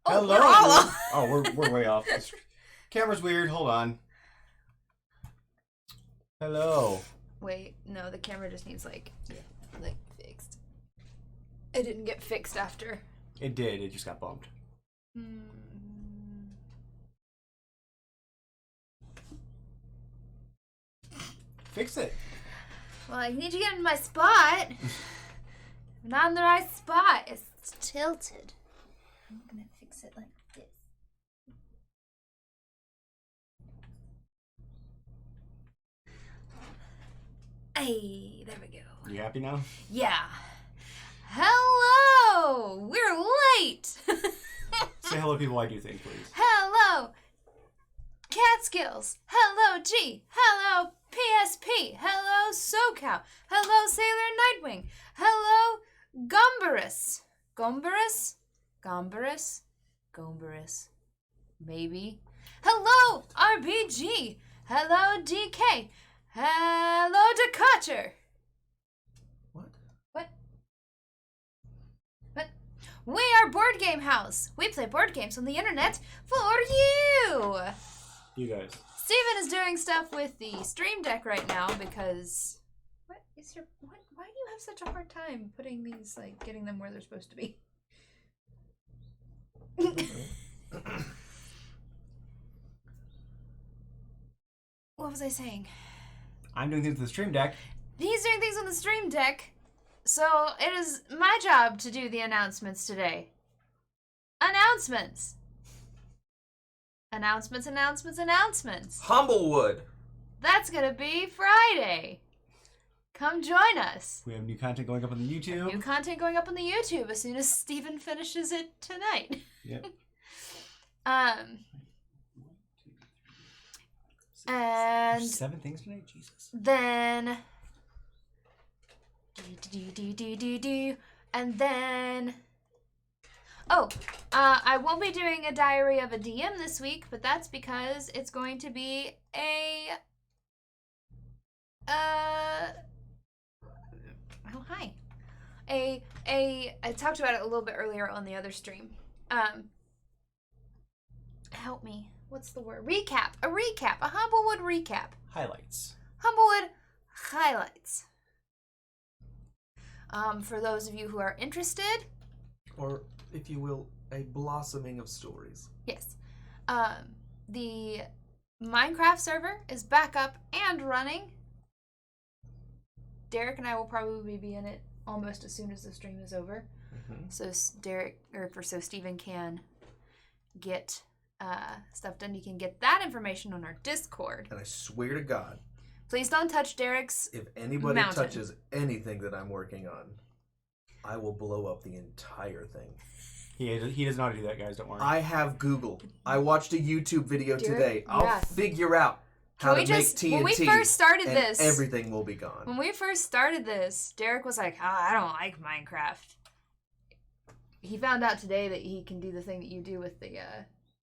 Oh, Hello. we're all off. Oh, we're way off. This camera's weird. Hold on. Hello. Wait, no, the camera just needs like fixed. It didn't get fixed after. It did. It just got bumped. Fix it. Well, I need to get in my spot. Not in the right spot. It's tilted. I'm gonna fix it like this. Hey, there we go. You happy now? Yeah. Hello! We're late! Say hello, people. I do things, please. Hello! Catskills! Hello, G! Hello, PSP! Hello, SoCal! Hello, Sailor Nightwing! Hello, Gombarus! Gombarus? Maybe. Hello, RBG! Hello, DK! Hello, Decatur! What? What? We are Board Game House. We play board games on the internet for you. You guys. Steven is doing stuff with the Stream Deck right now because why do you have such a hard time putting these, like, getting them where they're supposed to be? What was I saying? I'm doing things with the Stream Deck. He's doing things on the Stream Deck, so it is my job to do the announcements today. Announcements. Humblewood. That's gonna be Friday. Come join us. We have new content going up on the YouTube. New content going up on the YouTube as soon as Steven finishes it tonight. Yep. And 7 things tonight? Jesus. then and then I won't be doing a Diary of a DM this week, but that's because it's going to be I talked about it a little bit earlier on the other stream. Help me. What's the word? Recap. A Humblewood recap. Highlights. Humblewood highlights. For those of you who are interested. Or, if you will, a blossoming of stories. Yes. The Minecraft server is back up and running. Derek and I will probably be in it almost as soon as the stream is over. Mm-hmm. So Steven can get stuff done. You can get that information on our Discord. And I swear to God, please don't touch Derek's if anybody mountain. touches anything that I'm working on, I will blow up the entire thing. He doesn't know how to do that, guys. Don't worry. I have Googled. I watched a YouTube video today. I'll yeah. figure out how to make TNT. When we first started and this, everything will be gone. When we first started this, Derek was like, I don't like Minecraft. He found out today that he can do the thing that you do with the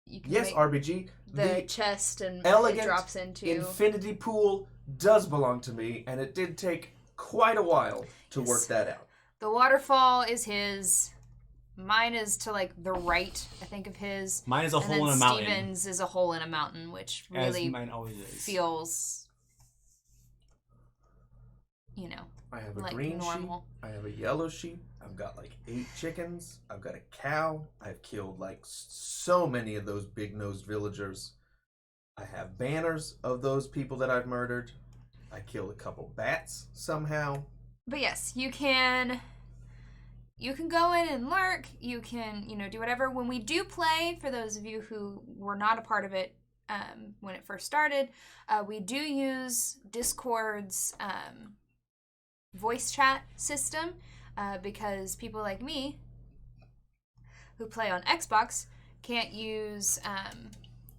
you can yes, RBG. The chest and elegant it drops into infinity pool does belong to me, and it did take quite a while to work that out. The waterfall is his. Mine is to like the right, I think, of his. Mine is a hole in a mountain. Steven's is a hole in a mountain, which really as mine always is. Feels, you know, I have a like green normal. sheep. I have a yellow sheep. I've got like 8 chickens. I've got a cow. I've killed like so many of those big-nosed villagers. I have banners of those people that I've murdered. I killed a couple bats somehow. But yes, you can go in and lurk. You can, do whatever. When we do play, for those of you who were not a part of it when it first started, we do use Discord's voice chat system because people like me who play on Xbox can't use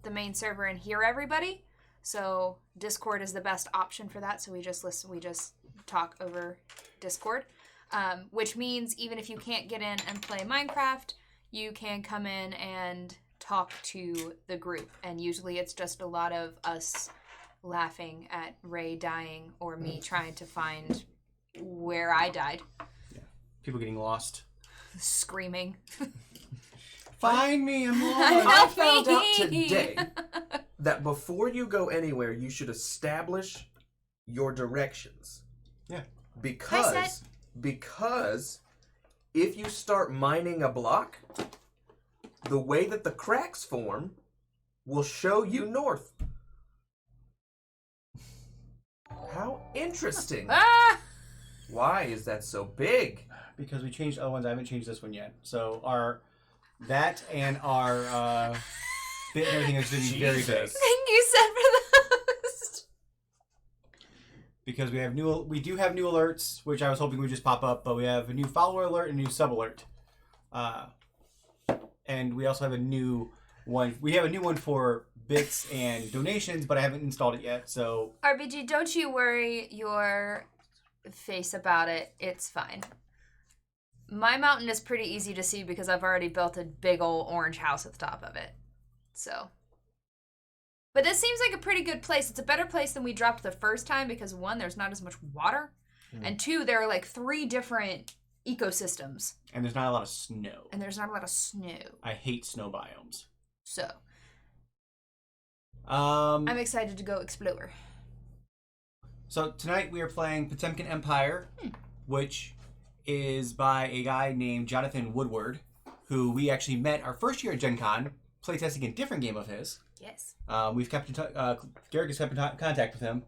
the main server and hear everybody. So Discord is the best option for that. So we just talk over Discord. Which means even if you can't get in and play Minecraft, you can come in and talk to the group. And usually it's just a lot of us laughing at Ray dying or me trying to find where I died. Yeah. People getting lost. Screaming. Find me, I'm lost. I found out today that before you go anywhere, you should establish your directions. Yeah. Because if you start mining a block, the way that the cracks form will show you north. How interesting. Ah! Why is that so big? Because we changed other ones. I haven't changed this one yet. So our bit and everything is going to be very big. Thank you, Seth, for those. Because we do have new alerts, which I was hoping would just pop up, but we have a new follower alert and a new sub alert. And we also have a new one. We have a new one for bits and donations, but I haven't installed it yet. So RBG, don't you worry your face about it. It's fine. My mountain is pretty easy to see because I've already built a big old orange house at the top of it. So. But this seems like a pretty good place. It's a better place than we dropped the first time because, one, there's not as much water. And two, there are like 3 different ecosystems. And there's not a lot of snow. I hate snow biomes. So. I'm I'm excited to go explore. So tonight we are playing Potemkin Empire, which is by a guy named Jonathan Woodard, who we actually met our first year at Gen Con, playtesting a different game of his. Yes. We've kept Garrick has kept in contact with him.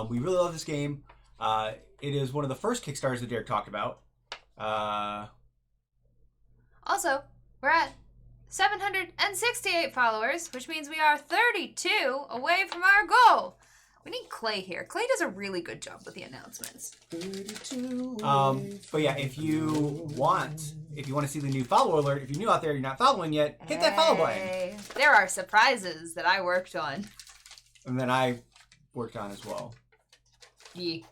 We really love this game. It is one of the first Kickstarters that Derek talked about. Also, we're at 768 followers, which means we are 32 away from our goal. We need Clay here. Clay does a really good job with the announcements. 32 but yeah, if you want to see the new follow alert, if you're new out there, you're not following yet, hit that follow button. There are surprises that I worked on. And then I worked on as well. Yeah.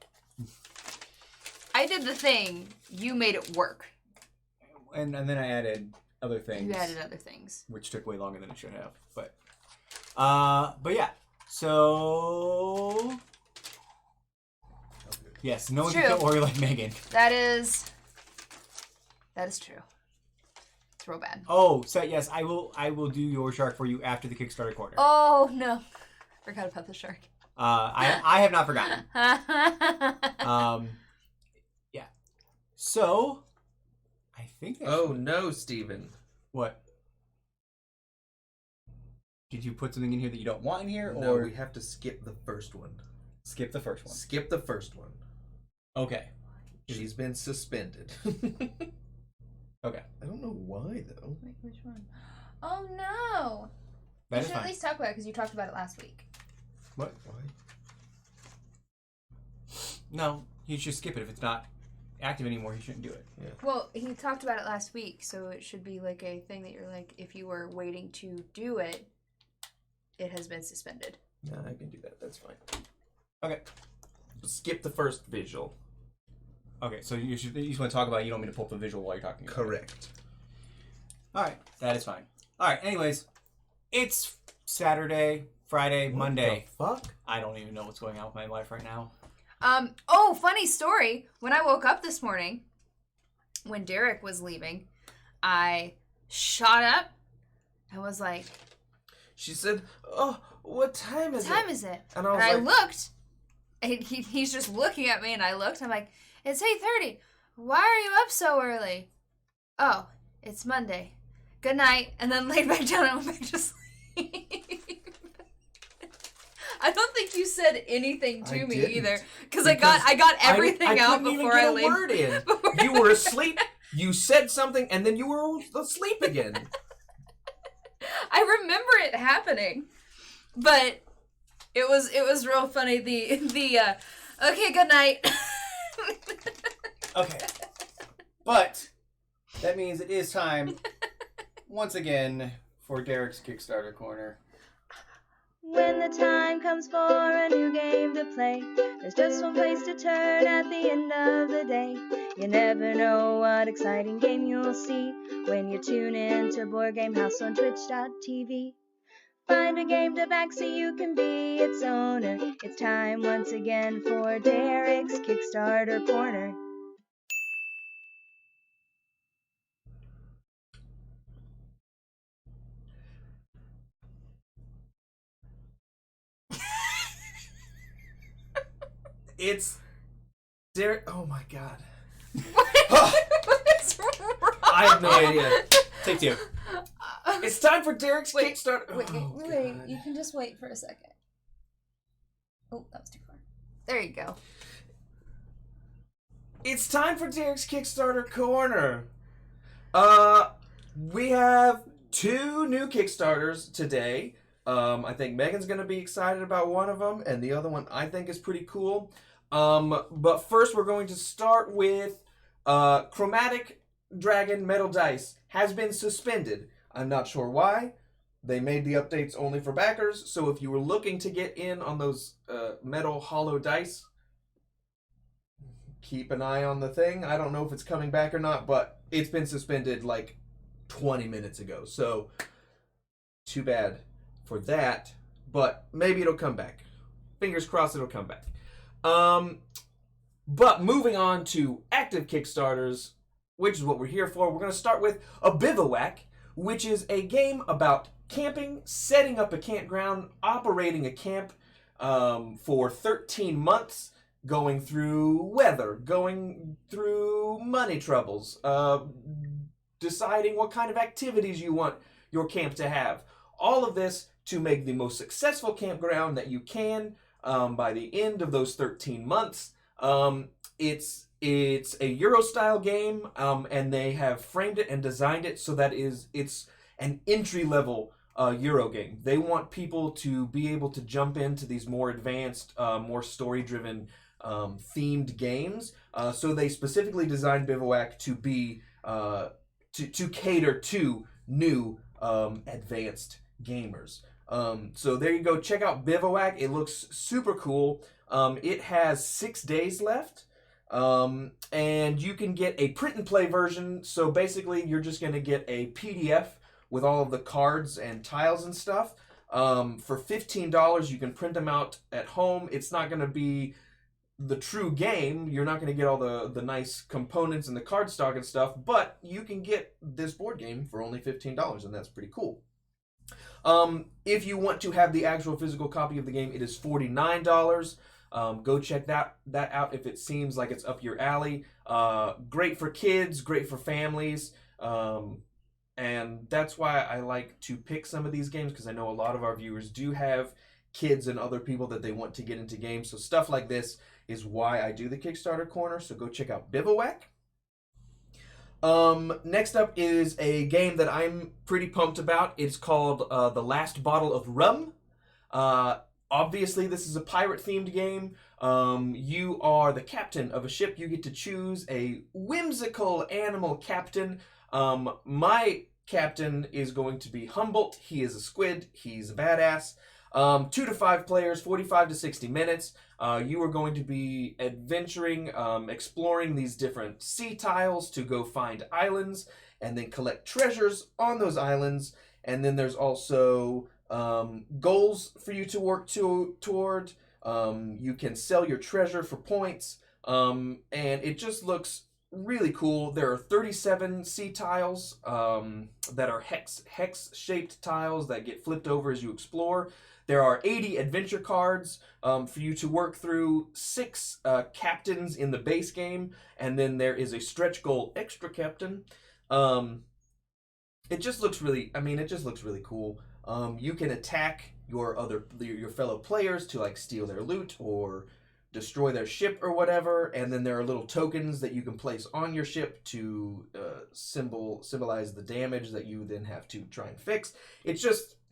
I did the thing. You made it work. And then I added other things. You added other things. Which took way longer than it should have. But yeah. So yes, no one can kill Ori like Megan. That is true. It's real bad. Oh, so yes, I will do your shark for you after the Kickstarter corner. Oh no. Forgot about the shark. I have not forgotten. Yeah. So I think no, Steven. What? Did you put something in here that you don't want in here? No, or we have to skip the first one. Skip the first one. Skip the first one. Okay. She's been suspended. Okay. I don't know why, though. Like, which one? Oh, no. That you should at least talk about it because you talked about it last week. What? Why? No, you should skip it. If it's not active anymore, you shouldn't do it. Yeah. Well, he talked about it last week, so it should be like a thing that you're like, if you were waiting to do it, it has been suspended. No, I can do that. That's fine. Okay. Skip the first visual. Okay, so you just want to talk about it. You don't want me to pull up the visual while you're talking about Correct. it. All right, that is fine. All right, anyways, it's Saturday, Friday, Monday. What the fuck? I don't even know what's going on with my life right now. Oh, funny story. When I woke up this morning, when Derek was leaving, I shot up and was like... She said, "Oh, what time is it?" What time is it? And I was I like... looked, and he's just looking at me, and I looked, I'm like, it's 8:30. Why are you up so early? Oh, it's Monday. Good night. And then laid back down and went back to sleep. I don't think you said anything to me either, because I got everything out before I laid. I couldn't even get a word in. You were asleep. You said something, and then you were asleep again. I remember it happening, but it was real funny. The okay, good night. Okay, but that means it is time once again for Derek's Kickstarter corner. When the time comes for a new game to play, there's just one place to turn at the end of the day. You never know what exciting game you'll see when you tune in to Board Game House on Twitch.tv. Find a game to back so you can be its owner. It's time once again for Derek's Kickstarter corner. It's Derek. Oh my god. What's wrong? I have no idea. Take two. It's time for Derek's Kickstarter. Wait, God. you can just wait for a second. Oh, that was too far. There you go. It's time for Derek's Kickstarter Corner. We have 2 new Kickstarters today. I think Megan's going to be excited about one of them, and the other one I think is pretty cool. But first we're going to start with Chromatic Dragon Metal Dice has been suspended. I'm not sure why. They made the updates only for backers, so if you were looking to get in on those metal hollow dice, keep an eye on the thing. I don't know if it's coming back or not, but it's been suspended like 20 minutes ago, so too bad for that, but maybe it'll come back. Fingers crossed it'll come back. But moving on to active Kickstarters, which is what we're here for, we're going to start with a Bivouac, which is a game about camping, setting up a campground, operating a camp for 13 months, going through weather, going through money troubles, deciding what kind of activities you want your camp to have. All of this to make the most successful campground that you can by the end of those 13 months. It's a Euro-style game, and they have framed it and designed it so that it's an entry-level Euro game. They want people to be able to jump into these more advanced, more story-driven, themed games. So they specifically designed Bivouac to be to cater to new advanced gamers. So there you go. Check out Bivouac. It looks super cool. It has 6 days left. And you can get a print and play version. So basically you're just going to get a PDF with all of the cards and tiles and stuff. For $15, you can print them out at home. It's not going to be the true game. You're not going to get all the nice components and the card stock and stuff, but you can get this board game for only $15, and that's pretty cool. If you want to have the actual physical copy of the game, it is $49. Go check that out if it seems like it's up your alley. Great for kids, great for families, and that's why I like to pick some of these games, because I know a lot of our viewers do have kids and other people that they want to get into games. So stuff like this is why I do the Kickstarter corner. So go check out Bivouac. Next up is a game that I'm pretty pumped about. It's called The Last Bottle of Rum. Obviously, this is a pirate-themed game. You are the captain of a ship. You get to choose a whimsical animal captain. My captain is going to be Humboldt. He is a squid. He's a badass. 2 to 5 players, 45 to 60 minutes. You are going to be adventuring, exploring these different sea tiles to go find islands and then collect treasures on those islands. And then there's also goals for you to work toward. You can sell your treasure for points, and it just looks really cool. There are 37 sea tiles that are hex-shaped tiles that get flipped over as you explore. There are 80 adventure cards for you to work through, 6 captains in the base game, and then there is a stretch goal extra captain. It just looks really, it just looks really cool. You can attack your fellow players to like steal their loot or destroy their ship or whatever, and then there are little tokens that you can place on your ship to symbolize the damage that you then have to try and fix.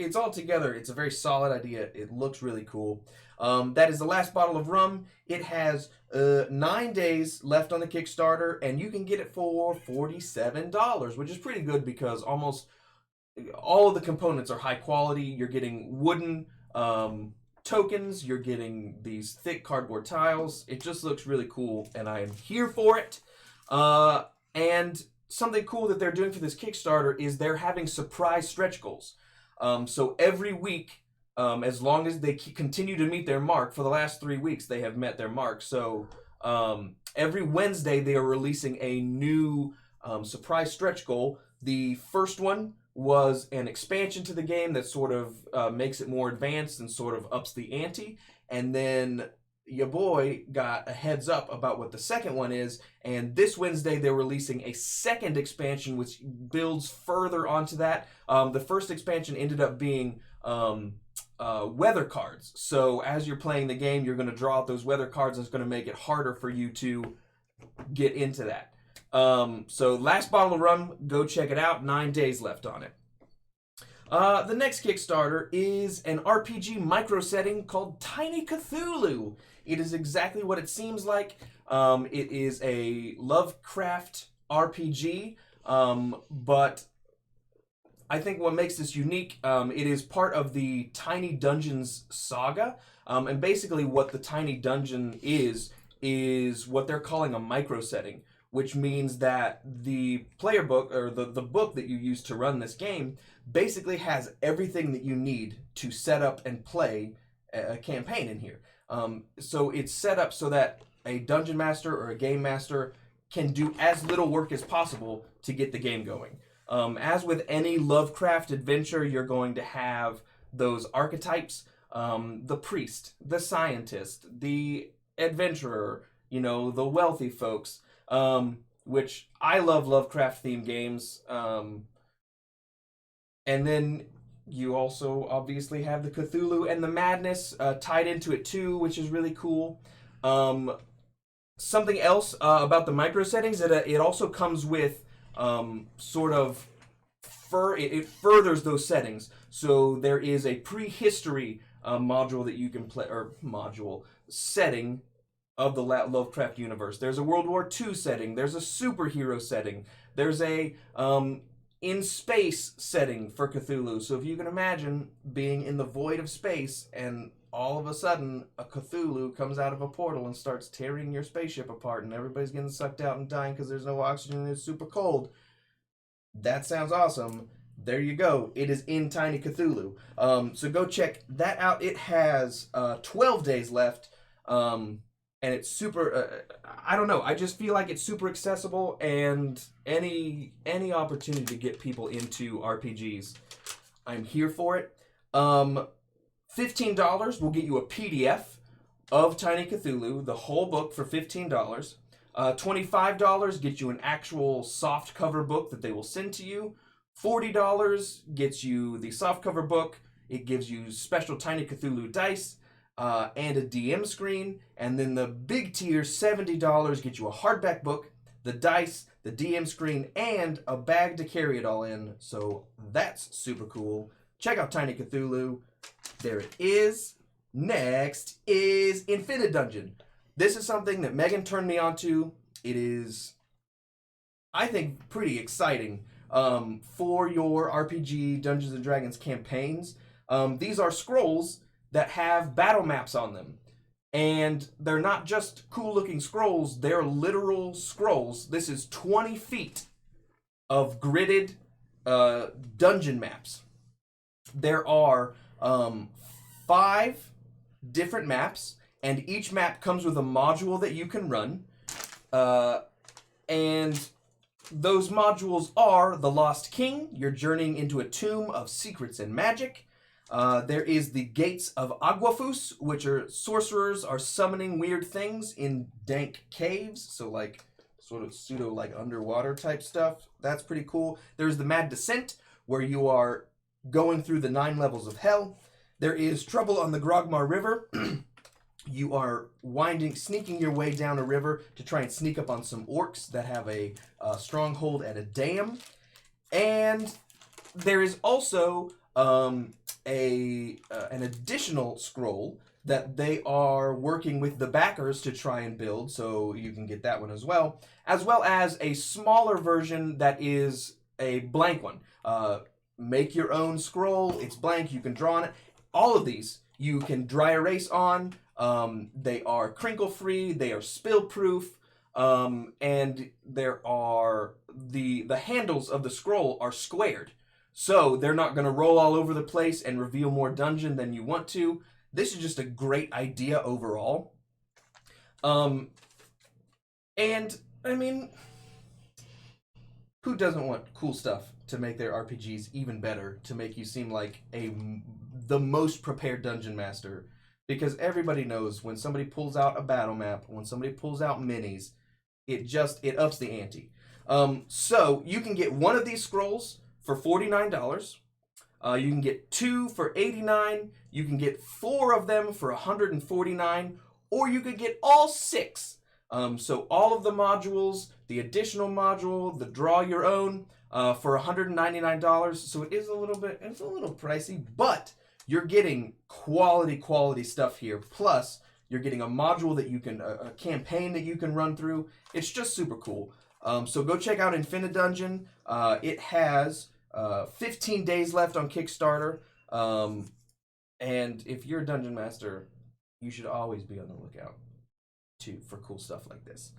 It's all together. It's a very solid idea. It looks really cool. That is The Last Bottle of Rum. It has 9 days left on the Kickstarter, and you can get it for $47, which is pretty good because almost all of the components are high quality. You're getting wooden tokens, you're getting these thick cardboard tiles. It just looks really cool, and I am here for it. And something cool that they're doing for this Kickstarter is they're having surprise stretch goals. So every week, as long as they continue to meet their mark, for the last 3 weeks they have met their mark. So every Wednesday they are releasing a new surprise stretch goal. The first one was an expansion to the game that sort of makes it more advanced and sort of ups the ante. And then your boy got a heads up about what the second one is, and this Wednesday they're releasing a second expansion which builds further onto that. The first expansion ended up being weather cards. So as you're playing the game, you're going to draw out those weather cards, and it's going to make it harder for you to get into that. So last bottle of rum, go check it out. 9 days left on it. The next Kickstarter is an RPG micro setting called Tiny Cthulhu. It is exactly what it seems like. It is a Lovecraft RPG, but I think what makes this unique, it is part of the Tiny Dungeons saga. And basically what the Tiny Dungeon is what they're calling a micro setting, which means that the player book, or the book that you use to run this game, basically has everything that you need to set up and play a campaign in here. So it's set up so that a dungeon master or a game master can do as little work as possible to get the game going. As with any Lovecraft adventure, you're going to have those archetypes, the priest, the scientist, the adventurer, the wealthy folks, which I love Lovecraft-themed games. And then you also obviously have the Cthulhu and the madness tied into it too, which is really cool. Something else about the micro settings, that it also comes with it furthers those settings. So there is a prehistory module that you can play, or module setting of the Lovecraft universe. There's a World War II setting. There's a superhero setting. There's a in space setting for Cthulhu. So if you can imagine being in the void of space and all of a sudden a Cthulhu comes out of a portal and starts tearing your spaceship apart and everybody's getting sucked out and dying because there's no oxygen and it's super cold. That sounds awesome. There you go. It is in Tiny Cthulhu. So go check that out. It has 12 days left. And it's super, I don't know, I just feel like it's super accessible, and any opportunity to get people into RPGs, I'm here for it. $15 will get you a PDF of Tiny Cthulhu, the whole book for $15. $25 gets you an actual soft cover book that they will send to you. $40 gets you the soft cover book. It gives you special Tiny Cthulhu dice, and a DM screen. And then the big tier, $70, gets you a hardback book, the dice, the DM screen, and a bag to carry it all in. So that's super cool. Check out Tiny Cthulhu. There it is. Next is Infinite Dungeon. This is something that Megan turned me on to. It is, I think, pretty exciting for your RPG Dungeons & Dragons campaigns. These are scrolls that have battle maps on them. And they're not just cool-looking scrolls, they're literal scrolls. This is 20 feet of gridded dungeon maps. There are 5 different maps, and each map comes with a module that you can run. And those modules are The Lost King. You're journeying into a tomb of secrets and magic. There is the Gates of Aguafus, which are sorcerers are summoning weird things in dank caves. So like sort of pseudo like underwater type stuff. That's pretty cool. There's the Mad Descent, where you are going through the 9 levels of hell. There is Trouble on the Grogmar River. You are sneaking your way down a river to try and sneak up on some orcs that have a stronghold at a dam. And there is also an additional scroll that they are working with the backers to try and build, so you can get that one as well as a smaller version that is a blank one. Make your own scroll. It's blank. You can draw on it. All of these you can dry erase on. They are crinkle-free. They are spill-proof. And there are the handles of the scroll are squared. So they're not going to roll all over the place and reveal more dungeon than you want to. This is just a great idea overall. And, I mean, who doesn't want cool stuff to make their RPGs even better, to make you seem like the most prepared dungeon master? because everybody knows when somebody pulls out a battle map, when somebody pulls out minis, it ups the ante. So you can get one of these scrolls for $49. You can get 2 for $89. You can get 4 of them for $149, or you could get all 6. So all of the modules, the additional module, the draw your own, for $199. So it's a little pricey, but you're getting quality stuff here. Plus, you're getting a module that you can, a campaign that you can run through. It's just super cool. So go check out Infinidungeon. It has 15 days left on Kickstarter. And if you're a dungeon master, you should always be on the lookout for cool stuff like this.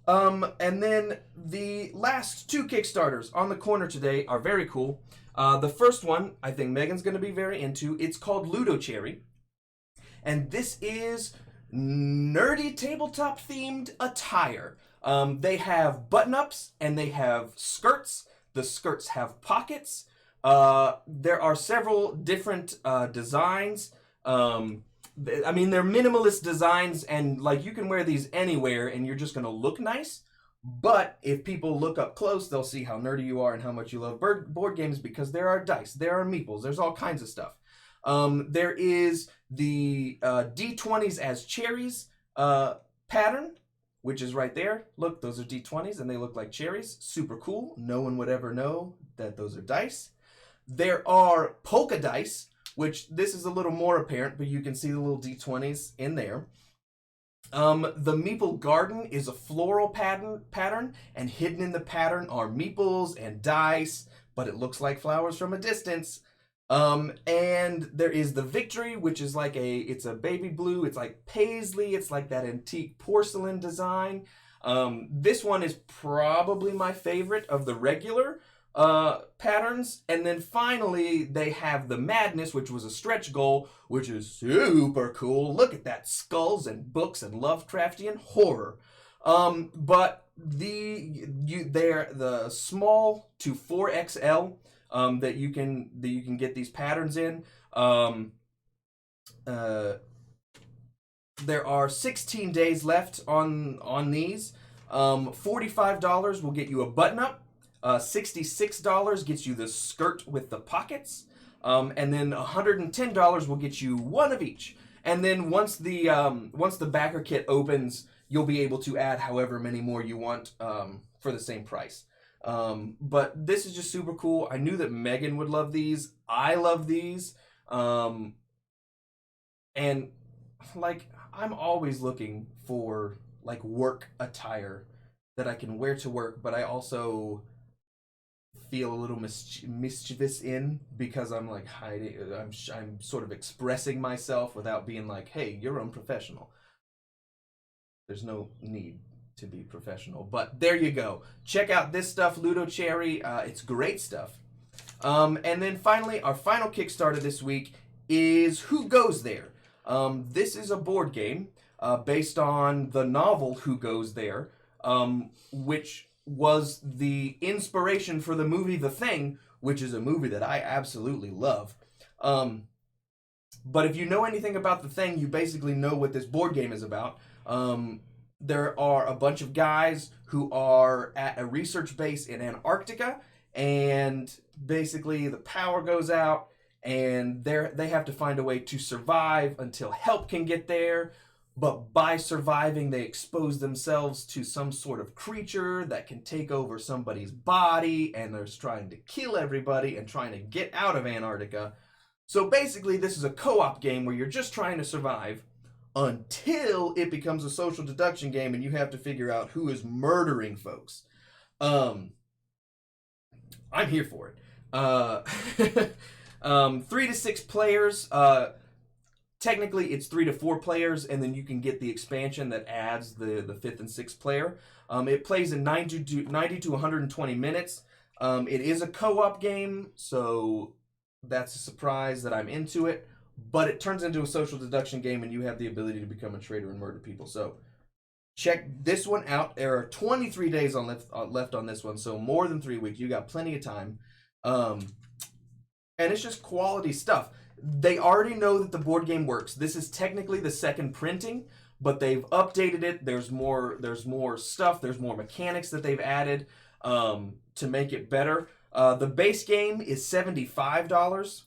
And then the last 2 Kickstarters on the corner today are very cool. The first one, I think Megan's going to be very into. It's called Ludo Cherry. And this is nerdy tabletop themed attire. They have button-ups and they have skirts. The skirts have pockets. There are several different designs. I mean, they're minimalist designs, and like you can wear these anywhere and you're just going to look nice. But if people look up close, they'll see how nerdy you are and how much you love board games, because there are dice, there are meeples, there's all kinds of stuff. There is the D20s as cherries pattern, which is right there. Look, those are D20s and they look like cherries. Super cool. No one would ever know that those are dice. There are polka dice, which this is a little more apparent, but you can see the little D20s in there. The Meeple Garden is a floral pattern, and hidden in the pattern are meeples and dice, but it looks like flowers from a distance. And there is the Victory, which is like it's a baby blue, it's like paisley, it's like that antique porcelain design. This one is probably my favorite of the regular patterns. And then finally they have the Madness, which was a stretch goal, which is super cool. Look at that, skulls and books and Lovecraftian horror. But they're the small to 4XL that you can get these patterns in. There are 16 days left on these. $45 will get you a button up. $66 gets you the skirt with the pockets, and then $110 will get you one of each. And then once the backer kit opens, you'll be able to add however many more you want for the same price. But this is just super cool. I knew that Megan would love these. I love these, and like I'm always looking for like work attire that I can wear to work, but I also feel a little mischievous in, because I'm like hiding, I'm sort of expressing myself without being like, hey, you're unprofessional. There's no need to be professional, but there you go. Check out this stuff, Ludo Cherry. It's great stuff. And then finally, our final Kickstarter this week is Who Goes There? This is a board game based on the novel Who Goes There, which was the inspiration for the movie The Thing, which is a movie that I absolutely love. But if you know anything about The Thing, you basically know what this board game is about. There are a bunch of guys who are at a research base in Antarctica, and basically the power goes out, and they have to find a way to survive until help can get there. But by surviving, they expose themselves to some sort of creature that can take over somebody's body, and they're trying to kill everybody and trying to get out of Antarctica. So basically, this is a co-op game where you're just trying to survive until it becomes a social deduction game and you have to figure out who is murdering folks. I'm here for it. 3 to 6 players. Technically, it's 3 to 4 players, and then you can get the expansion that adds the 5th and 6th player. It plays in 90 to 120 minutes. It is a co-op game, so that's a surprise that I'm into it. But it turns into a social deduction game, and you have the ability to become a traitor and murder people. So check this one out. There are 23 days left on this one, so more than 3 weeks. You got plenty of time. And it's just quality stuff. they already know that the board game works. This is technically the second printing, but they've updated it. There's more stuff. There's more mechanics that they've added to make it better. The base game is $75.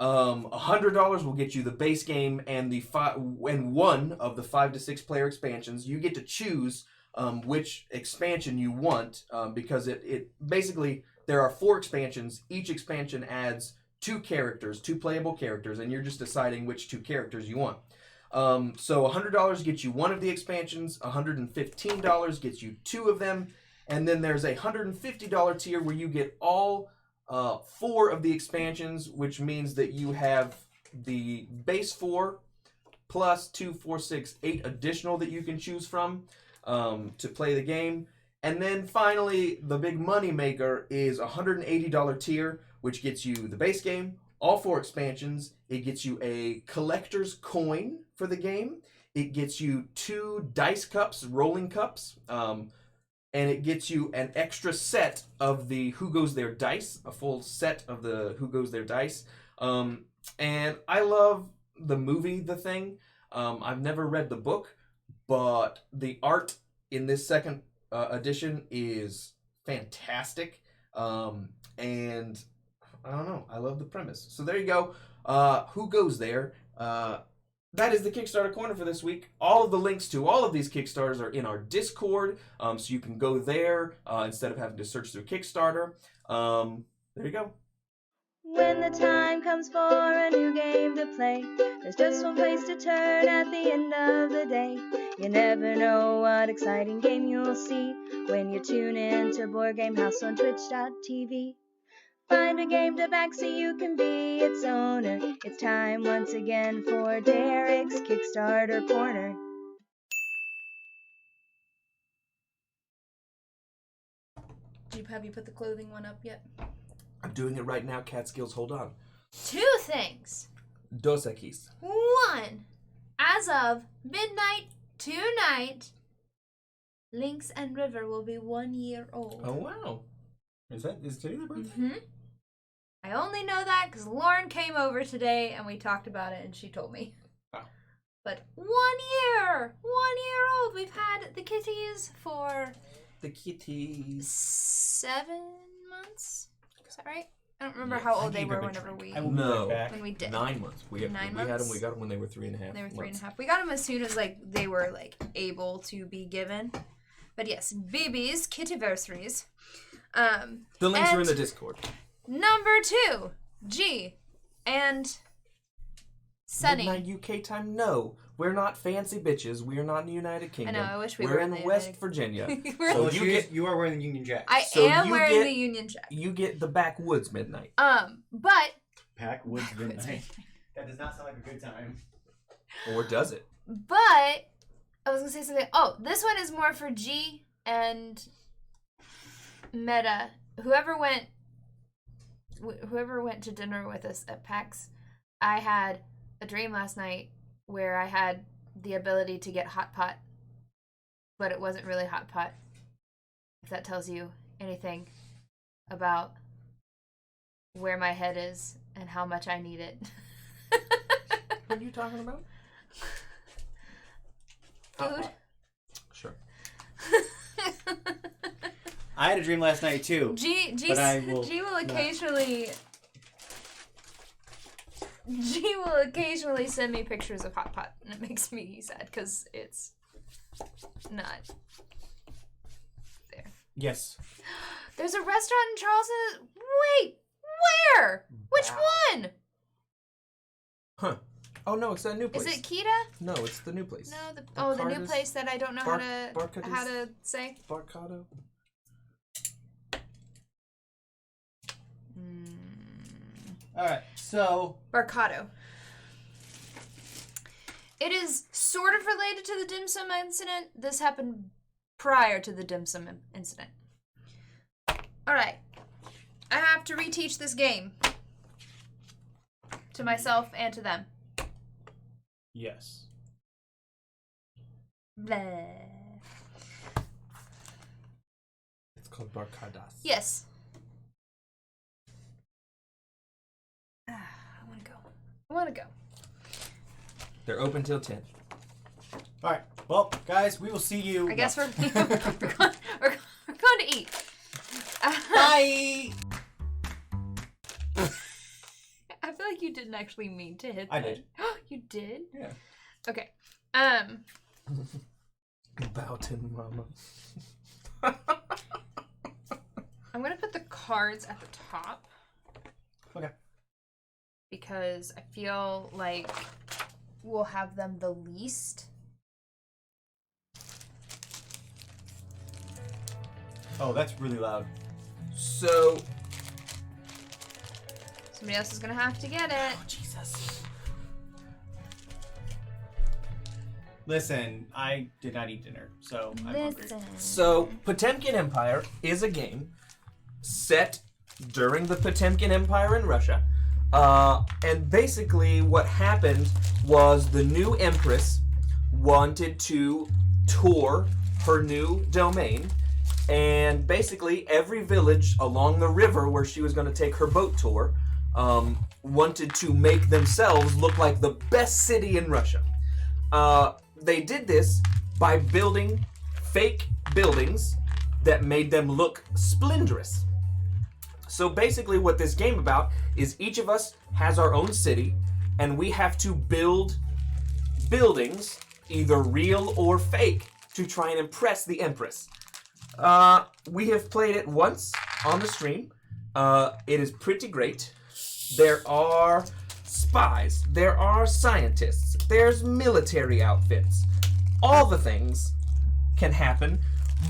$100 will get you the base game and one of the 5 to 6 player expansions. You get to choose which expansion you want because it basically there are 4 expansions. Each expansion adds 2 playable characters, and you're just deciding which 2 characters you want. So $100 gets you one of the expansions, $115 gets you 2 of them, and then there's a $150 tier where you get all 4 of the expansions, which means that you have the base 4 plus 2, 4, 6, 8 additional that you can choose from to play the game. And then finally, the big money maker is a $180 tier, which gets you the base game, all 4 expansions. It gets you a collector's coin for the game. It gets you 2 dice cups, rolling cups, and it gets you an extra set of the Who Goes There dice, a full set of the Who Goes There dice. And I love the movie The Thing. I've never read the book, but the art in this second edition is fantastic. And I don't know, I love the premise. So there you go. Who Goes There? That is the Kickstarter Corner for this week. All of the links to all of these Kickstarters are in our Discord, so you can go there instead of having to search through Kickstarter. There you go. When the time comes for a new game to play, there's just one place to turn at the end of the day. You never know what exciting game you'll see when you tune in to Board Game House on Twitch.tv. Find a game to back so you can be its owner. It's time once again for Derek's Kickstarter Corner. Have you put the clothing one up yet? I'm doing it right now, Catskills. Hold on. 2 things. Dos Equis. 1. As of midnight tonight, Lynx and River will be 1 year old. Oh, wow. Is today the birthday? Mm-hmm. I only know that because Lauren came over today and we talked about it and she told me. Wow. But 1 year! 1 year old! We've had the kitties for... The kitties. 7 months? Is that right? I don't remember how old they were whenever we... When we did. 9 months. We had them. We got them when they were 3.5. They were 3.5. We got them as soon as they were able to be given. But yes, babies, kittyversaries. The links are in the Discord. Number 2, G and Sunny. Midnight UK time? No. We're not fancy bitches. We are not in the United Kingdom. I know, I wish we were We're in in the West United- Virginia. So you are wearing the Union Jack. I am wearing the Union Jack. You get the backwoods midnight. But Backwoods midnight. That does not sound like a good time. Or does it? But I was gonna say something. Oh, this one is more for G and Meta. Whoever went to dinner with us at PAX, I had a dream last night where I had the ability to get hot pot, but it wasn't really hot pot. If that tells you anything about where my head is and how much I need it. What are you talking about? Food. Sure. I had a dream last night too. G will occasionally send me pictures of hot pot, and it makes me sad because it's not there. Yes. There's a restaurant in Charleston. Wait, where? Which one? Huh. Oh no, it's that new place. Is it Kita? No, it's the new place. No, the new place that I don't know how to say. Barcado. All right, so Barcado. It is sort of related to the dim sum incident. This happened prior to the dim sum incident. All right, I have to reteach this game to myself and to them. yes. Blah. It's called Barcadas. Yes. I want to go. I want to go. They're open till 10. All right. Well, guys, we will see you. I guess we're going to eat. Bye. I feel like you didn't actually mean to hit. I did. You did? Yeah. Okay. Boughton, mama. I'm gonna put the cards at the top. Okay. Because I feel like we'll have them the least. Oh, that's really loud. So, Somebody else is gonna have to get it. Oh, Jesus. Listen, I did not eat dinner, so I'm hungry. so Potemkin Empire is a game set during the Potemkin Empire in Russia. And basically what happened was the new empress wanted to tour her new domain. And basically every village along the river where she was going to take her boat tour wanted to make themselves look like the best city in Russia. They did this by building fake buildings that made them look splendorous. So basically what this game about is each of us has our own city, and we have to build buildings, either real or fake, to try and impress the Empress. We have played it once on the stream. It is pretty great. There are spies, there are scientists, there's military outfits. All the things can happen,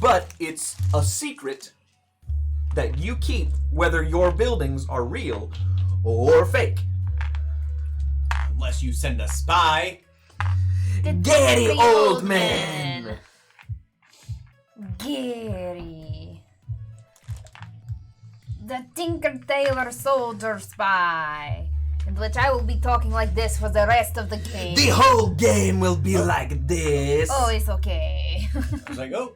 but it's a secret that you keep whether your buildings are real or fake. Unless you send a spy. Gary Oldman! Gary. The Tinker Tailor Soldier Spy. In which I will be talking like this for the rest of the game. The whole game will be like this. Oh, it's okay. I was like, oh.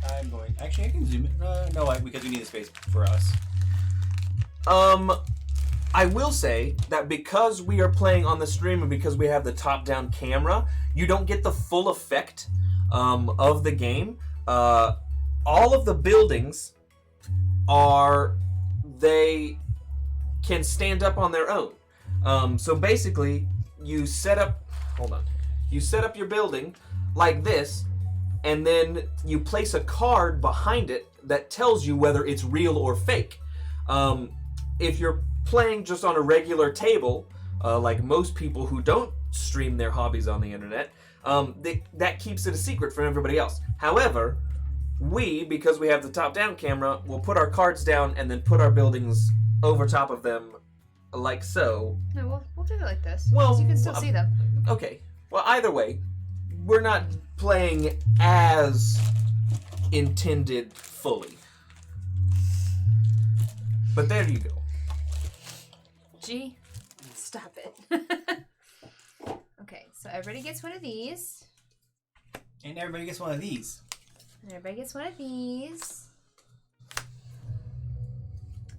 I'm going. Actually, I can zoom it. No, because we need the space for us. I will say that because we are playing on the stream and because we have the top-down camera, you don't get the full effect of the game. All of the buildings they can stand up on their own. So basically, you set up your building like this, and then you place a card behind it that tells you whether it's real or fake. If you're playing just on a regular table, like most people who don't stream their hobbies on the internet, that keeps it a secret from everybody else. However, because we have the top-down camera, will put our cards down and then put our buildings over top of them, like so. No, we'll do it like this. Well, so you can still see them. Okay. Well, either way, we're not playing as intended fully. But there you go. G, stop it. Okay, so everybody gets one of these. And everybody gets one of these. And everybody gets one of these.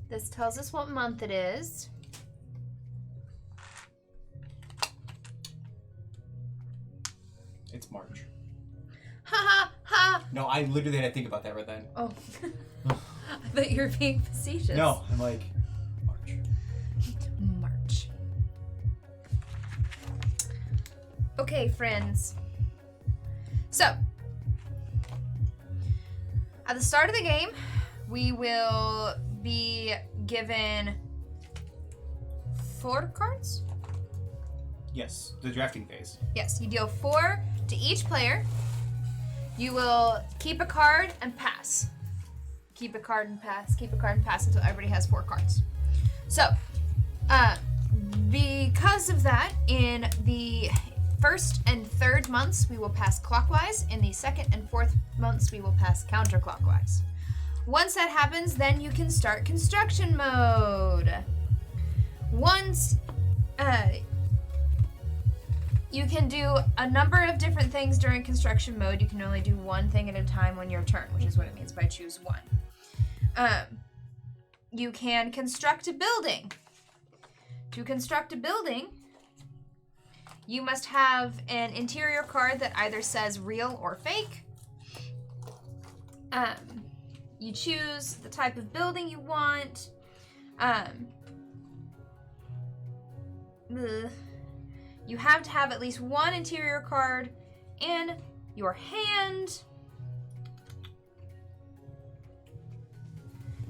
This tells us what month it is. It's March. Ha ha ha! No, I literally had to think about that right then. Oh. I thought you were being facetious. No, I'm like, March. March. Okay, friends. So, at the start of the game, we will be given 4 cards. Yes, the drafting phase. Yes, you deal 4 to each player. You will keep a card and pass. Keep a card and pass, keep a card and pass until everybody has 4 cards. So, because of that, in the first and third months, we will pass clockwise. In the second and fourth months, we will pass counterclockwise. Once that happens, then you can start construction mode. Once, you can do a number of different things during construction mode. You can only do one thing at a time on your turn, which is what it means by choose one. You can construct a building. To construct a building, you must have an interior card that either says real or fake. You choose the type of building you want. You have to have at least one interior card in your hand.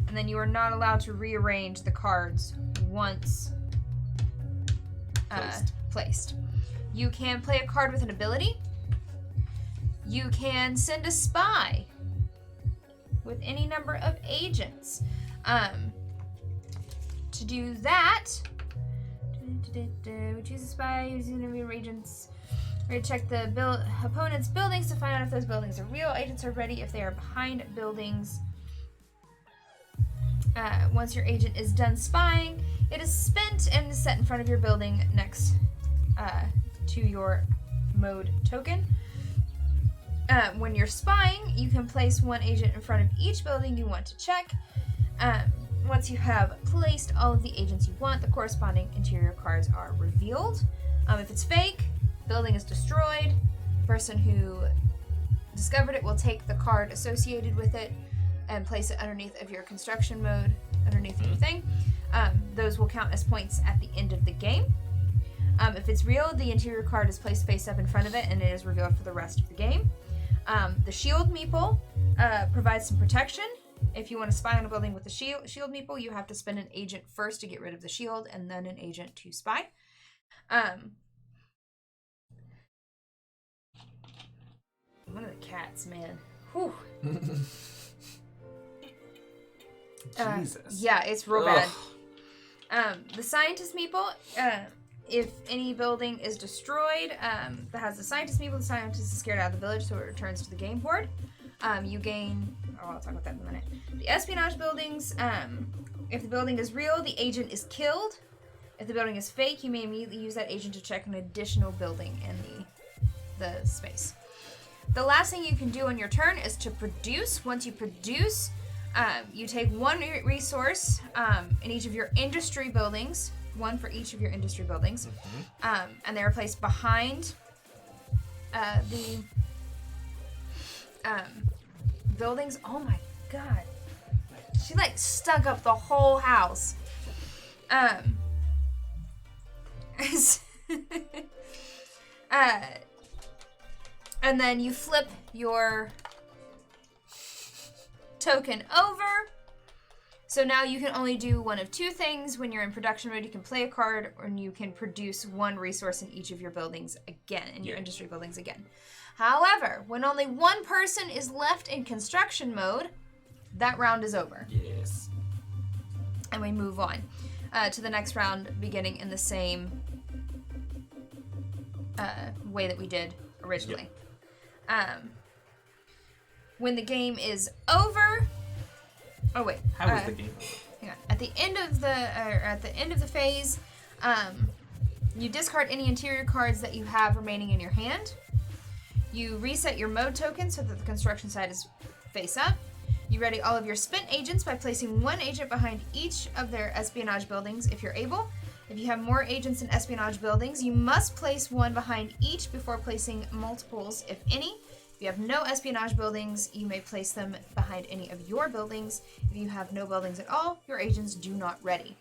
And then you are not allowed to rearrange the cards once placed. You can play a card with an ability. You can send a spy with any number of agents. To do that, we choose a spy using the agents. We're gonna check the opponent's buildings to find out if those buildings are real. Agents are ready if they are behind buildings. Once your agent is done spying, it is spent and is set in front of your building next to your mode token. When you're spying, you can place one agent in front of each building you want to check. Once you have placed all of the agents you want, the corresponding interior cards are revealed. If it's fake, building is destroyed. The person who discovered it will take the card associated with it and place it underneath of your construction mode, underneath your thing. Those will count as points at the end of the game. If it's real, the interior card is placed face up in front of it and it is revealed for the rest of the game. The shield meeple provides some protection. If you want to spy on a building with the shield meeple, you have to spend an agent first to get rid of the shield and then an agent to spy. One of the cats, man. Whew. Jesus. Yeah, it's real bad. The scientist meeple, if any building is destroyed that has the scientist meeple, the scientist is scared out of the village, so it returns to the game board. You gain... Oh, I'll talk about that in a minute. The espionage buildings, if the building is real, the agent is killed. If the building is fake, you may immediately use that agent to check an additional building in the space. The last thing you can do on your turn is to produce. Once you produce, you take one resource in each of your industry buildings, one for each of your industry buildings, and they are placed behind the buildings. Oh my god. She like stunk up the whole house. And then you flip your token over. So now you can only do one of two things. When you're in production mode, you can play a card, or you can produce one resource in each of your buildings again, in your industry buildings again. However, when only one person is left in construction mode, that round is over. Yes. And we move on to the next round, beginning in the same way that we did originally. When the game is over... Oh wait. How is the game over? Hang on. At the end of the phase, you discard any interior cards that you have remaining in your hand. You reset your mode token so that the construction side is face up. You ready all of your spent agents by placing one agent behind each of their espionage buildings if you're able. If you have more agents in espionage buildings, you must place one behind each before placing multiples, if any. If you have no espionage buildings, you may place them behind any of your buildings. If you have no buildings at all, your agents do not ready.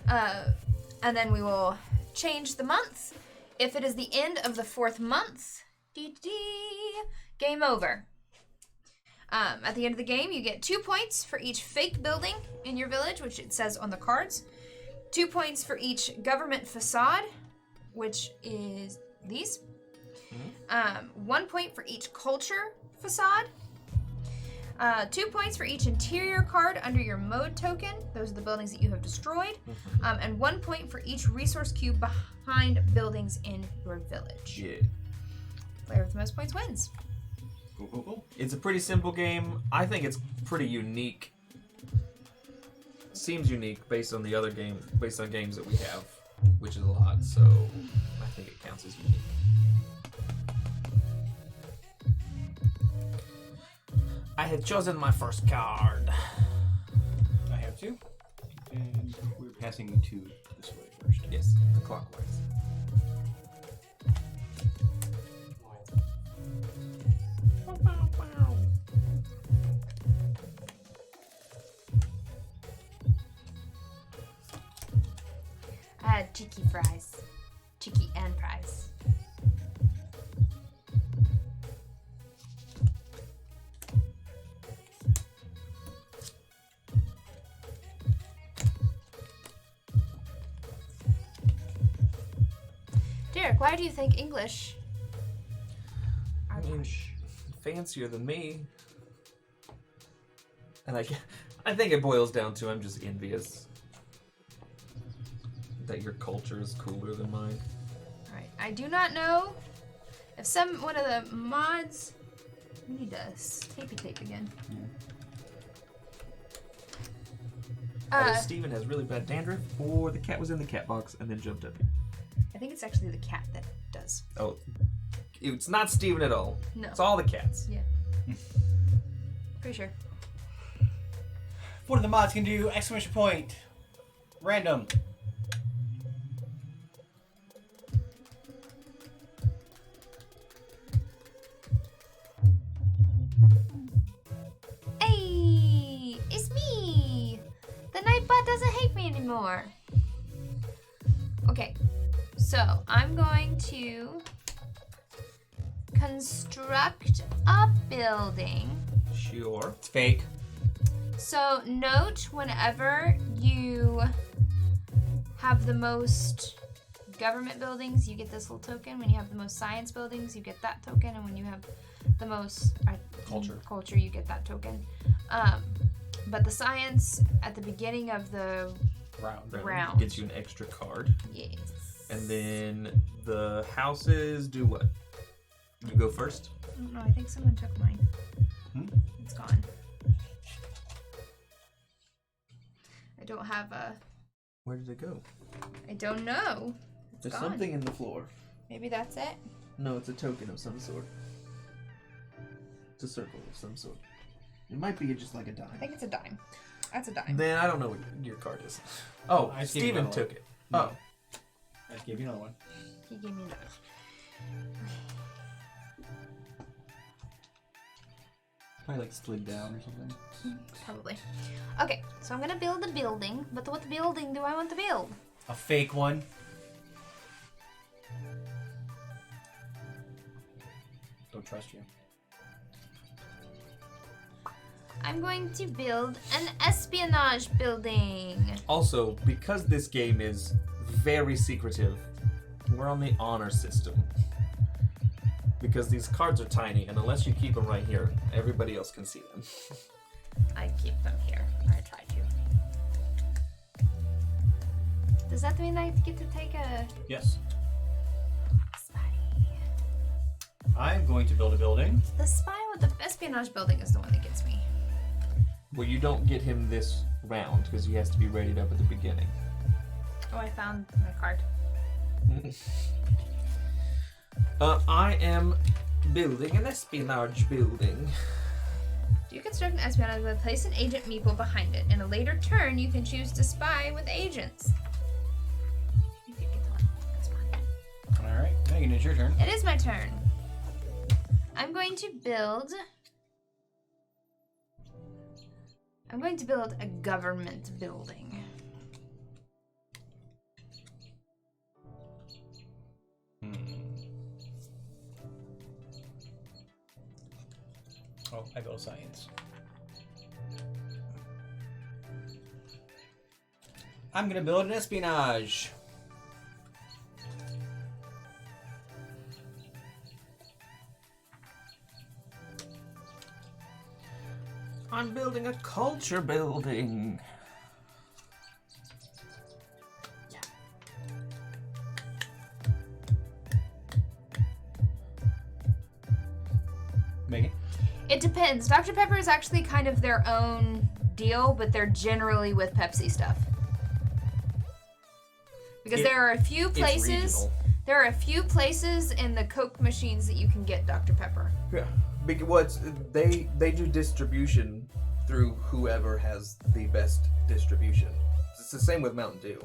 And then we will change the month. If it is the end of the 4th month, game over. At the end of the game, you get 2 points for each fake building in your village, which it says on the cards. 2 points for each government facade, which is these. 1 point for each culture facade. 2 points for each interior card under your mode token. Those are the buildings that you have destroyed. And 1 point for each resource cube behind buildings in your village. Yeah. Player with the most points wins. Cool. It's a pretty simple game. I think it's pretty unique. Seems unique based on the other game, based on games that we have, which is a lot. So I think it counts as unique. I have chosen my first card. I have two. And we're passing to this way first. Yes, the clockwise. I had cheeky fries. Cheeky and fries. Derek, why do you think English are Fancier than me. And I think it boils down to I'm just envious that your culture is cooler than mine. Alright, I do not know if one of the mods. We need to tapey tape again. Either Steven has really bad dandruff, or the cat was in the cat box and then jumped up. I think it's actually the cat that does. Oh, it's not Steven at all. No. It's all the cats. Yeah. Pretty sure. One of the mods can do exclamation point. Random. Hey, it's me. The Nightbot doesn't hate me anymore. Okay, so I'm going to construct a building. Sure. It's fake. So note whenever you have the most government buildings, you get this little token. When you have the most science buildings, you get that token. And when you have the most culture, you get that token. But the science at the beginning of the round gets you an extra card. Yes. And then the houses do what? You go first? I don't know. I think someone took mine. It's gone. I don't have a. Where did it go? I don't know. There's gone. something in the floor. Maybe that's it. No, it's a token of some sort. It's a circle of some sort. It might be just like a I dime. think it's a dime. That's a dime. Then I don't know what your card is. Oh, I just gave you Steven another took one. it. No. Oh. I just gave you another one. He gave me another. Probably like slid down or something. Probably. Okay, so I'm gonna build a building, but what building do I want to build? A fake one. Don't trust you. I'm going to build an espionage building. Also, because this game is very secretive, we're on the honor system. Because these cards are tiny, and unless you keep them right here, everybody else can see them. I keep them here. I try to. Does that mean I get to take a Yes. spy? I'm going to build a building. The spy with the espionage building is the one that gets me. Well, you don't get him this round, because he has to be readied up at the beginning. Oh, I found my card. I am building an espionage building. You construct an espionage building, place an agent meeple behind it. In a later turn, you can choose to spy with agents. You can get one. That's fine. All right, Megan, it's your turn. It is my turn. I'm going to build a government building. Oh, I built science. I'm gonna build an espionage. I'm building a culture building. Megan? It depends. Dr. Pepper is actually kind of their own deal, but they're generally with Pepsi stuff. Because there are a few places. There are a few places in the Coke machines that you can get Dr. Pepper. Yeah, because they do distribution through whoever has the best distribution. It's the same with Mountain Dew.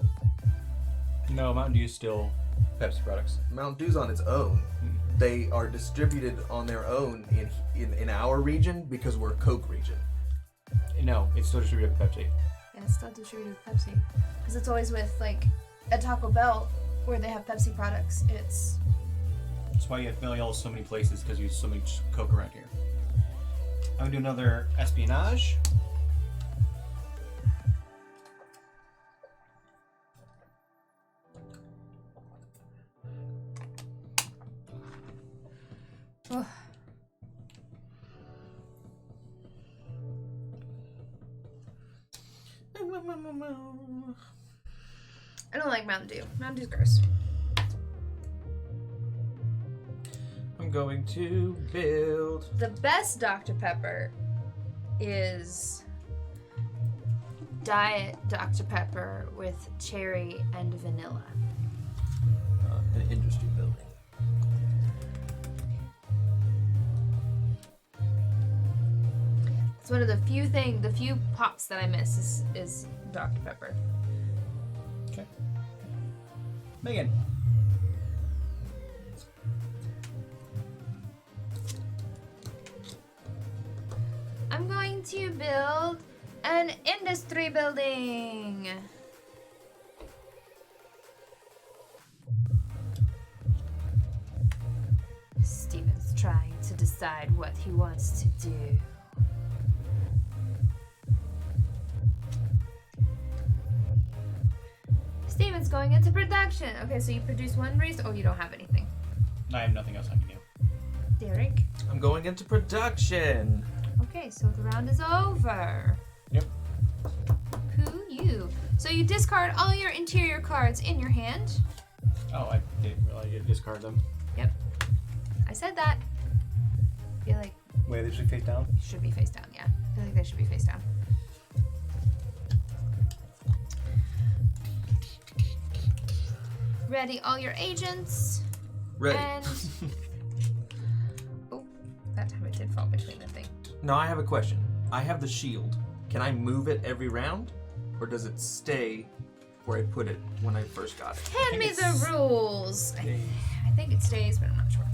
No, Mountain Dew is still Pepsi products. Mountain Dew's on its own. They are distributed on their own in our region because we're a Coke region. No, it's still distributed with Pepsi. Yeah, it's still distributed with Pepsi. Because it's always with, like, at Taco Bell, where they have Pepsi products, it's... That's why you have Yellow so many places, because you use so much Coke around here. I'm going to do another espionage. Ugh. I don't like Mountain Dew. Mountain Dew's gross. I'm going to build... The best Dr. Pepper is Diet Dr. Pepper with cherry and vanilla. an industry building. It's one of the few pops that I miss is Dr. Pepper. Okay. Megan. I'm going to build an industry building. Steven's trying to decide what he wants to do. Steven's going into production. Okay, so you produce one race. Oh, you don't have anything. I have nothing else I can do. Derek. I'm going into production. Okay, so the round is over. Yep. Who you? So you discard all your interior cards in your hand. Oh, I didn't realize you discard them. Yep. I said that. I feel like Wait, they should face down? should be face down, yeah. I feel like they should be face down. Ready all your agents. Ready. And oh, that time it did fall between the thing. Now I have a question. I have the shield. Can I move it every round? Or does it stay where I put it when I first got it? Hand me the rules. I think it stays, but I'm not sure.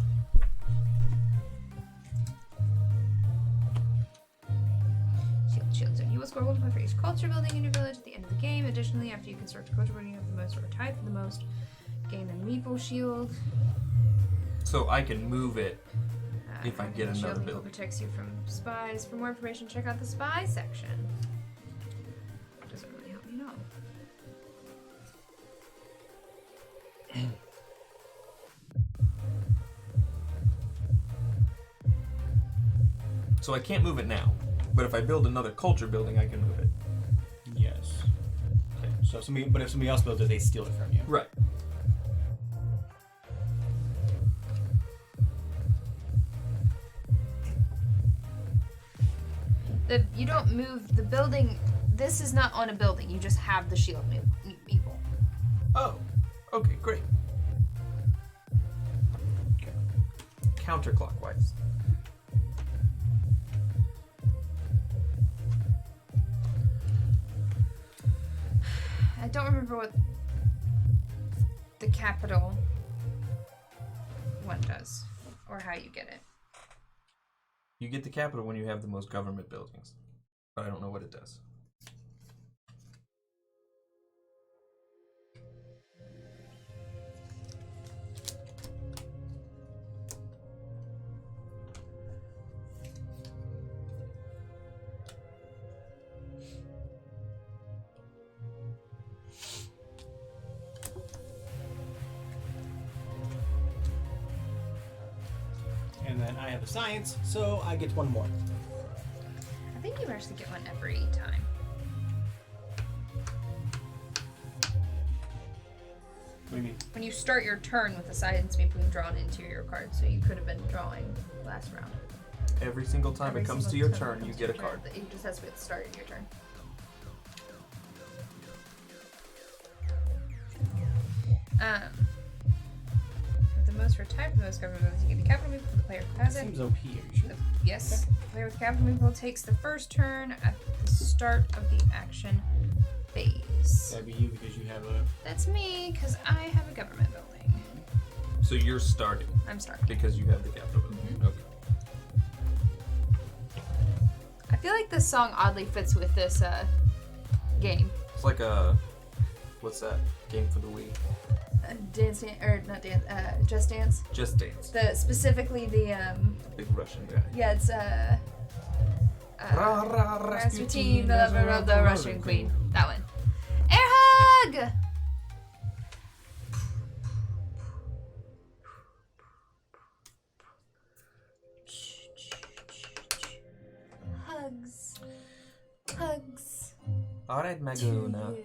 Shield. So you will score 1 point for each culture building in your village at the end of the game. Additionally, after you construct a culture building, you have the most or type the most. Gain a meeple shield. So I can move it if I get the another shield building. protects you from spies. For more information, check out the spy section. Doesn't really help me know. So I can't move it now. But if I build another culture building, I can move it. Yes. Okay. So if somebody else builds it, they steal it from you. Right. You don't move the building. This is not on a building. You just have the shield meeple. Oh. Okay, great. Okay. Counterclockwise. I don't remember what the capital one does, or how you get it. You get the capital when you have the most government buildings. But I don't know what it does. And then I have a science, so I get one more. I think you actually get one every time. What do you mean? When you start your turn with the science meeple, you draw an interior card, so you could have been drawing last round. Every single time Every it comes to single your time it turn, you comes get to a your card. turn. It just has to be at the start of your turn. For the most for type, the most government buildings, you get the capital meeple for the player who has it. Seems OP. Are you sure? Yes. The player with capital meeple takes the first turn at the start of the action phase. That'd be you because you have a. That's me, because I have a government building. So you're starting I'm starting. because you have the capital building. Okay. I feel like this song oddly fits with this game. It's like a, what's that game for the Wii? Dance, or not dance, Just Dance. Just Dance. Specifically the Big Russian guy. yeah, it's Rasputin, the lover of the Russian queen. That one. Air hug. Hugs. Hugs. All right, to Maguna. you.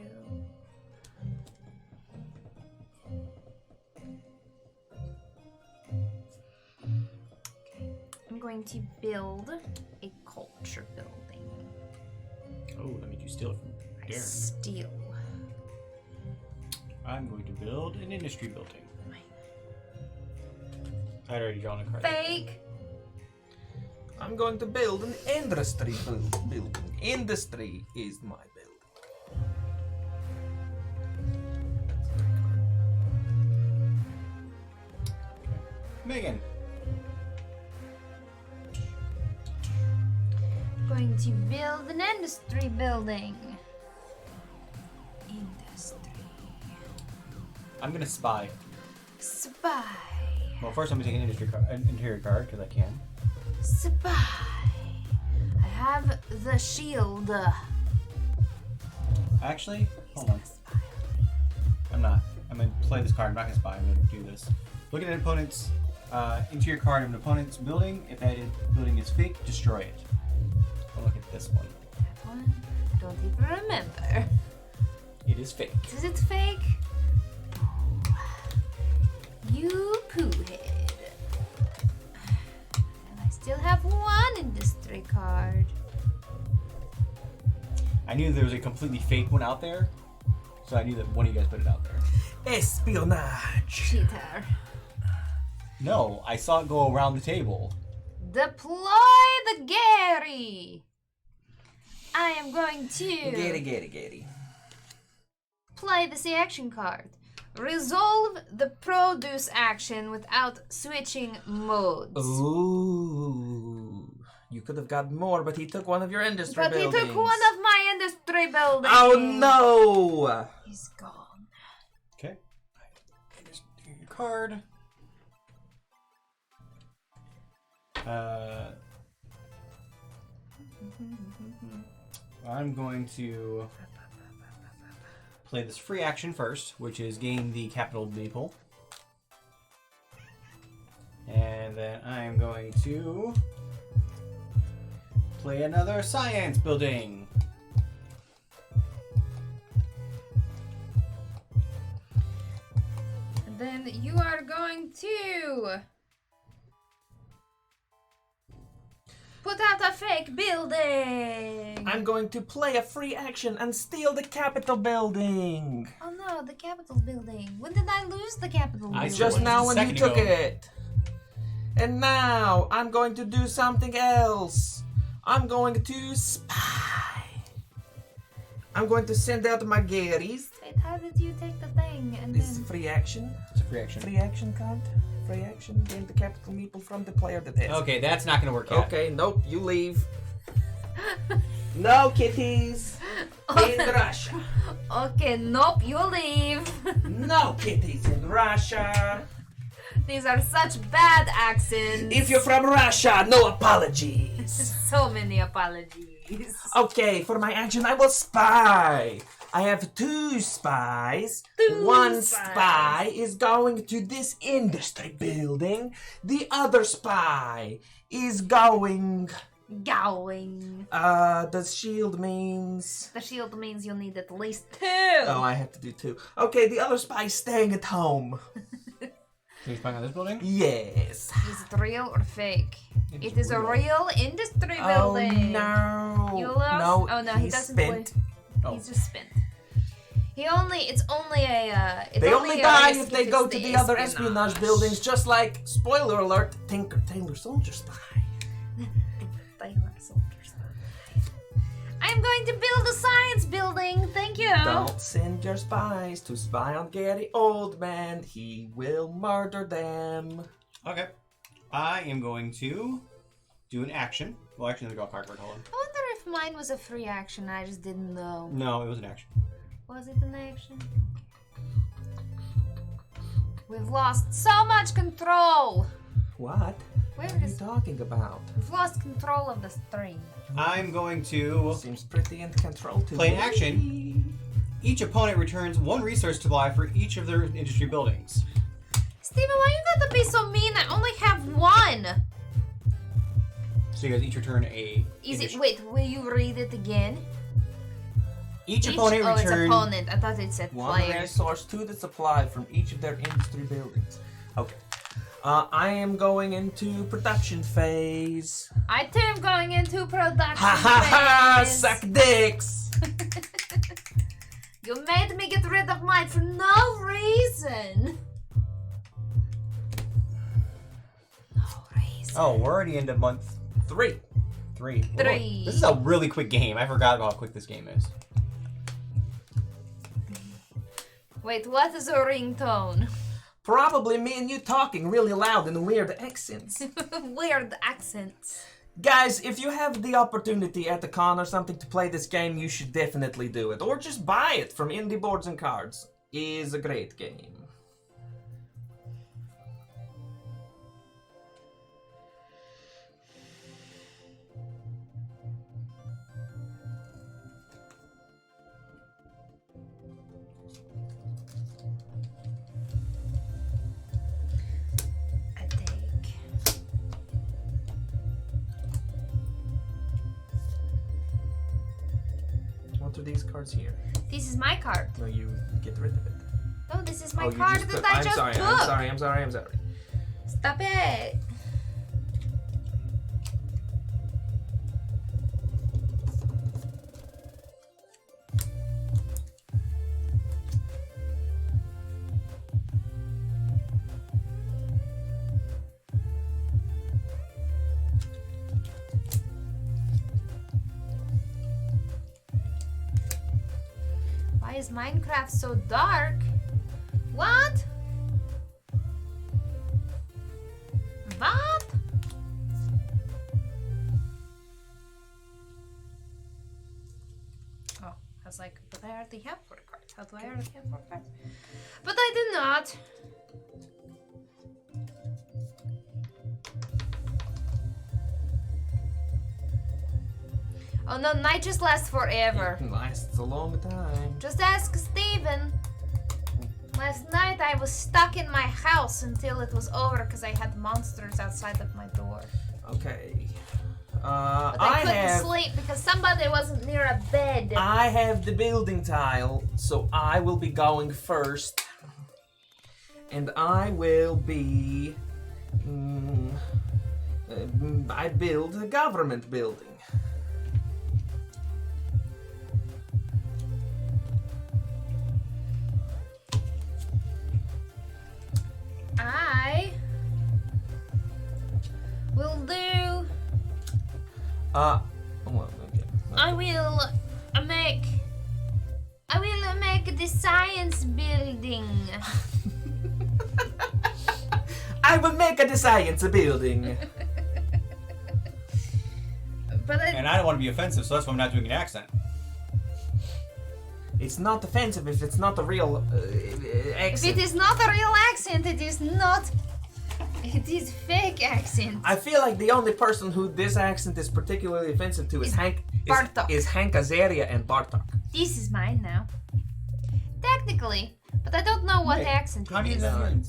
I'm going to build a culture building. Oh, that means you steal it from I Darren. steal. I'm going to build an industry building. I'd already drawn a card. Fake. I'm going to build an industry building. Industry is my building. Megan. Going to build an industry building. Industry. I'm gonna spy. Spy. Well, first I'm gonna take an interior card because I can. Spy. I have the shield. Actually, hold on. I'm not. I'm gonna play this card. I'm not gonna spy. I'm gonna do this. Look at an opponent's interior card of an opponent's building. If that building is fake, destroy it. I'll look at this one. That one, I don't even remember. It is fake. Is it fake? You poo-head. And I still have one industry card. I knew there was a completely fake one out there, so I knew that one of you guys put it out there. Espionage. Cheater. No, I saw it go around the table. Deploy the Gary. I am going to Gary. play the C action card. Resolve the produce action without switching modes. Ooh. You could have got more, but he took one of your industry But buildings. he took one of my industry buildings. Oh no! He's gone. Okay. Just do your card. I'm going to play this free action first, which is gain the capital maple. And then I'm going to play another science building. And then you are going to put out a fake building. I'm going to play a free action and steal the Capitol building. Oh no, the Capitol building. When did I lose the Capitol building? Just Just now a when you second took ago. it. And now I'm going to do something else. I'm going to spy. I'm going to send out my Garys. Wait, how did you take the thing and This is then... free action. It's a free action. Free action card. Free action. Gain the capital meeple from the player that has. Okay, that's not gonna work out. Okay, nope, you leave. No kitties in Russia. Okay, nope, you leave. No kitties in Russia. These are such bad accents. If you're from Russia, no apologies. So many apologies. Okay, for my action, I will spy. I have 2 spies. One spy is going to this industry building. The other spy is going... Going. The shield means... The shield means you'll need at least 2. Oh, I have to do 2. Okay, the other spy is staying at home. So you're spying on this building? Yes. Is it real or fake? It's It is a real. real industry Oh, building. no. You lost? No, Oh no, he he's doesn't spent. play. Oh. He's just spent. It's only a, They only die if they go to the other espionage. espionage buildings, just like, spoiler alert, Tinker Tailor Soldier Spy. Tailor Soldier Spy. I I'm going to build a science building. Thank you. Don't send your spies to spy on Gary Oldman. He will murder them. Okay. I am going to do an action. Well, actually, let me go card card. Hold on. I wonder if mine was a free action. I just didn't know. No, it was an action. Was it an action? We've lost so much control. What? Where What are you is? talking about? We've lost control of the stream. I'm going to Seems pretty in control to play me. an action. Each opponent returns 1 resource supply for each of their industry buildings. Steven, why you gotta be so mean? I only have 1. So you guys each return a. Is it? industry- Wait, will you read it again? Each opponent Oh, it's return. opponent. I thought it said One player. resource to the supply from each of their industry buildings. Okay. I am going into production phase. I too am going into production. Ha ha ha! phase. Suck dicks! You made me get rid of mine for no reason. No reason. Oh, we're already into month 3. 3. Whoa. 3. This is a really quick game. I forgot how quick this game is. Wait, what is a ringtone? Probably me and you talking really loud in weird accents. Weird accents. Guys, if you have the opportunity at the con or something to play this game, you should definitely do it. Or just buy it from Indie Boards and Cards. It is a great game. I take. What are these cards here? This is my card. No, you get rid of it. No, this is my you card just that took- I I'm just sorry, took. I'm sorry. Stop it. Why is Minecraft so dark? What? What? Oh, I was like, but I already have 4 cards. How do I already have 4 cards? But I did not. Oh no, night just lasts forever. It lasts a long time. Just ask Steven. Last night I was stuck in my house until it was over because I had monsters outside of my door. Okay. But I couldn't have sleep because somebody wasn't near a bed. I have the building tile, so I will be going first. And I will be I build a government building. I will do. Well, okay. I will make. I will make the science building. I will make a science building. But And I don't want to be offensive, so that's why I'm not doing an accent. It's not offensive if it's not a real if accent. it is not a real accent, it is not. It is fake accent. I feel like the only person who this accent is particularly offensive to is Hank Bartok. is Hank Azaria and Bartok. This is mine now. Technically, but I don't know what Wait, accent how it do you is. know?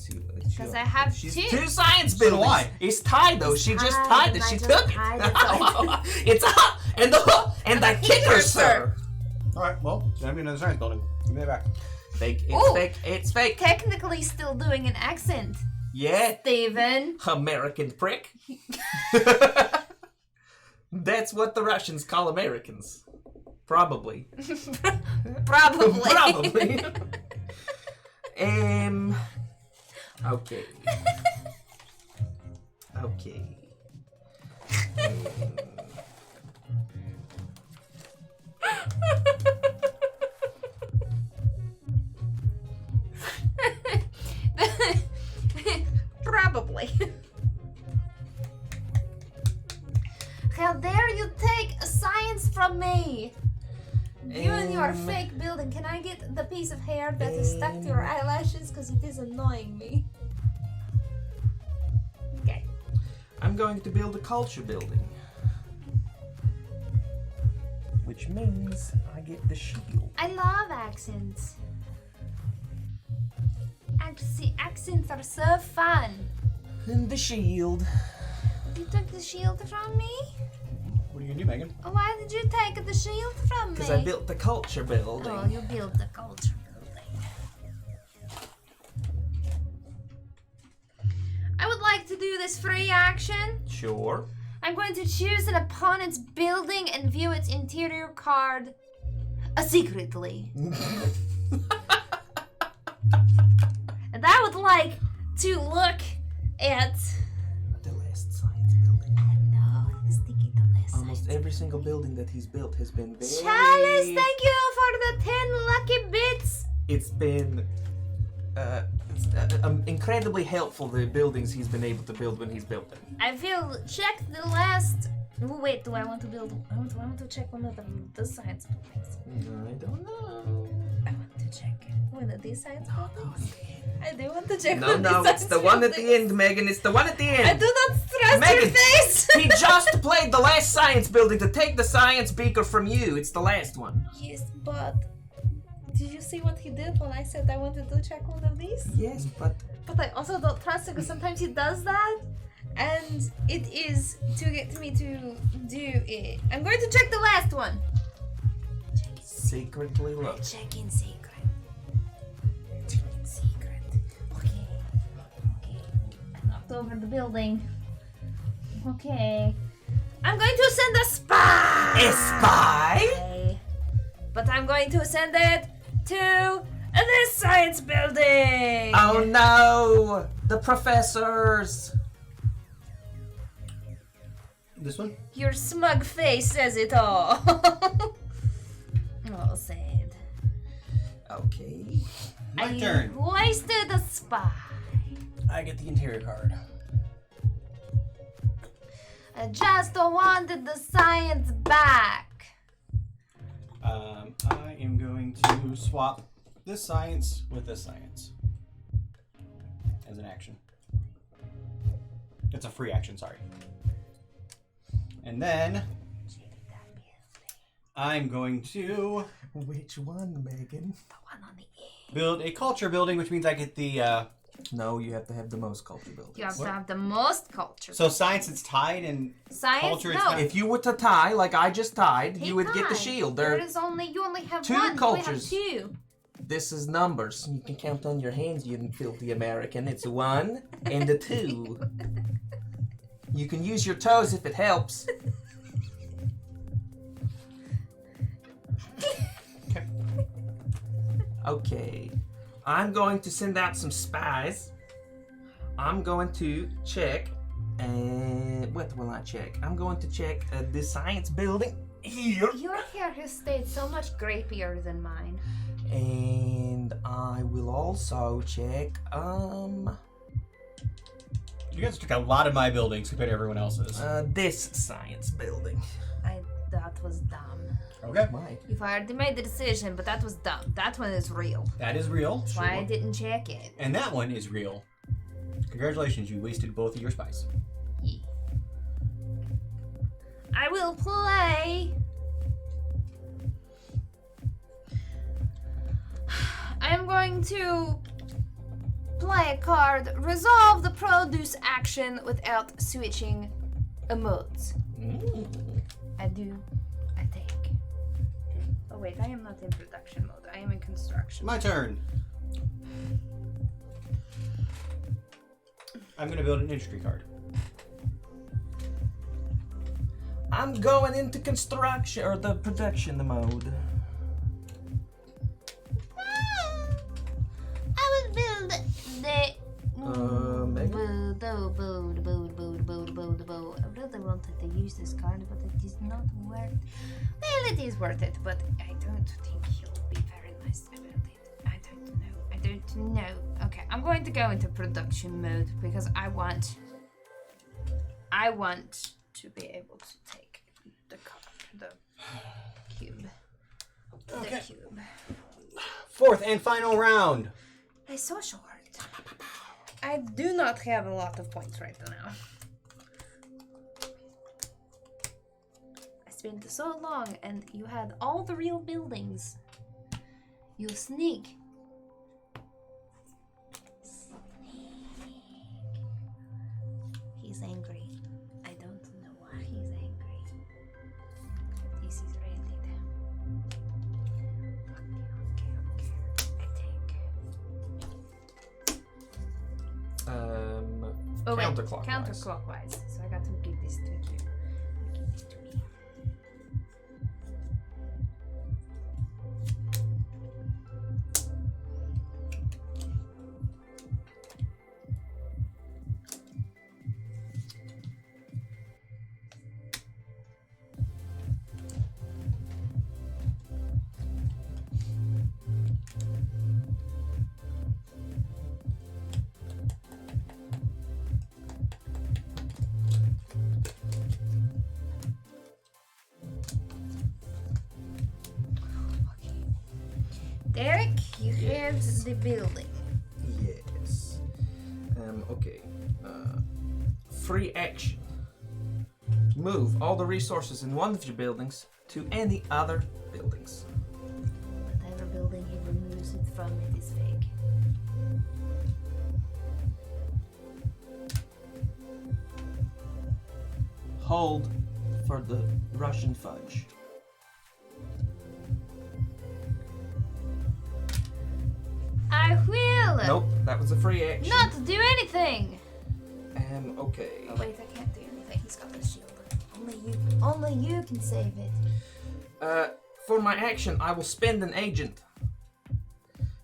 Because I have She's 2. 2 science So do buildings. I. It's tied though. She just tied it. I She just took tied it. It's up and I kick her, sir. Alright, well, then I'm in another science building. Give me that back. Fake. It's Ooh. fake. It's fake. Technically, still doing an accent. Yeah, Steven. American prick. That's what the Russians call Americans. Probably. Probably. Probably. Okay. Okay. Probably. How dare you take science from me? You and your fake building. Can I get the piece of hair that is stuck to your eyelashes? Because it is annoying me. Okay. I'm going to build a culture building. Which means I get the shield. I love accents. Accents are so fun. And the shield. You took the shield from me? What are you gonna do, Megan? Why did you take the shield from me? Because I built the culture building. Oh, you built the culture building. I would like to do this free action. Sure. I'm going to choose an opponent's building and view its interior card secretly. And I would like to look at... The last science building. I know, I was thinking the last Almost every single building that he's built has been very... Chalice, thank you for the 10 lucky bits. It's been incredibly helpful, the buildings he's been able to build when he's built them. I feel check the last... Oh, wait, do I want to build... I want to check one of the science buildings. I don't know. I want to check one of these science buildings. I do want to check No, one of these no, it's the science one at the buildings. end, Megan. It's the one at the end. I do not trust your Megan, face. He just played the last science building to take the science beaker from you. It's the last one. Yes, but... Did you see what he did when I said I wanted to check one of these? Yes, but... But I also don't trust it because sometimes he does that. And it is to get me to do it. I'm going to check the last one. Secretly look. Check in secret. Check in secret. Okay. Okay. I knocked over the building. Okay. I'm going to send a spy! A spy? But I'm going to send it to this science building! Oh no! The professors! This one? Your smug face says it all. Oh, sad. Okay. My turn. Wasted a spy. I get the interior card. I just wanted the science back. I am going to swap this science with this science as an action. It's a free action, sorry. And then I'm going to Which one, Megan? The one on the end. build a culture building, which means I get the No, you have to have the most culture buildings. You have to have the most culture. so science it's tied and Science? culture is No. not. If you were to tie, like I just tied, He you would get the tied. shield. There There, is only you only have two one. cultures. We have two. this is numbers. You can count on your hands, you filthy American. It's 1 and a 2. You can use your toes if it helps. Okay. I'm going to send out some spies. I'm going to check. What will I check? I'm going to check the science building here. Your hair has stayed so much grapier than mine. And I will also check, You guys took a lot of my buildings compared to everyone else's. this science building. That was dumb. Okay. Why? You've already made the decision, but that was dumb. That one is real. That is real. That's why I didn't check it. And that one is real. Congratulations, you wasted both of your spies. Yeah. I will play. I'm going to play a card. Resolve the produce action without switching modes. I do. I take. Oh wait, I am not in production mode. I am in construction. My turn. I'm gonna build an industry card. I'm going into construction or the production mode. I will build the. Megan? I really wanted to use this card, but it is not worth. Well, it is worth it, but I don't think he'll be very nice about it. I don't know. I No. Okay, I'm going to go into production mode because I want to be able to take the cube. Okay. The cube. Fourth and final round. It's so short. I do not have a lot of points right now. I spent so long and you had all the real buildings. You sneak. He's angry. I don't know why he's angry. This is really Okay. Counterclockwise. Counterclockwise. So I got to give this to you. Give this to me. Derek, you have the building. Yes. Okay. Free action. Move all the resources in one of your buildings to any other buildings. Whatever building he removes it from, it is fake. Hold for the Russian fudge. I will Nope, that was a free action. not do anything. Okay. Oh wait, I can't do anything. He's got the shield. Only you can save it. For my action, I will spend an agent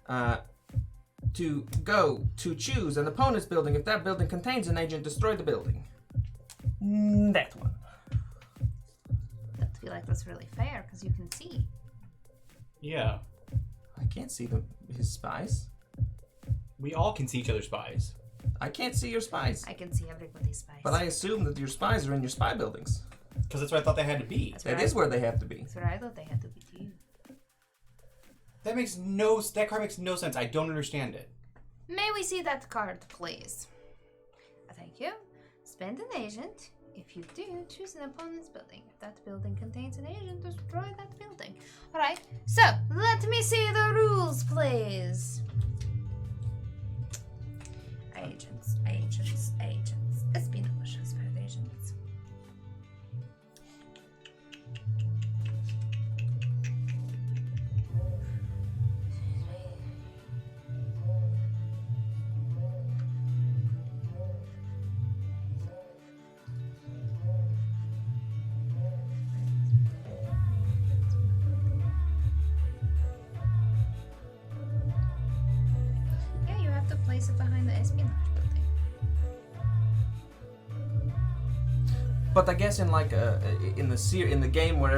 to go to choose an opponent's building. If that building contains an agent, destroy the building. That one. I don't feel like that's really fair because you can see. Yeah. I can't see his spies. We all can see each other's spies. I can't see your spies. I can see everybody's spies. But I assume that your spies are in your spy buildings. Because that's what I thought they had to be. That is where they have to be. That's where I thought they had to be too. That card makes no sense. I don't understand it. May we see that card, please? Thank you. Spend an agent. If you do, choose an opponent's building. If that building contains an agent, destroy that building. Alright, so let me see the rules, please. Agents. Espionage agents. Yeah, you have to place it behind the espionage building. But I guess in like in the game where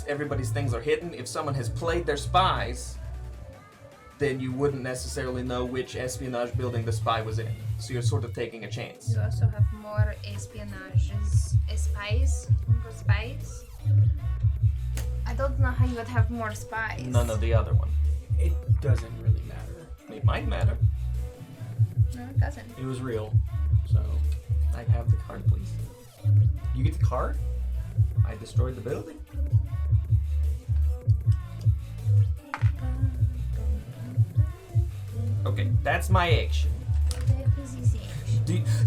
everybody's things are hidden, if someone has played their spies, then you wouldn't necessarily know which espionage building the spy was in. So you're sort of taking a chance. You also have more spies. More spies. I don't know how you would have more spies. None of the other one. It doesn't really matter. It might matter. No, it doesn't. It was real. So, I have the card, please. you get the card? I destroyed the building. Okay, that's my action.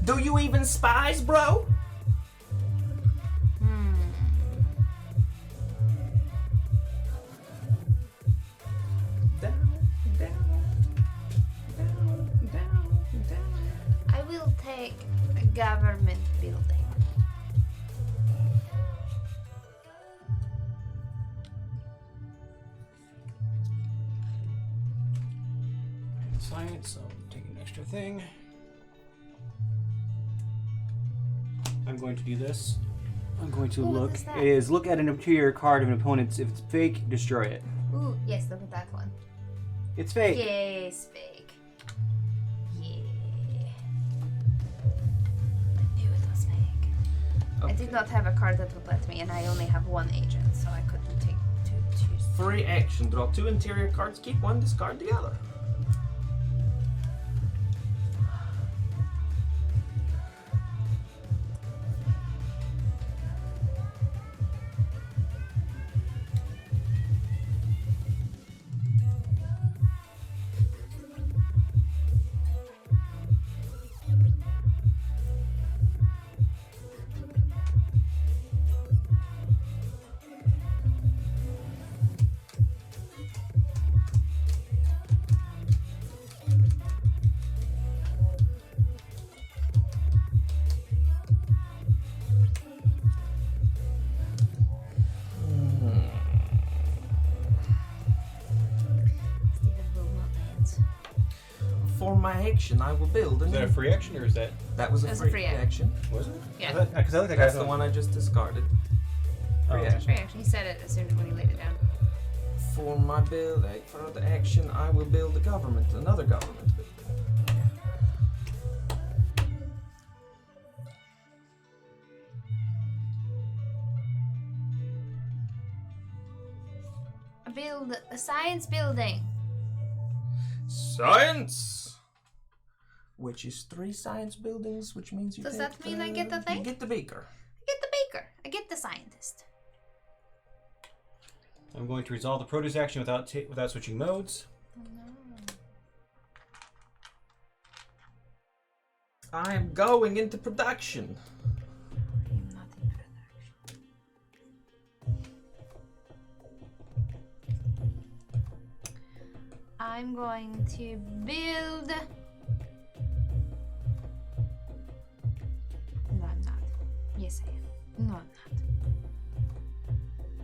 Do you even spies, bro? I will take a government building. Science, so take an extra thing. I'm going to do this. I'm going to Ooh, what look. is that? It is look at an interior card of an opponent's. If it's fake, destroy it. Ooh, yes, look at that one. It's fake. Yes, fake. I did not have a card that would let me, and I only have one agent, so I couldn't take two. Free action. Draw 2 interior cards. Keep 1. Discard the other. For my action, I will build. Is that a free action or is that? That was a That's a free free action. Was it? Yeah. Because I looked like That's the one I just discarded. Free Oh. action. Free action. He said it as soon as when he laid it down. For my build, for the action, I will build a government, another government. Build a science building. Science! Which is 3 science buildings, which means you Does take that mean I get the thing? You get the beaker. I get the baker. I get the scientist. I'm going to resolve the produce action without switching modes. Oh no. I am going into production. I am not in production. I'm going to build. No, I'm not. Yes, I am. No, I'm not.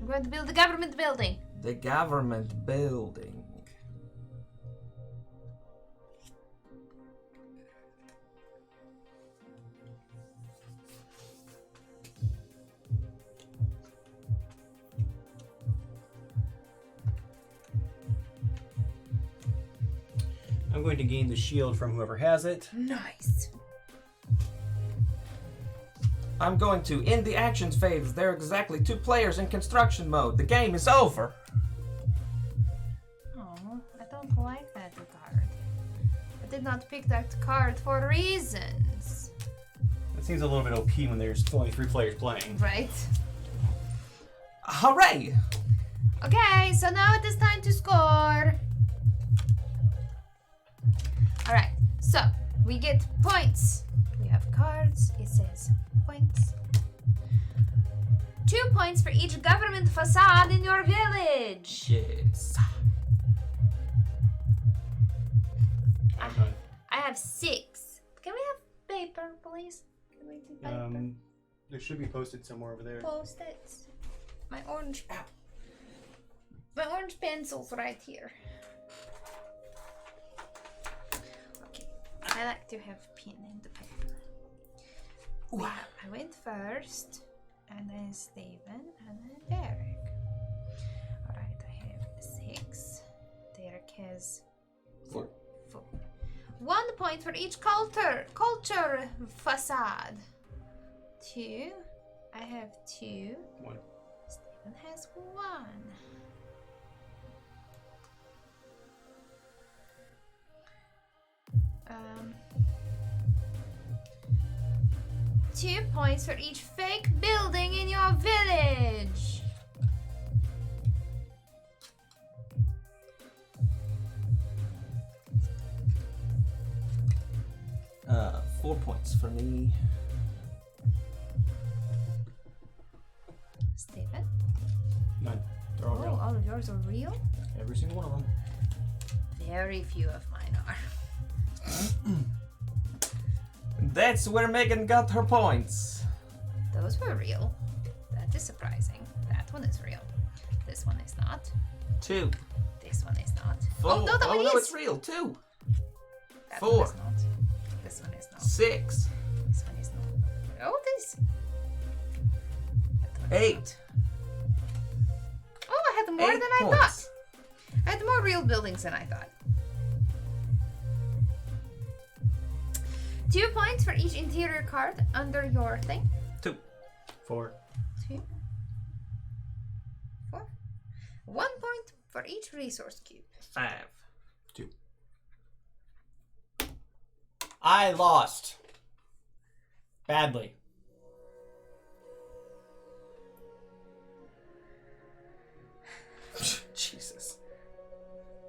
I'm going to build the government building. The government building. I'm going to gain the shield from whoever has it. Nice. I'm going to end the actions phase. There are exactly 2 players in construction mode. The game is over. Oh, I don't like that card. I did not pick that card for reasons. That seems a little bit OP when there's only 3 players playing. Right? Hooray! Okay, so now it is time to score. Alright, so we get points. We have cards. It says points. 2 points for each government facade in your village. Yes. I'm done. I have 6. Can we have paper, please? Can we do paper? There should be posted somewhere over there. Post-its. My orange pencil's right here. Okay, I like to have pen in the paper. I went first, and then Steven, and then Derek. Alright, I have 6. Derek has 4. 1 point for each culture facade. 2. I have 2. 1. Steven has 1. Um, 2 points for each fake building in your village. Uh, 4 points for me. Steven? None. They're all Oh, real. all of yours are real? Every single one of them. Very few of mine are. That's where Megan got her points. Those were real. That is surprising. That one is real. This one is not. 2. This one is not. 4. Oh, no, that one no, is. it's real. 2. That 4. one is not. This one is not. 6. This one is not. Oh, this. That one is 8. not. Oh, I had more 8 than I points. thought. I had more real buildings than I thought. 2 points for each interior card under your thing. 2. 4. 2, 4. 1 point for each resource cube. 5. 2. I lost. Badly. Jesus.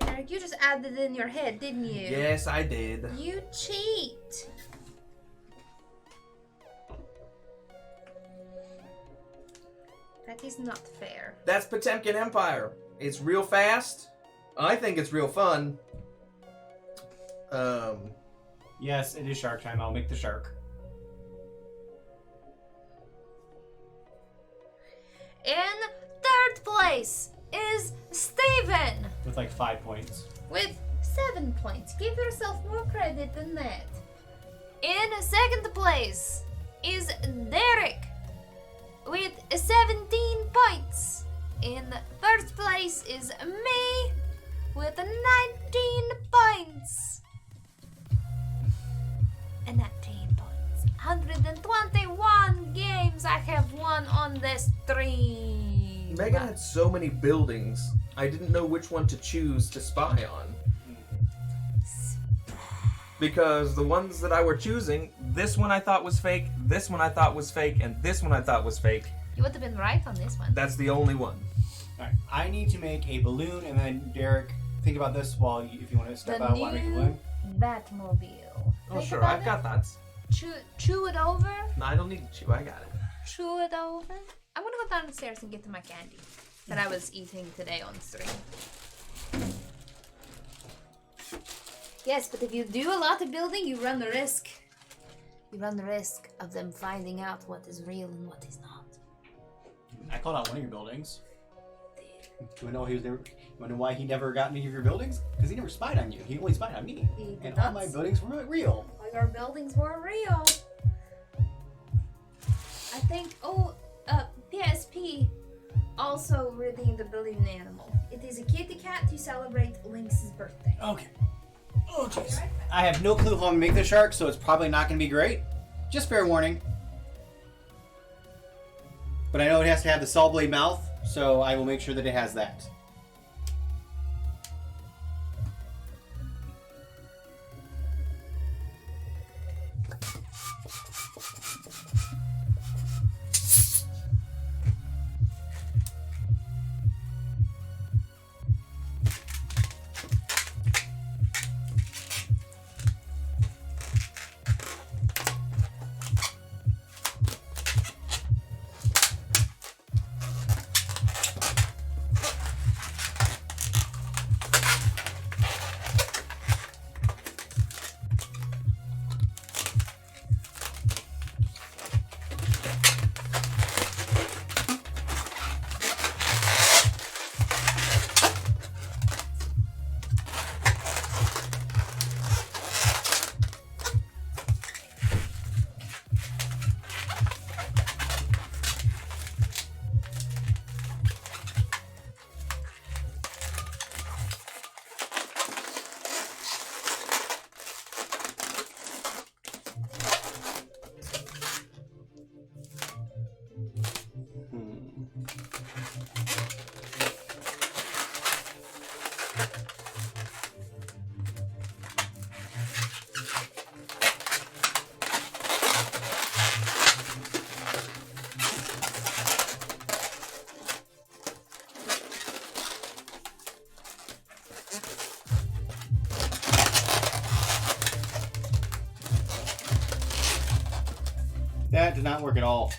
Eric, you just added it in your head, didn't you? Yes, I did. You cheat. That is not fair. That's Potemkin Empire. It's real fast. I think it's real fun. Yes, it is shark time. I'll make the shark. In third place is Steven With like 5 points. with 7 points. Give yourself more credit than that. In second place is Derek with 17 points. In first place is me with 19 points. 19 points. 121 games I have won on this stream. Megan had so many buildings, I didn't know which one to choose to spy on. Because the ones that I were choosing, this one I thought was fake, this one I thought was fake, and this one I thought was fake. You would have been right on this one. That's the only one. Alright, I need to make a balloon, and then Derek, think about this while if you want to step out while I make a balloon. Batmobile. Oh, Think sure, about I've got that. Chew it over. No, I don't need to chew, I got it. Chew it over. I'm gonna go downstairs and get to my candy that I was eating today on stream. Yes, but if you do a lot of building, you run the risk. You run the risk of them finding out what is real and what is not. I called out one of your buildings. Do you know he was never? You want to know why he never got any of your buildings? Because he never spied on you. He only spied on me. He did And all not. my buildings were real. All your buildings were real. I think. PSP also redeemed the building animal. It is a kitty cat to celebrate Lynx's birthday. Okay. Oh, jeez. I have no clue how I'm going to make the shark, so it's probably not going to be great. Just fair warning. But I know it has to have the saw blade mouth, so I will make sure that it has that. That did not work at all.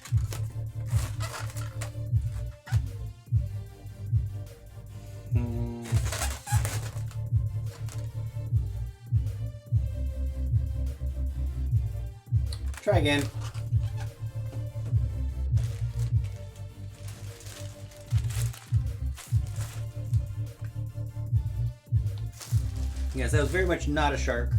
Try again. Yes, that was very much not a shark.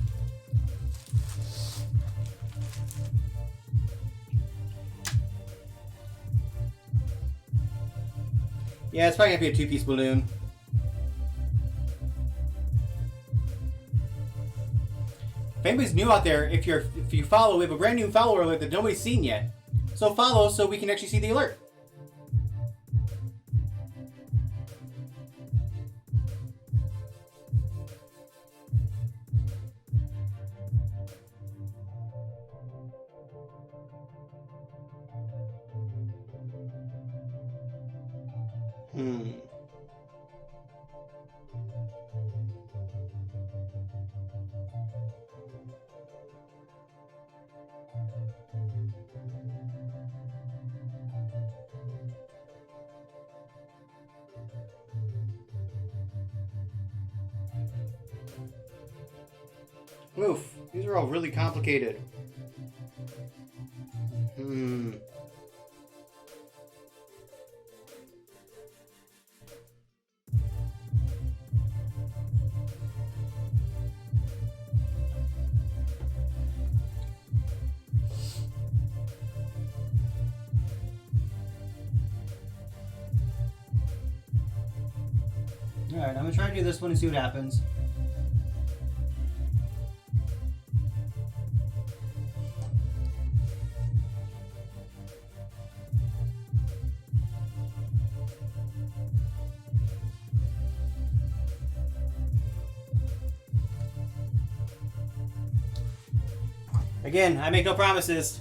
Yeah, it's probably gonna be a two-piece balloon. If anybody's new out there, if you follow, we have a brand new follower alert that nobody's seen yet. So So follow so we can actually see the alert. Oof, these are all really complicated. Alright, I'm gonna try to do this one and see what happens. Again, I make no promises.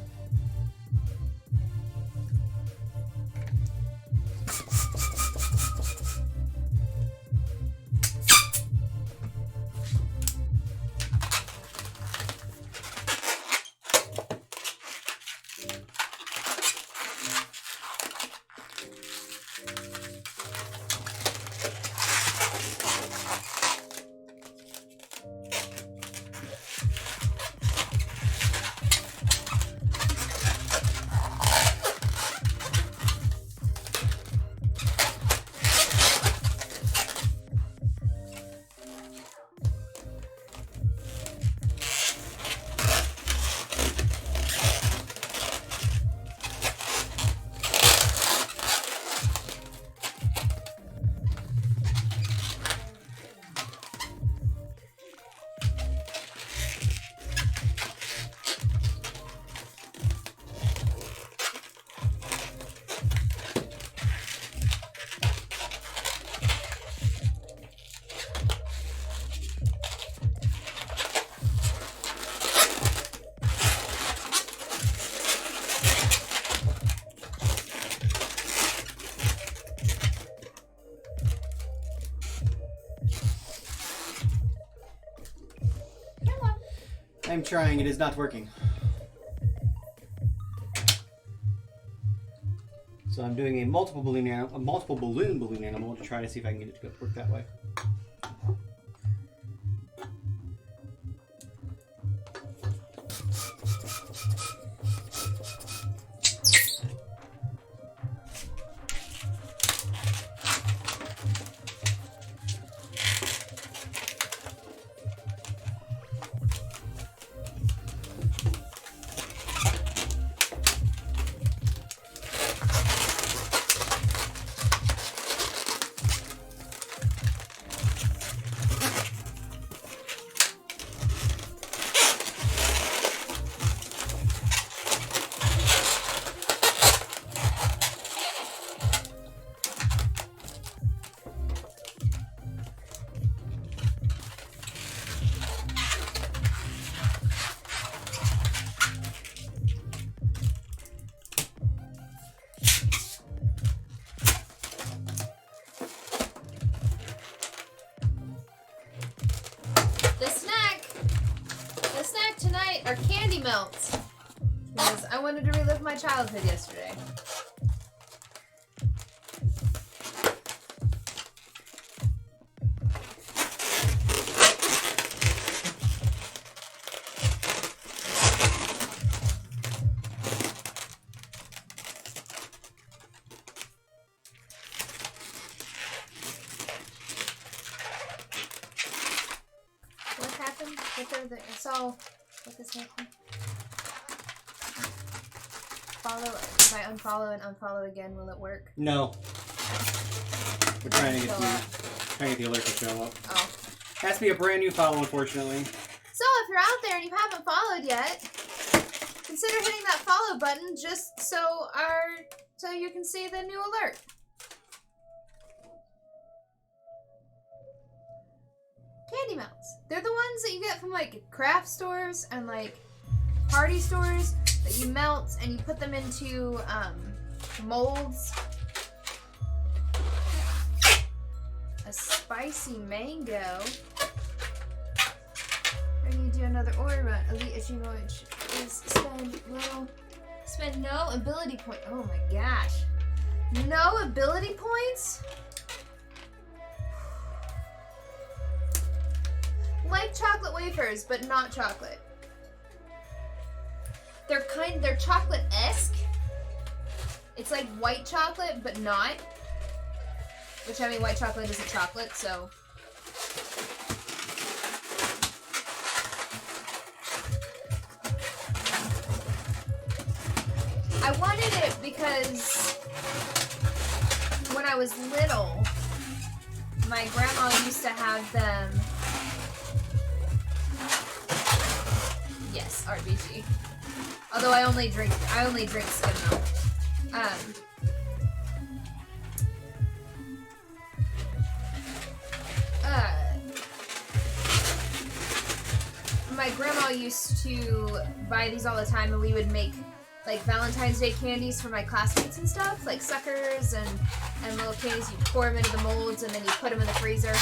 I'm trying, it is not working. So I'm doing a multiple balloon animal to try to see if I can get it to work that way. The snack tonight are candy melts. Because I wanted to relive my childhood yesterday. What happened? I saw what this happened. Follow. If I unfollow and unfollow again, will it work? No. We're trying to get the alert to show up. Oh. Has to be a brand new follow, unfortunately. So if you're out there and you haven't followed yet, consider hitting that follow button just so you can see the new alert. Candy melts. They're the ones that you get from like craft stores and like party stores that you melt and you put them into molds. A spicy mango. I need to do another order run. Elite achievement, which is spend no ability point. Oh my gosh. No ability points? Like chocolate wafers, but not chocolate. They're chocolate-esque. It's like white chocolate, but not. Which, I mean, white chocolate isn't chocolate, so. I wanted it because when I was little, my grandma used to have them. Yes, RBG. Although I only drink skim milk. My grandma used to buy these all the time, and we would make like Valentine's Day candies for my classmates and stuff, like suckers and little candies. You'd pour them into the molds, and then you put them in the freezer.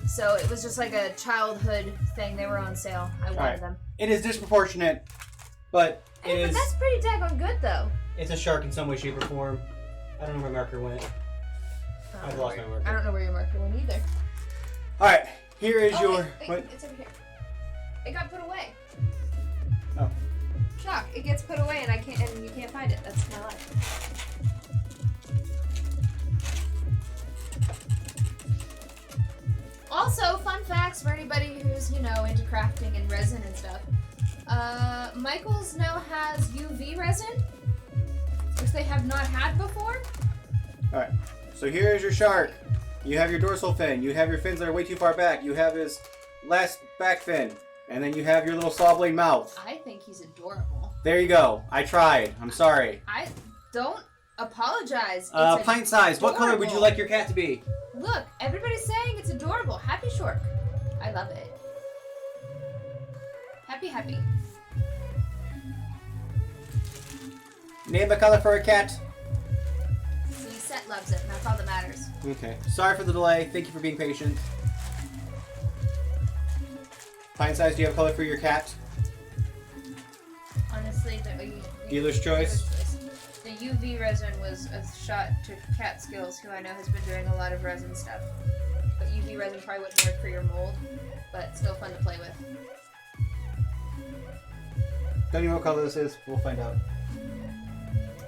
So it was just like a childhood thing. They were on sale. I wanted them. It is disproportionate, but But that's pretty daggone good, though. It's a shark in some way, shape, or form. I don't know where my marker went. I've lost my marker. I don't know where your marker went either. All right, here is your. Wait, it's over here. It got put away. Oh. Shock! It gets put away, and you can't find it. That's my life. Also, fun facts for anybody who's, into crafting and resin and stuff. Michael's now has UV resin, which they have not had before. Alright, so here is your shark. You have your dorsal fin. You have your fins that are way too far back. You have his last back fin. And then you have your little saw blade mouth. I think he's adorable. There you go. I tried. I'm sorry. I don't apologize. Pint size. What color would you like your cat to be? Look, everybody's saying it's adorable. Happy Shork. I love it. Happy. Name a color for a cat. See, Set loves it, and that's all that matters. Okay. Sorry for the delay. Thank you for being patient. Pint size, do you have a color for your cat? Honestly, Dealer's choice? The UV resin was a shot to Cat Skills, who I know has been doing a lot of resin stuff. But UV resin probably wouldn't work for your mold, but still fun to play with. Don't you know what color this is? We'll find out.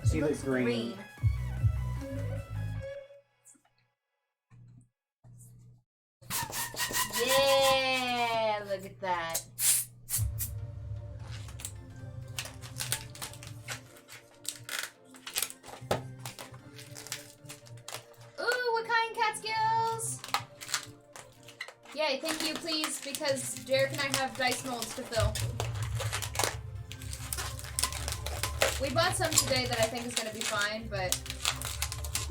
See, It looks green. Yeah, look at that. Ooh, what kind, Cat Skills? Yay, thank you, please, because Derek and I have dice molds to fill. We bought some today that I think is going to be fine, but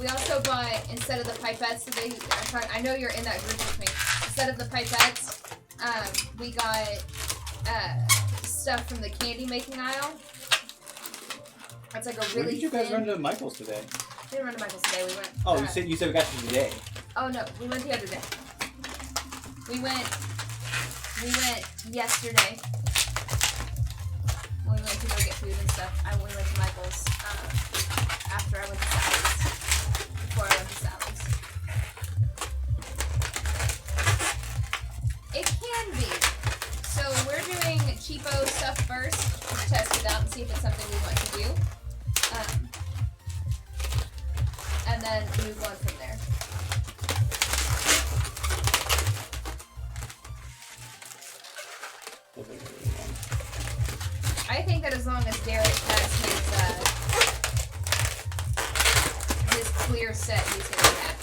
we also bought, instead of the pipettes that I know you're in that group with me. Instead of the pipettes, we got stuff from the candy making aisle. It's like a really Where did you guys run to Michael's today? We didn't run to Michael's today. We went. Oh, you said we got you today. Oh no, we went the other day. We went yesterday. When we went to go get food and stuff. We went to Michael's after I went to Sally's. Before I went to Sally's. It can be. So we're doing cheapo stuff first to test it out and see if it's something we want to do. And then move on from there. I think that as long as Derek has his clear set, he's gonna be happy.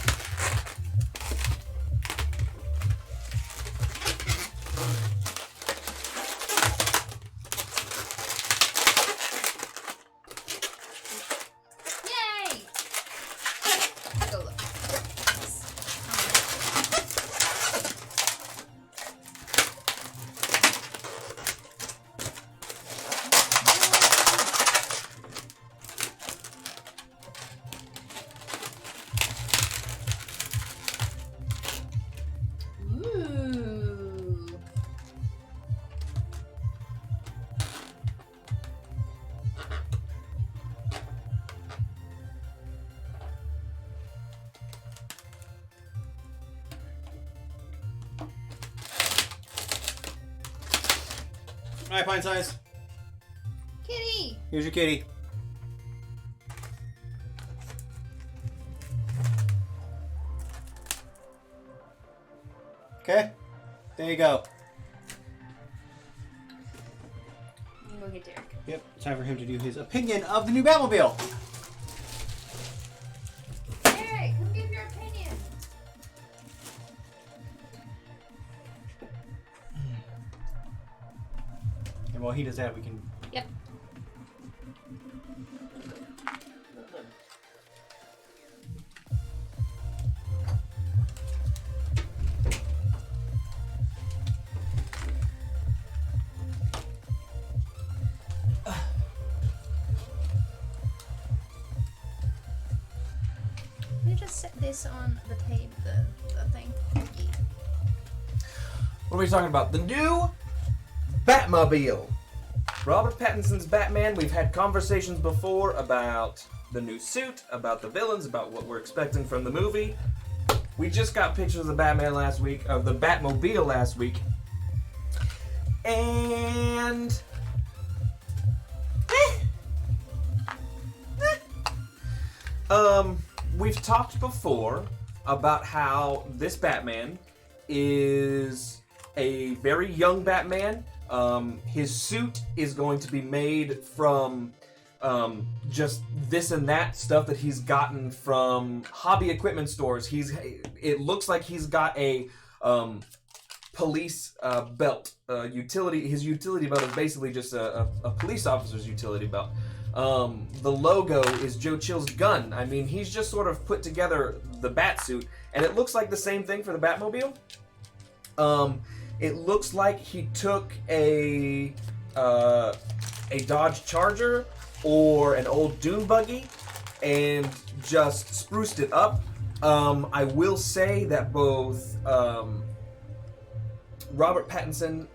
Alright, Pine Size. Kitty! Here's your kitty. Okay. There you go. We'll get Derek. Yep. Time for him to do his opinion of the new Batmobile. Derek, come give your opinion. And while he does that, we can... Yep. You just set this on the tape, the thing. What are we talking about? The new Batmobile. Robert Pattinson's Batman. We've had conversations before about the new suit, about the villains, about what we're expecting from the movie. We just got pictures of the Batman last week, of the Batmobile last week. And... we've talked before about how this Batman is a very young Batman. His suit is going to be made from just this and that stuff that he's gotten from hobby equipment stores. It looks like he's got a police belt. His utility belt is basically just a police officer's utility belt. The logo is Joe Chill's gun. I mean, he's just sort of put together the bat suit, and it looks like the same thing for the Batmobile. It looks like he took a Dodge Charger or an old dune buggy and just spruced it up. I will say that both Robert Pattinson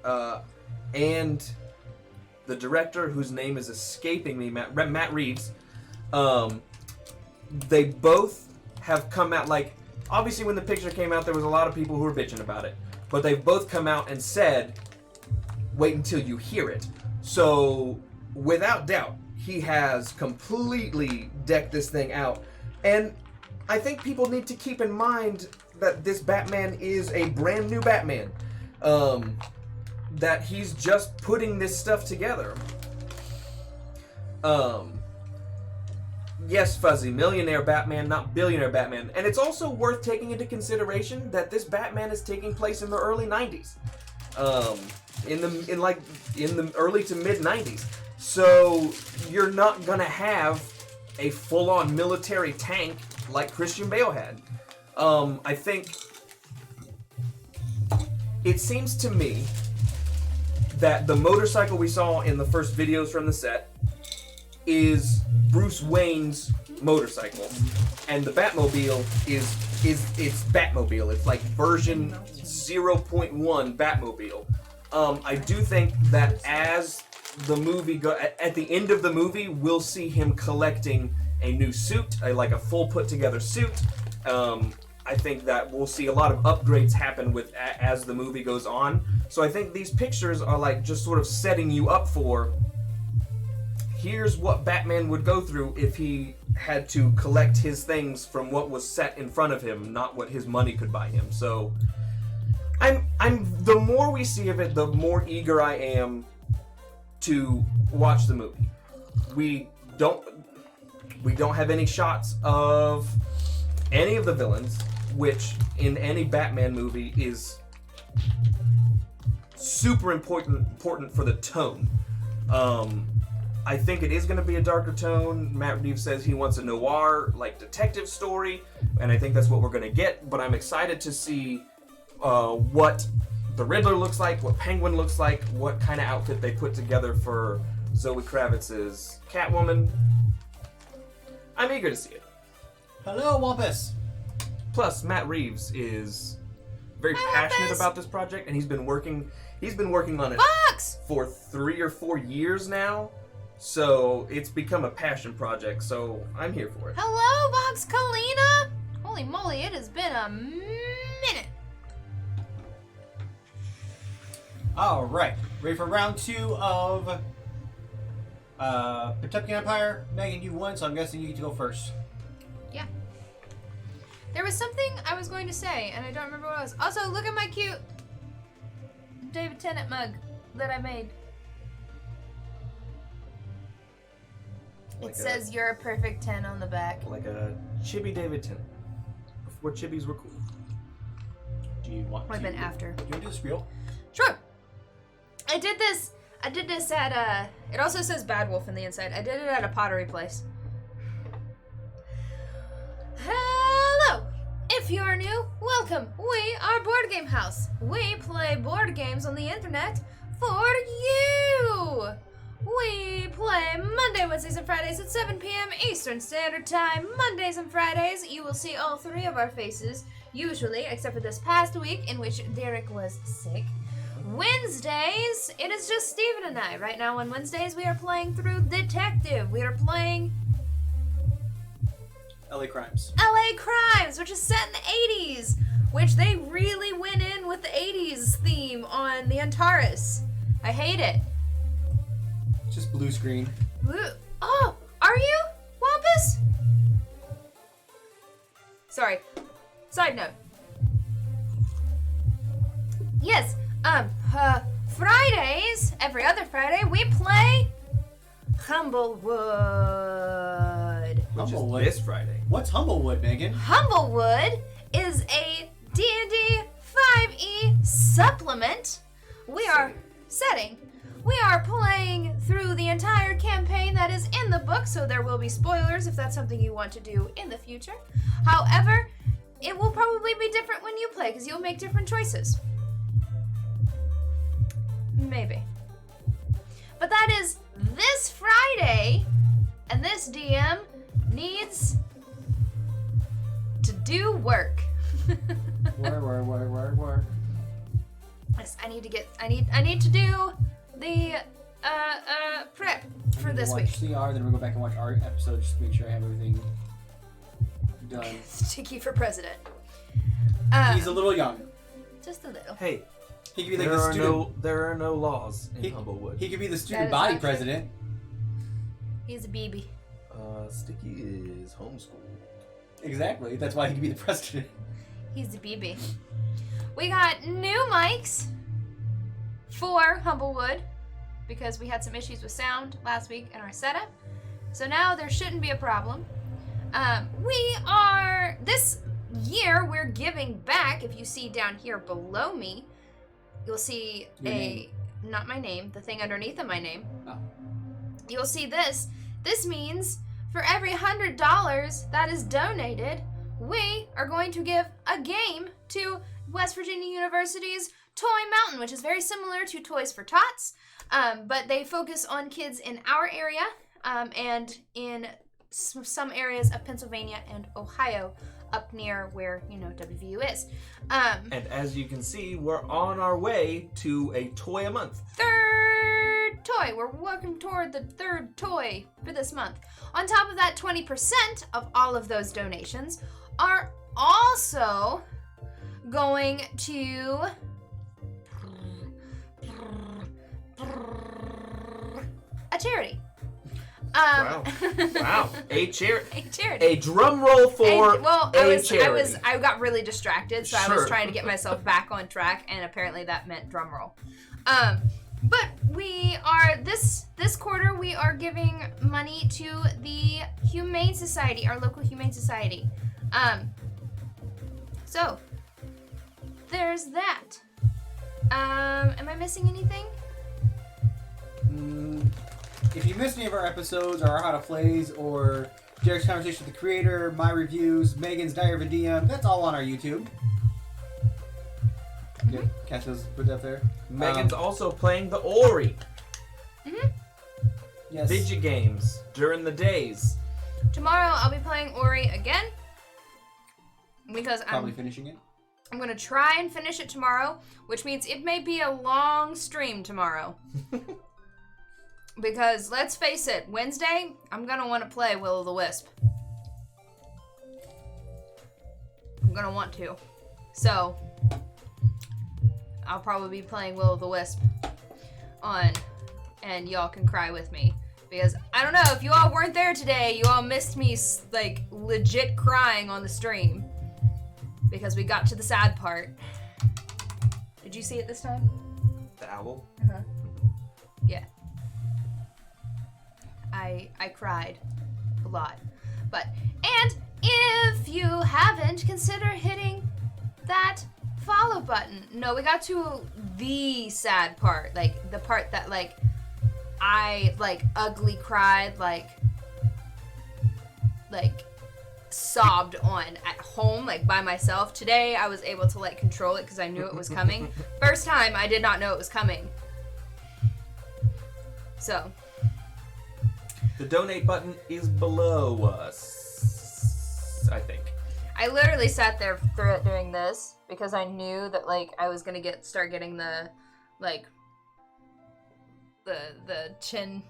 and the director, whose name is escaping me, Matt Reeves, they both have come out, like, obviously when the picture came out there was a lot of people who were bitching about it, but they've both come out and said, wait until you hear it. So, without doubt, he has completely decked this thing out, and I think people need to keep in mind that this Batman is a brand new Batman. That he's just putting this stuff together. Yes, Fuzzy, millionaire Batman, not billionaire Batman. And it's also worth taking into consideration that this Batman is taking place in the early 90s. In the early to mid 90s. So you're not gonna have a full-on military tank like Christian Bale had. I think it seems to me that the motorcycle we saw in the first videos from the set is Bruce Wayne's motorcycle, and the Batmobile is it's Batmobile. It's like version 0.1 Batmobile. I do think that as the movie at the end of the movie, we'll see him collecting a new suit, like a full put together suit. I think that we'll see a lot of upgrades happen as the movie goes on. So I think these pictures are like just sort of setting you up for, here's what Batman would go through if he had to collect his things from what was set in front of him, not what his money could buy him. So I'm the more we see of it, the more eager I am to watch the movie. We don't have any shots of any of the villains, which in any Batman movie is super important for the tone. I think it is going to be a darker tone. Matt Reeves says he wants a noir, like, detective story, and I think that's what we're going to get, but I'm excited to see what the Riddler looks like, what Penguin looks like, what kind of outfit they put together for Zoe Kravitz's Catwoman. I'm eager to see it. Hello, Wampus. Plus, Matt Reeves is very passionate about this project, and he's been working on it Fox! for 3 or 4 years now. So it's become a passion project. So I'm here for it. Hello, Vox Kalina! Holy moly, it has been a minute. All right, ready for round 2 of Potemkin Empire. Megan, you won, so I'm guessing you get to go first. Yeah. There was something I was going to say, and I don't remember what it was. Also, look at my cute David Tennant mug that I made. It says you're a perfect 10 on the back. Like a Chibi David Tennant. Before Chibis were cool. Do you want Might to? have been after. Do you want to do the spiel? Sure. I did this at it also says Bad Wolf in the inside. I did it at a pottery place. Hello! If you're new, welcome. We are Board Game House. We play board games on the internet for you. We play Monday, Wednesdays, and Fridays at 7 p.m. Eastern Standard Time. Mondays and Fridays, you will see all 3 of our faces, usually, except for this past week in which Derek was sick. Wednesdays, it is just Steven and I. Right now on Wednesdays, we are playing through Detective. We are playing LA Crimes. LA Crimes, which is set in the 80s, which they really went in with the 80s theme on the Antares. I hate it. Just blue screen. Oh, are you, Wampus? Sorry. Side note. Yes, Fridays, every other Friday, we play Humblewood. Which Humblewood. is this Friday. What's Humblewood, Megan? Humblewood is a D&D 5e supplement. We are playing through the entire campaign that is in the book, so there will be spoilers if that's something you want to do in the future. However, it will probably be different when you play, because you'll make different choices. Maybe. But that is this Friday, and this DM needs to do work. Work. Yes, I need to do the prep for this week. Watch CR, then we'll go back and watch our episode just to make sure I have everything done. Sticky for president. He's a little young. Just a little. Hey, He could be like the student. there are no laws in He- Humblewood. He could be the student That is body not true. president. He's a BB. Sticky is homeschooled. Exactly. That's why he could be the president. He's a BB. We got new mics for Humblewood because we had some issues with sound last week in our setup. So now there shouldn't be a problem. This year, we're giving back. If you see down here below me, you'll see Your name. not my name, the thing underneath of my name. Oh. You'll see this. This means for every $100 that is donated, we are going to give a game to West Virginia University's Toy Mountain, which is very similar to Toys for Tots, but they focus on kids in our area and in some areas of Pennsylvania and Ohio, up near where, WVU is. And as you can see, we're on our way to a toy a month. Third toy. We're working toward the third toy for this month. On top of that, 20% of all of those donations are also going to a charity. Wow. A charity. A charity. A drum roll for charity. I got really distracted, so I was Sure. trying to get myself back on track, and apparently that meant drum roll. But we are this quarter we are giving money to the Humane Society, our local Humane Society. So there's that. Am I missing anything? If you missed any of our episodes, or our How to Plays, or Derek's conversation with the creator, my reviews, Megan's Diary of a DM, that's all on our YouTube. Yeah, catch those, put that there. Megan's also playing the Ori Yes. video games during the days. Tomorrow I'll be playing Ori again because Probably finishing it. I'm gonna try and finish it tomorrow, which means it may be a long stream tomorrow. Because let's face it, Wednesday I'm gonna want to play Will o' the Wisp. I'm gonna want to. So I'll probably be playing Will o' the Wisp on, and y'all can cry with me. Because, I don't know, if you all weren't there today, you all missed me, like, legit crying on the stream. Because we got to the sad part. Did you see it this time? The owl? Uh-huh. Yeah. I cried a lot. But, and if you haven't, consider hitting that follow button. No, we got to the sad part. Like, the part that, like, I, like, ugly cried, like, sobbed on at home, like, by myself. Today, I was able to, like, control it because I knew it was coming. First time, I did not know it was coming. So. The donate button is below us, I think. I literally sat there through it doing this because I knew that, like, I was gonna start getting the, like, the chin.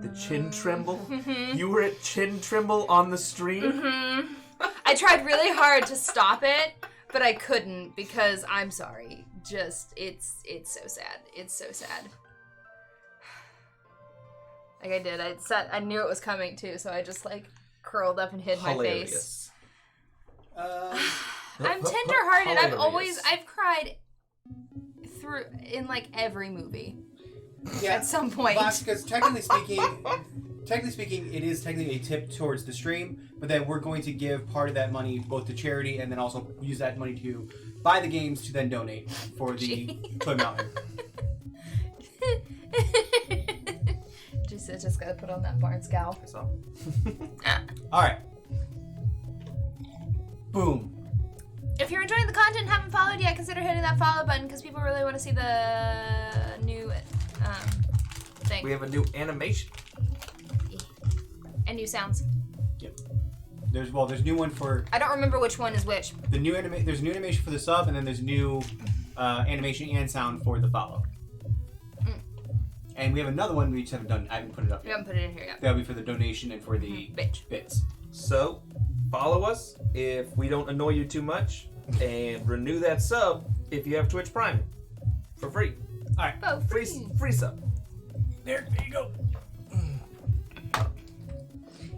The chin tremble? Mm-hmm. You were at chin tremble on the stream? Mm-hmm. I tried really hard to stop it, but I couldn't because I'm sorry. Just, it's so sad. It's so sad. Like I did. I knew it was coming too, so I just, like, curled up and hid my face. I'm tender-hearted. I've cried through in, like, every movie. Yeah, at some point. Because technically speaking, it is technically a tip towards the stream, but then we're going to give part of that money both to charity and then also use that money to buy the games to then donate for the Toy Mountain. Just gotta put on that barn scowl. I saw. Alright. Boom. If you're enjoying the content and haven't followed yet, consider hitting that follow button because people really want to see the new thing. We have a new animation. And new sounds. Yep. There's a new one for I don't remember which one is which. there's a new animation for the sub, and then there's new animation and sound for the follow. And we have another one we just haven't done. I haven't put it up We yet. haven't put it in here yet. That'll be for the donation and for the bits. So, follow us if we don't annoy you too much, and renew that sub if you have Twitch Prime for free. All right. Oh, Free sub. There you go.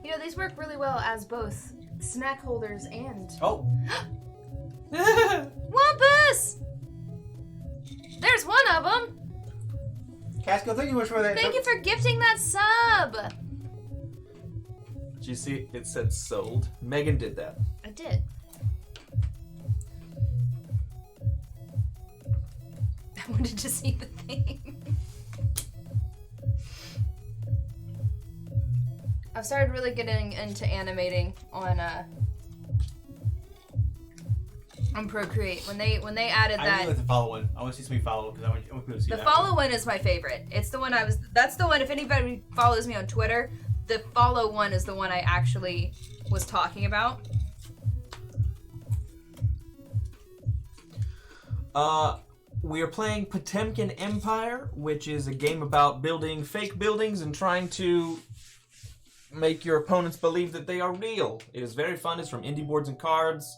You know, these work really well as both snack holders and... Oh. Wampus! There's one of them! Casco, thank you much for that. Thank you for gifting that sub! Did you see it said sold? Megan did that. I did. I wanted to see the thing. I've started really getting into animating on Procreate. When they added I that. really like the follow one. I want to see somebody follow because I want people to see The that. follow one is my favorite. It's the one that's the one, if anybody follows me on Twitter, the follow one is the one I actually was talking about. We are playing Potemkin Empire, which is a game about building fake buildings and trying to make your opponents believe that they are real. It is very fun. It's from Indie Boards and Cards.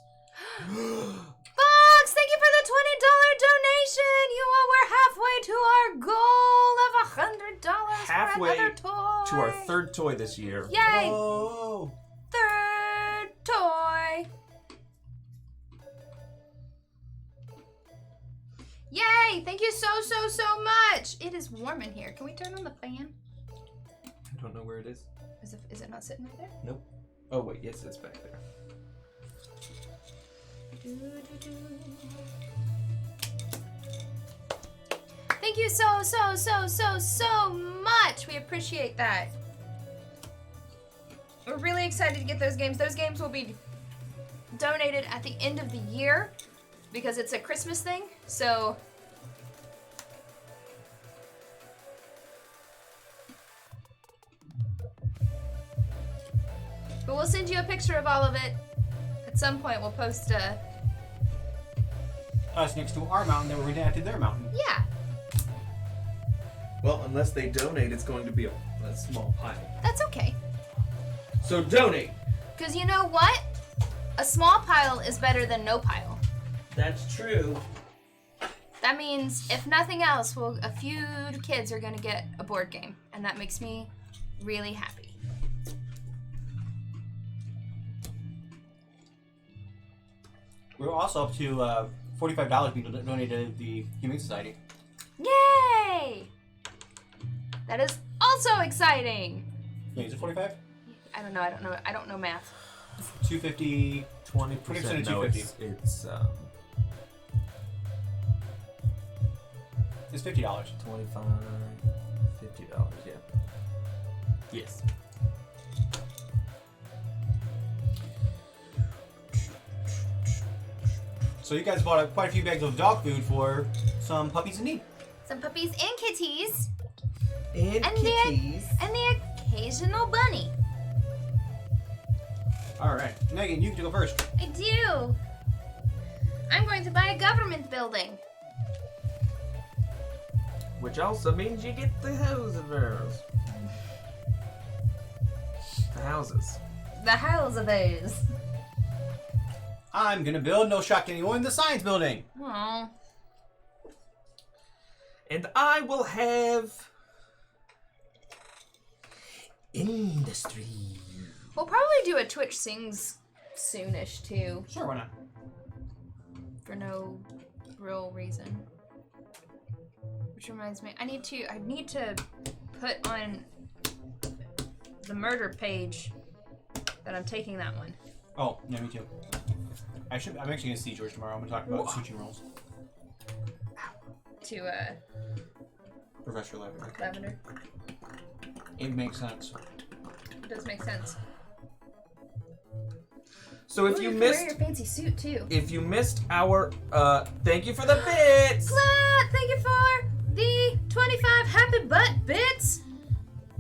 Fox, thank you for the $20 donation. You all were halfway to our goal of $100 Halfway for another toy. to our third toy this year. Yay! Oh. Third toy. Yay! Thank you so much. It is warm in here. Can we turn on the fan? I don't know where it is. Is it not sitting right there? Nope. Oh wait, yes, it's back there. Thank you so much. We appreciate that. We're really excited to get those games. Those games will be donated at the end of the year because it's a Christmas thing. So but we'll send you a picture of all of it. At some point we'll post Us next to our mountain, then we're going to add to their mountain. yeah. Well, unless they donate, it's going to be a small pile. That's okay. So donate. Because you know what? A small pile is better than no pile. That's true. That means, if nothing else, a few kids are going to get a board game. And that makes me really happy. We're also up to $45 being donated to the Humane Society. Yay! That is also exciting. Wait, is it 45? I don't know math. 250. 20% of no, 250. it's It's $50. $25, $50, yeah. Yes. So you guys bought quite a few bags of dog food for some puppies in need. Some puppies and kitties. And And kitties. And the occasional bunny. All right, Megan, you can go first. I do. I'm going to buy a government building. Which also means you get the houses. The houses. The houses. I'm gonna build, no shock to anyone, the science building. Oh. And I will have industry. We'll probably do a Twitch Sings soonish too, Sure, why not? for no real reason. Which reminds me, I need to put on the murder page that I'm taking that one. Oh, yeah, me too. I'm actually gonna see George tomorrow. I'm gonna talk about switching roles. To Professor Lavender. Lavender. It makes sense. It does make sense. So if Ooh, you can missed wear your fancy suit too. if you missed our thank you for the bits. Clap! Thank you for the 25 happy butt bits.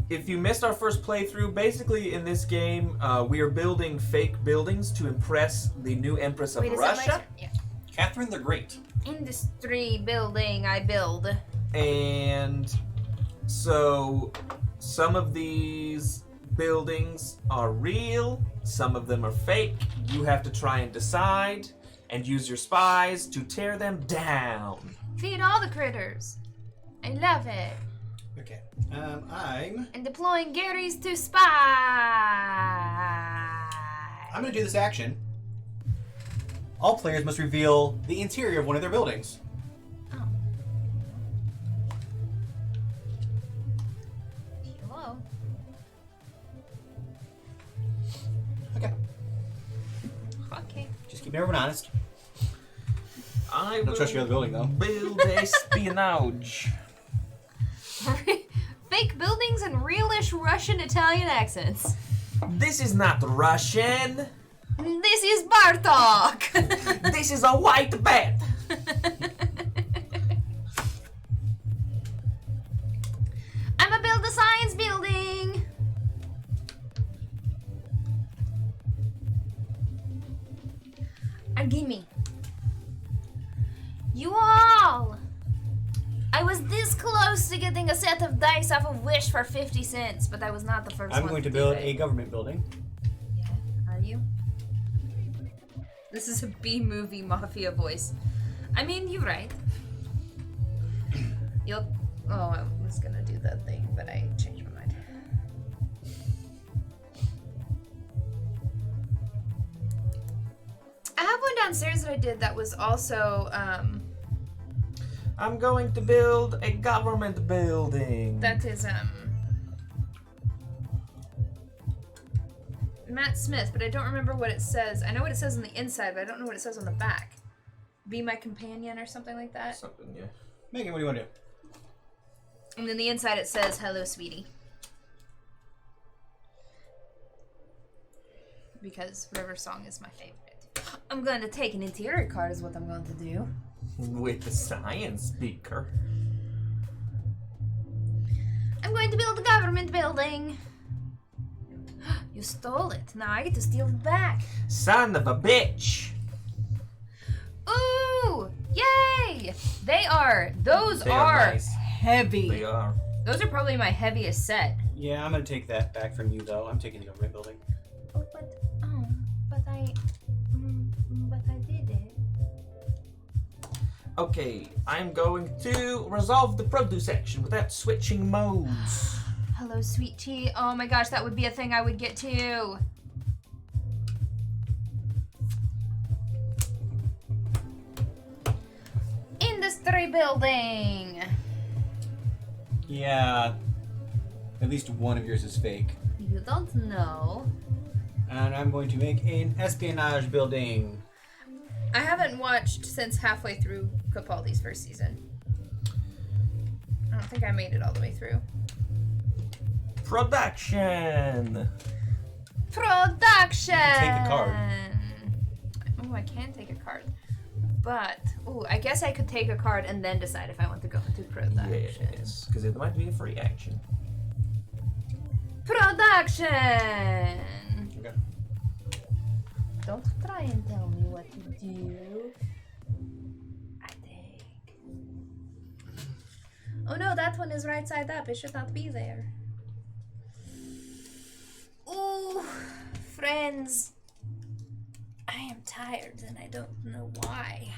If you missed our first playthrough, basically in this game, we are building fake buildings to impress the new empress of Wait, is that my Russia. turn? Yeah. Catherine the Great. Industry building I build. And so some of these buildings are real, some of them are fake. You have to try and decide and use your spies to tear them down. Feed all the critters. I love it. Okay. I'm And deploying Garys to spy. gonna do this action. All players must reveal the interior of one of their buildings. Oh. Hello. Okay. Okay. Just keep everyone honest. I Don't trust your other building, though. Build espionage. Fake buildings and realish Russian Italian accents. This is not Russian. This is Bartok. This is a white bat. I'ma build a science building. And gimme. You all. I was this close to getting a set of dice off of Wish for 50 cents, but I was not the first I'm one going to do build it. a government building. Yeah, are you? This is a B-movie mafia voice. I mean, you're right. You'll... Oh, I was gonna do that thing, but I changed my mind. I have one downstairs that I did that was also, I'm going to build a government building. that is, Matt Smith, but I don't remember what it says. I know what it says on the inside, but I don't know what it says on the back. Be my companion or something like that. Something, yeah. Megan, what do you want to do? And then the inside it says, hello, sweetie. Because whatever song is my favorite. I'm going to take an interior card is what I'm going to do. With the science speaker. I'm going to build a government building. You stole it. Now I get to steal it back. Son of a bitch. Ooh! Yay! Those They are nice. heavy. They are. Those are probably my heaviest set. Yeah, I'm going to take that back from you, though. I'm taking the government building. Oh, but I did it. Okay, I'm going to resolve the produce action without switching modes. Hello, sweet tea. Oh my gosh, that would be a thing I would get too. Industry building. Yeah. At least one of yours is fake. You don't know. And I'm going to make an espionage building. I haven't watched since halfway through Capaldi's first season. I don't think I made it all the way through. Production! Production! You can take a card. Oh, I can take a card. But, I guess I could take a card and then decide if I want to go into production. Yes, because it might be a free action. Production! Okay. Don't try and tell me what to do. I think. Oh no, that one is right side up. It should not be there. Ooh, friends. I am tired and I don't know why.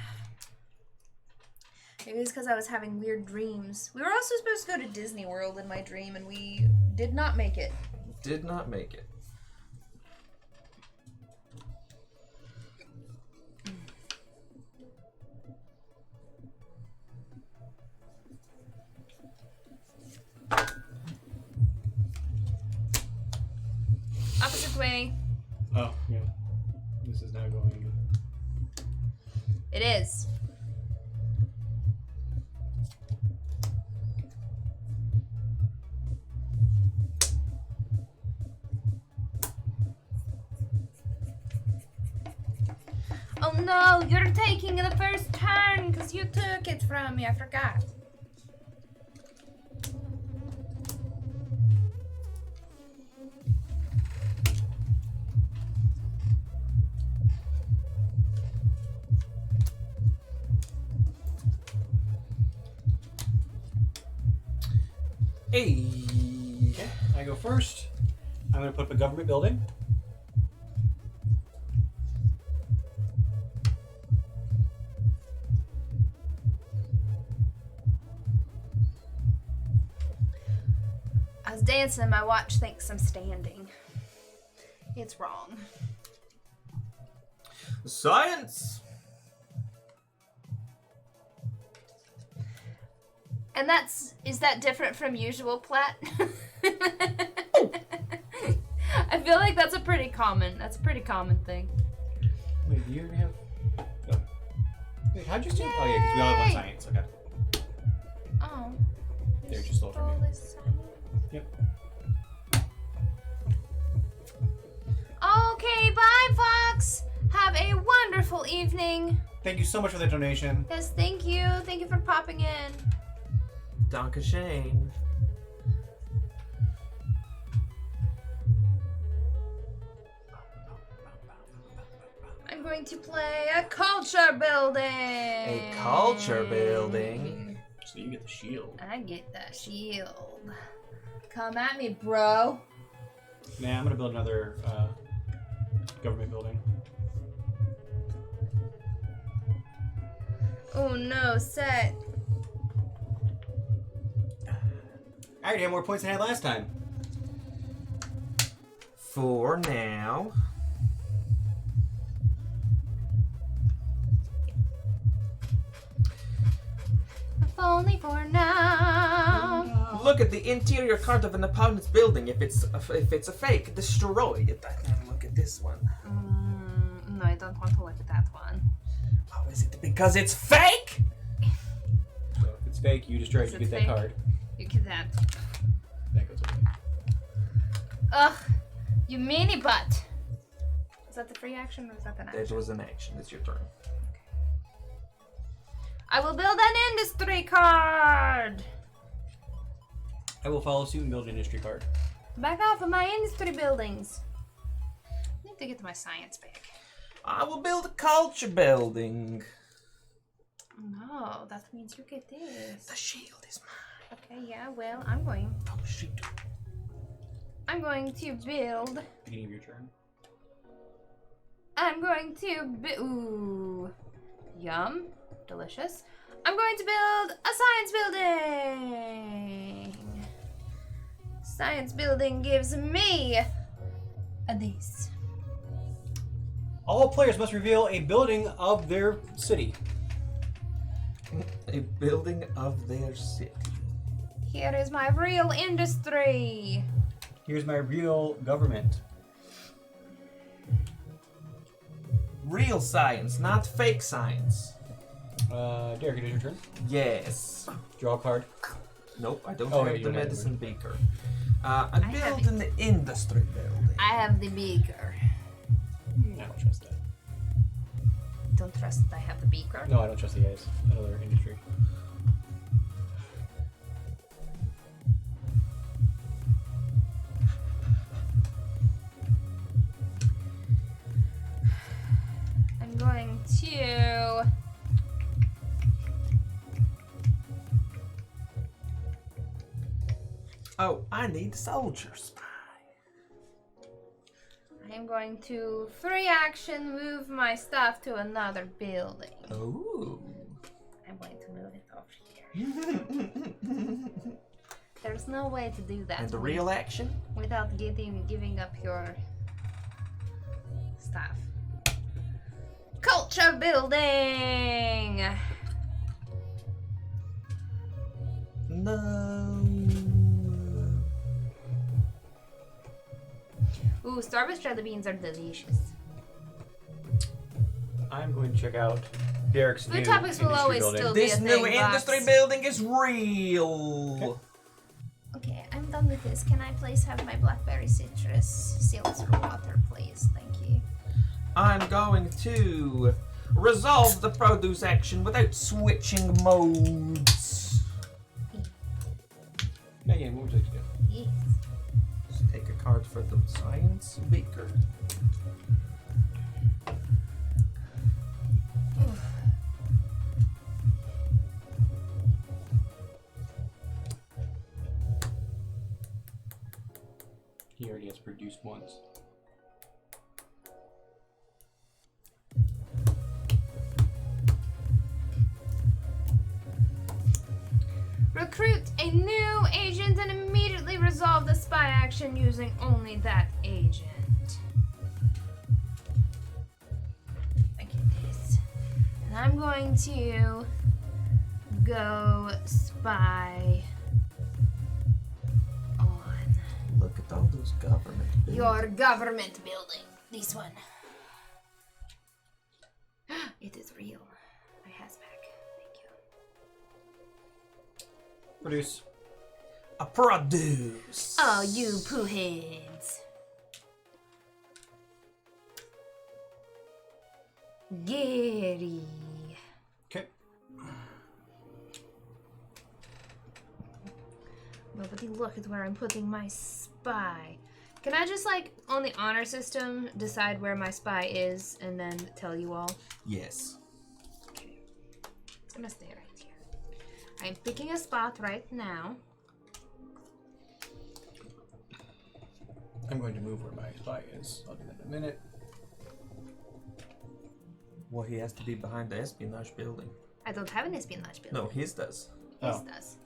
Maybe it's because I was having weird dreams. We were also supposed to go to Disney World in my dream and we did not make it. Did not make it. Opposite way. Oh, yeah. This is now going. It is. Oh no, you're taking the first turn because you took it from me. I forgot. Hey! Okay, I go first. I'm going to put up a government building. I was dancing, my watch thinks I'm standing. It's wrong. Science! And is that different from usual plat? I feel like that's a pretty common thing. Wait, do you have... Oh. Wait, how'd you steal? Oh, yeah, because we all have one science. Okay. Oh. There, just stole from you. Yep. Okay, bye, Fox. Have a wonderful evening. Thank you so much for the donation. Yes, thank you. Thank you for popping in. Danke Shane. I'm going to play a culture building. A culture building? So you get the shield. I get the shield. Come at me, bro. Nah, I'm going to build another government building. Oh no, set. I already had more points than I had last time. For now. If only for now. Look at the interior card of an opponent's building. If it's a fake, destroy it. Look at this one. No, I don't want to look at that one. Oh, is it because it's fake? So if it's fake, you destroy it, you get that card. You get that. That goes away. Ugh, you meanie butt. Is that the free action or is that the action? It was an action. It's your turn. I will build an industry card. I will follow suit and build an industry card. Back off of my industry buildings. I need to get my science back. I will build a culture building. No, that means you get this. The shield is mine. Okay, yeah, well, I'm going Oh, shoot. to build. Beginning of your turn. I'm going to ooh. Yum. Delicious. I'm going to build a science building. Science building gives me a this. All players must reveal a building of their city. A building of their city. Here is my real industry. Here's my real government. Real science, not fake science. Derek, it is your turn. Yes. Draw a card. Nope, I don't Oh, have yeah, you the don't have medicine the beaker. I have built an industry building. I have the beaker. I don't trust that. Don't trust that I have the beaker. No, I don't trust the guys. Another industry. I'm going to... Oh, I need soldier spy. I'm going to free action move my stuff to another building. Oh. I'm going to move it over here. There's no way to do that And the real action? without giving up your stuff. Culture building. No. Ooh, Starburst jelly beans are delicious. I'm going to check out Derek's Food new topics will industry always building. still be This a new thing, industry Box. building is real. Okay, I'm done with this. Can I please have my blackberry citrus seltzer water, please? Thank you. I'm going to resolve the produce action without switching modes. Megan, what would you like to do? Yes. Just take a card for the science beaker. He already has produced once. Recruit a new agent and immediately resolve the spy action using only that agent. Okay, this. And I'm going to go spy on Look at all those government buildings. your government building. This one. It is real. I has back. Thank you. Produce. A produce. Oh, you poo heads. Gary. Okay. Nobody look at where I'm putting my spy. Can I just, like, on the honor system, decide where my spy is and then tell you all? Yes. Okay. It's gonna stay right here. I'm picking a spot right now. I'm going to move where my spy is. I'll do that in a minute. Well, he has to be behind the espionage building. I don't have an espionage building. No, his does. His Oh. does.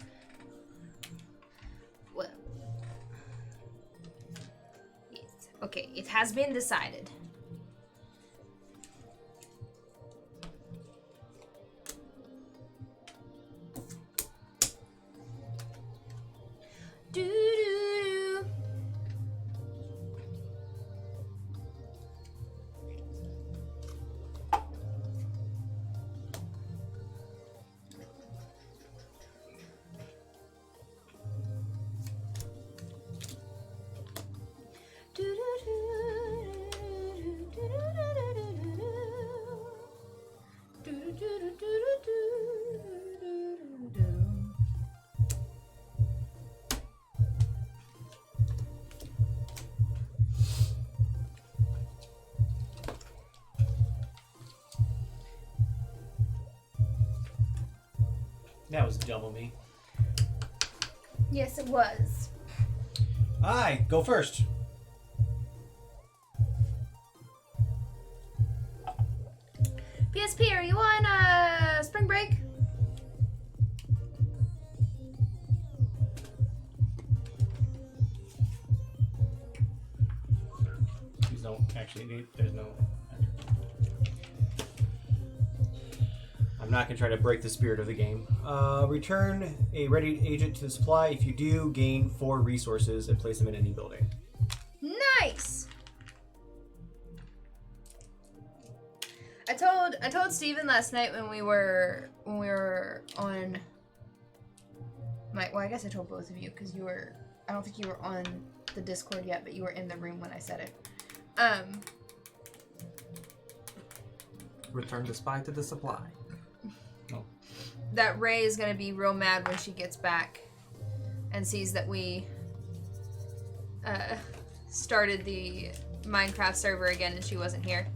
Well. Yes. Okay, it has been decided. Doo-doo-doo. That was double me. Yes, it was. I go first. PSP, are you on spring break? Actually, there's no. I'm not going to try to break the spirit of the game. Return a ready agent to the supply. If you do, gain 4 resources and place them in any building. Nice. I told Steven last night when we were on well, I guess I told both of you because you were, I don't think you were on the Discord yet, but you were in the room when I said it. Return the spy to the supply. No. That Ray is gonna be real mad when she gets back and sees that we started the Minecraft server again and she wasn't here.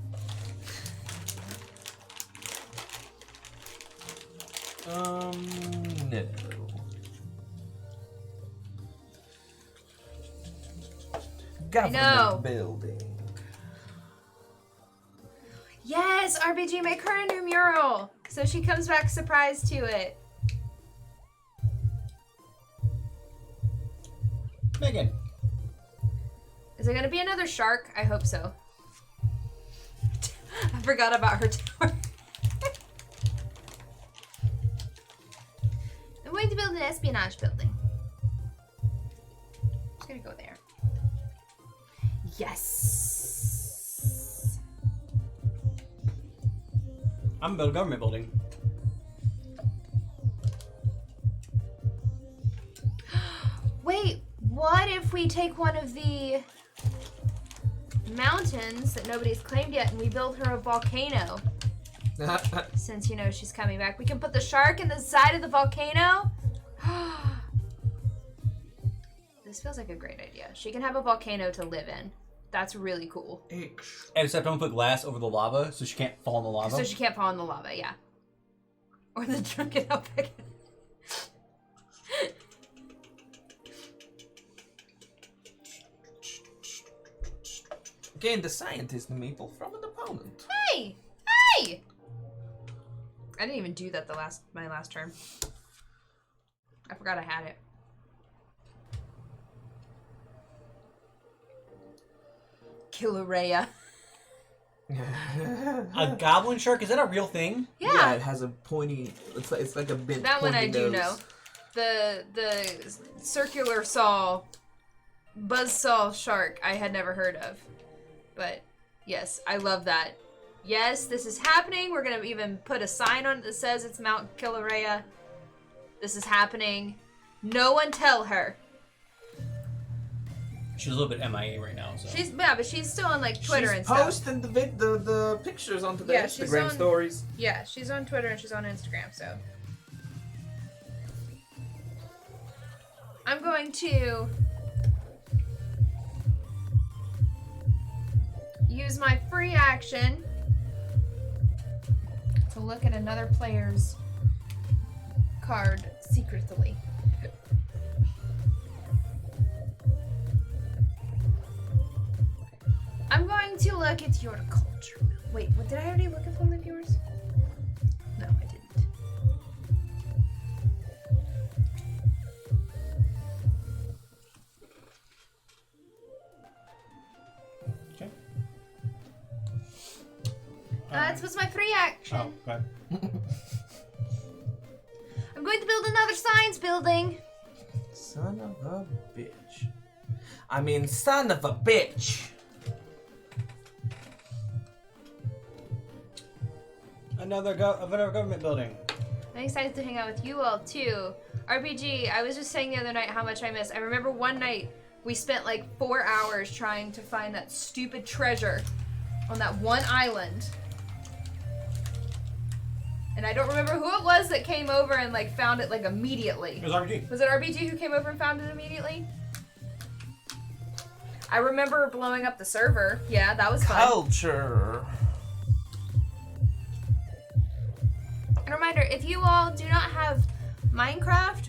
No. Government building. Yes, RBG, make her a new mural so she comes back surprised to it. Megan. Is there gonna be another shark? I hope so. I forgot about her tower. I'm going to build an espionage building. Just gonna go there. Yes. I'm gonna build a government building. Wait, what if we take one of the mountains that nobody's claimed yet and we build her a volcano? Since you know she's coming back, we can put the shark in the side of the volcano. This feels like a great idea. She can have a volcano to live in. That's really cool. Except don't put glass over the lava so she can't fall in the lava. So she can't fall in the lava, yeah. Or the drunken alpaca. Gain the scientist meeple from an opponent. Hey! Hey! I didn't even do that my last term. I forgot I had it. Kilauea. A goblin shark? Is that a real thing? Yeah. It has a pointy. It's like a bit. That one I do nose. know. The circular saw, buzzsaw shark I had never heard of, but yes, I love that. Yes, this is happening. We're gonna even put a sign on it that says it's Mount Kilauea. This is happening. No one tell her. She's a little bit MIA right now, so. But she's still on like Twitter she's and stuff. posting the pictures onto the Yeah, she's Instagram on- stories. Yeah, she's on Twitter and she's on Instagram, so. I'm going to use my free action to look at another player's card secretly. I'm going to look at your culture. Wait, what did I already look at one of yours? No, I didn't. Okay. This was my free action. Oh, okay. I'm going to build another science building. Son of a bitch. I mean, son of a bitch. Another government building. I'm excited to hang out with you all too. RPG, I was just saying the other night how much I miss. I remember one night we spent like 4 hours trying to find that stupid treasure on that one island. And I don't remember who it was that came over and like found it like immediately. It was RPG. Was it RPG who came over and found it immediately? I remember blowing up the server. Yeah, that was fun. Culture. And a reminder, if you all do not have Minecraft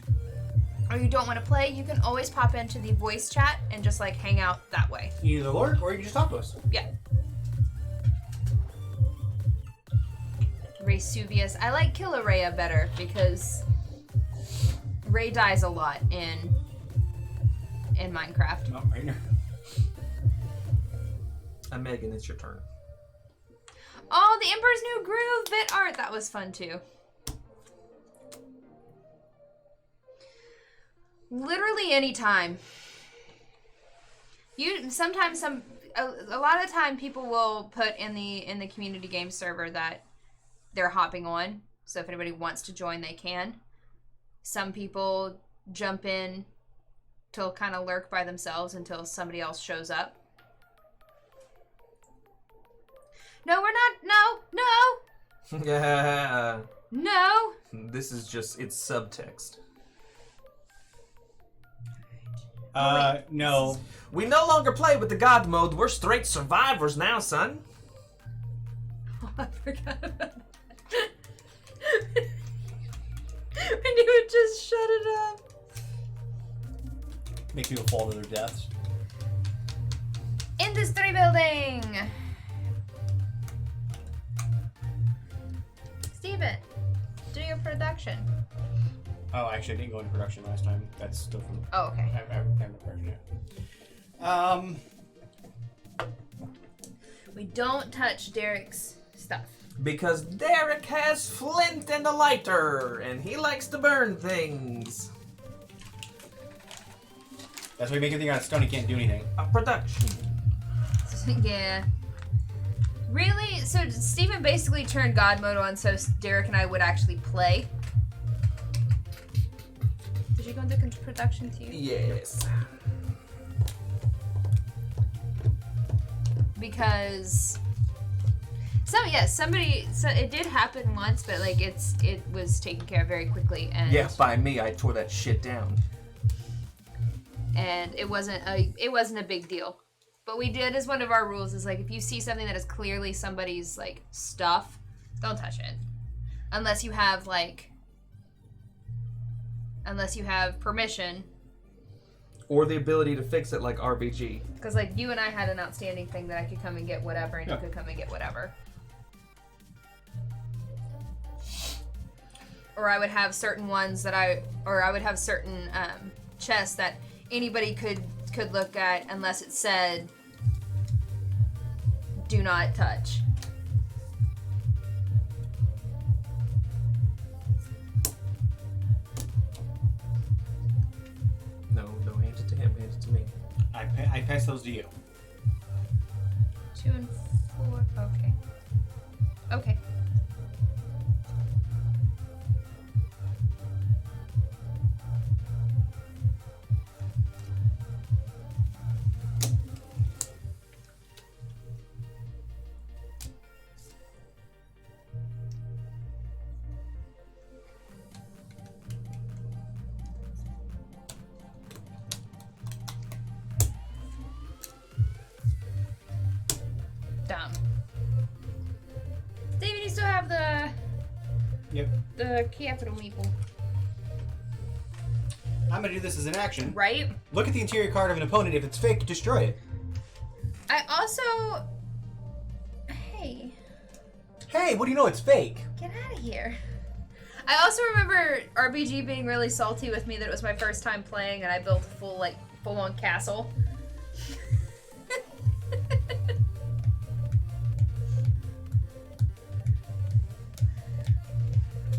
or you don't want to play, you can always pop into the voice chat and just like hang out that way. Either lurk or you can just talk to us. Yeah. Raysuvius. I like Kilauea better because Ray dies a lot in Minecraft. Not right now. Megan, it's your turn. Oh, the Emperor's New Groove bit art. That was fun too. Literally anytime. Sometimes a lot of time people will put in the community game server that they're hopping on. So if anybody wants to join, they can. Some people jump in to kind of lurk by themselves until somebody else shows up. No, we're not. No. Yeah. No. This is just, it's subtext. No. We no longer play with the god mode. We're straight survivors now, son. Oh, I forgot about that. When you would just shut it up. Make people fall to their deaths. Industry building. Steven, do your production. Oh, actually, I didn't go into production last time. That's still from. Oh, okay. I haven't production yet. We don't touch Derek's stuff. Because Derek has flint and a lighter, and he likes to burn things. That's why you make everything out of stone. You can't do anything. A production. Yeah. Really? So Steven basically turned God mode on so Derek and I would actually play. Did you go into production too? Yes. Because somebody it did happen once, but like it was taken care of very quickly, and Yeah, by me, I tore that shit down. and it wasn't a big deal. But we did, as one of our rules, is like if you see something that is clearly somebody's like stuff, don't touch it. Unless you have permission. Or the ability to fix it like RBG. Because like you and I had an outstanding thing that I could come and get whatever, and Yeah. you could come and get whatever. Or I would have certain ones I would have certain chests that anybody could look at unless it said do not touch. No, hand it to him, hand it to me. I pass those to you. 2 and 4. Okay. Okay. Dumb. Steven, you still have the capital meeple, I'm gonna do this as an action. right? Look at the interior card of an opponent. If it's fake, destroy it. I also... Hey, Hey, what do you know? It's fake. get out of here. I also remember RBG being really salty with me that it was my first time playing and I built a full-on castle.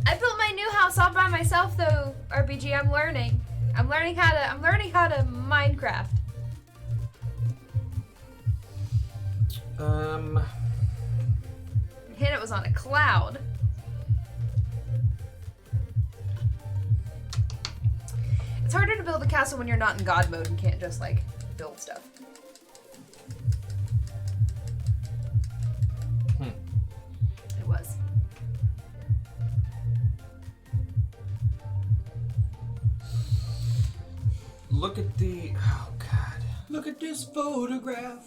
I built my new house all by myself though, RBG. I'm learning how to Minecraft. Hit it was on a cloud. It's harder to build a castle when you're not in God mode and can't just like build stuff. It was. Look at the... Oh, God. Look at this photograph.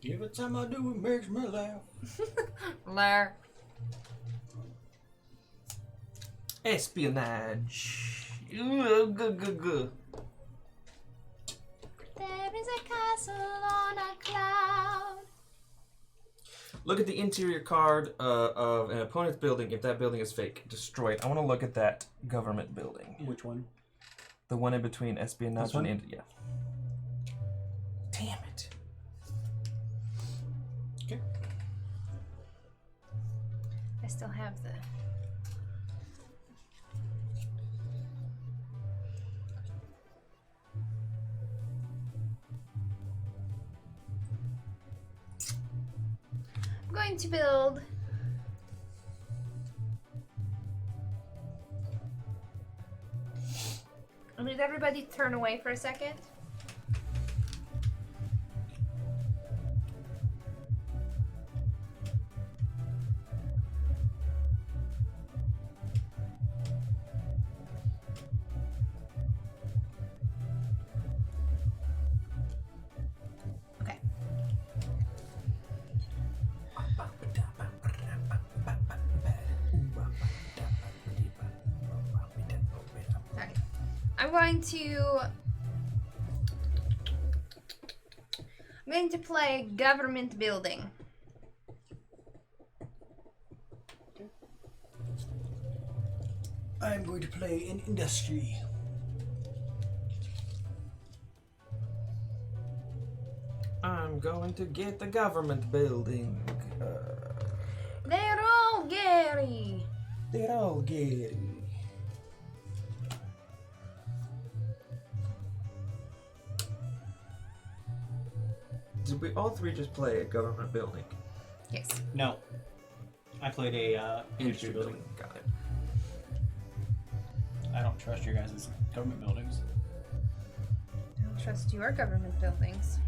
Every time I do, it makes me laugh. Lair. Espionage. Ooh, good. There is a castle on a cloud. Look at the interior card of an opponent's building. If that building is fake, destroy it. I want to look at that government building. Which one? The one in between espionage This one? and India. Damn it. Okay. I still have the. I'm going to build. I need everybody to turn away for a second. Okay. Okay. I'm going to play government building. I'm going to play an industry. I'm going to get the government building. They're all Gary. They're all Gary. Did we all three just play a government building? Yes. No. I played a industry building. Got it. I don't trust your guys' government buildings. I don't trust your government buildings.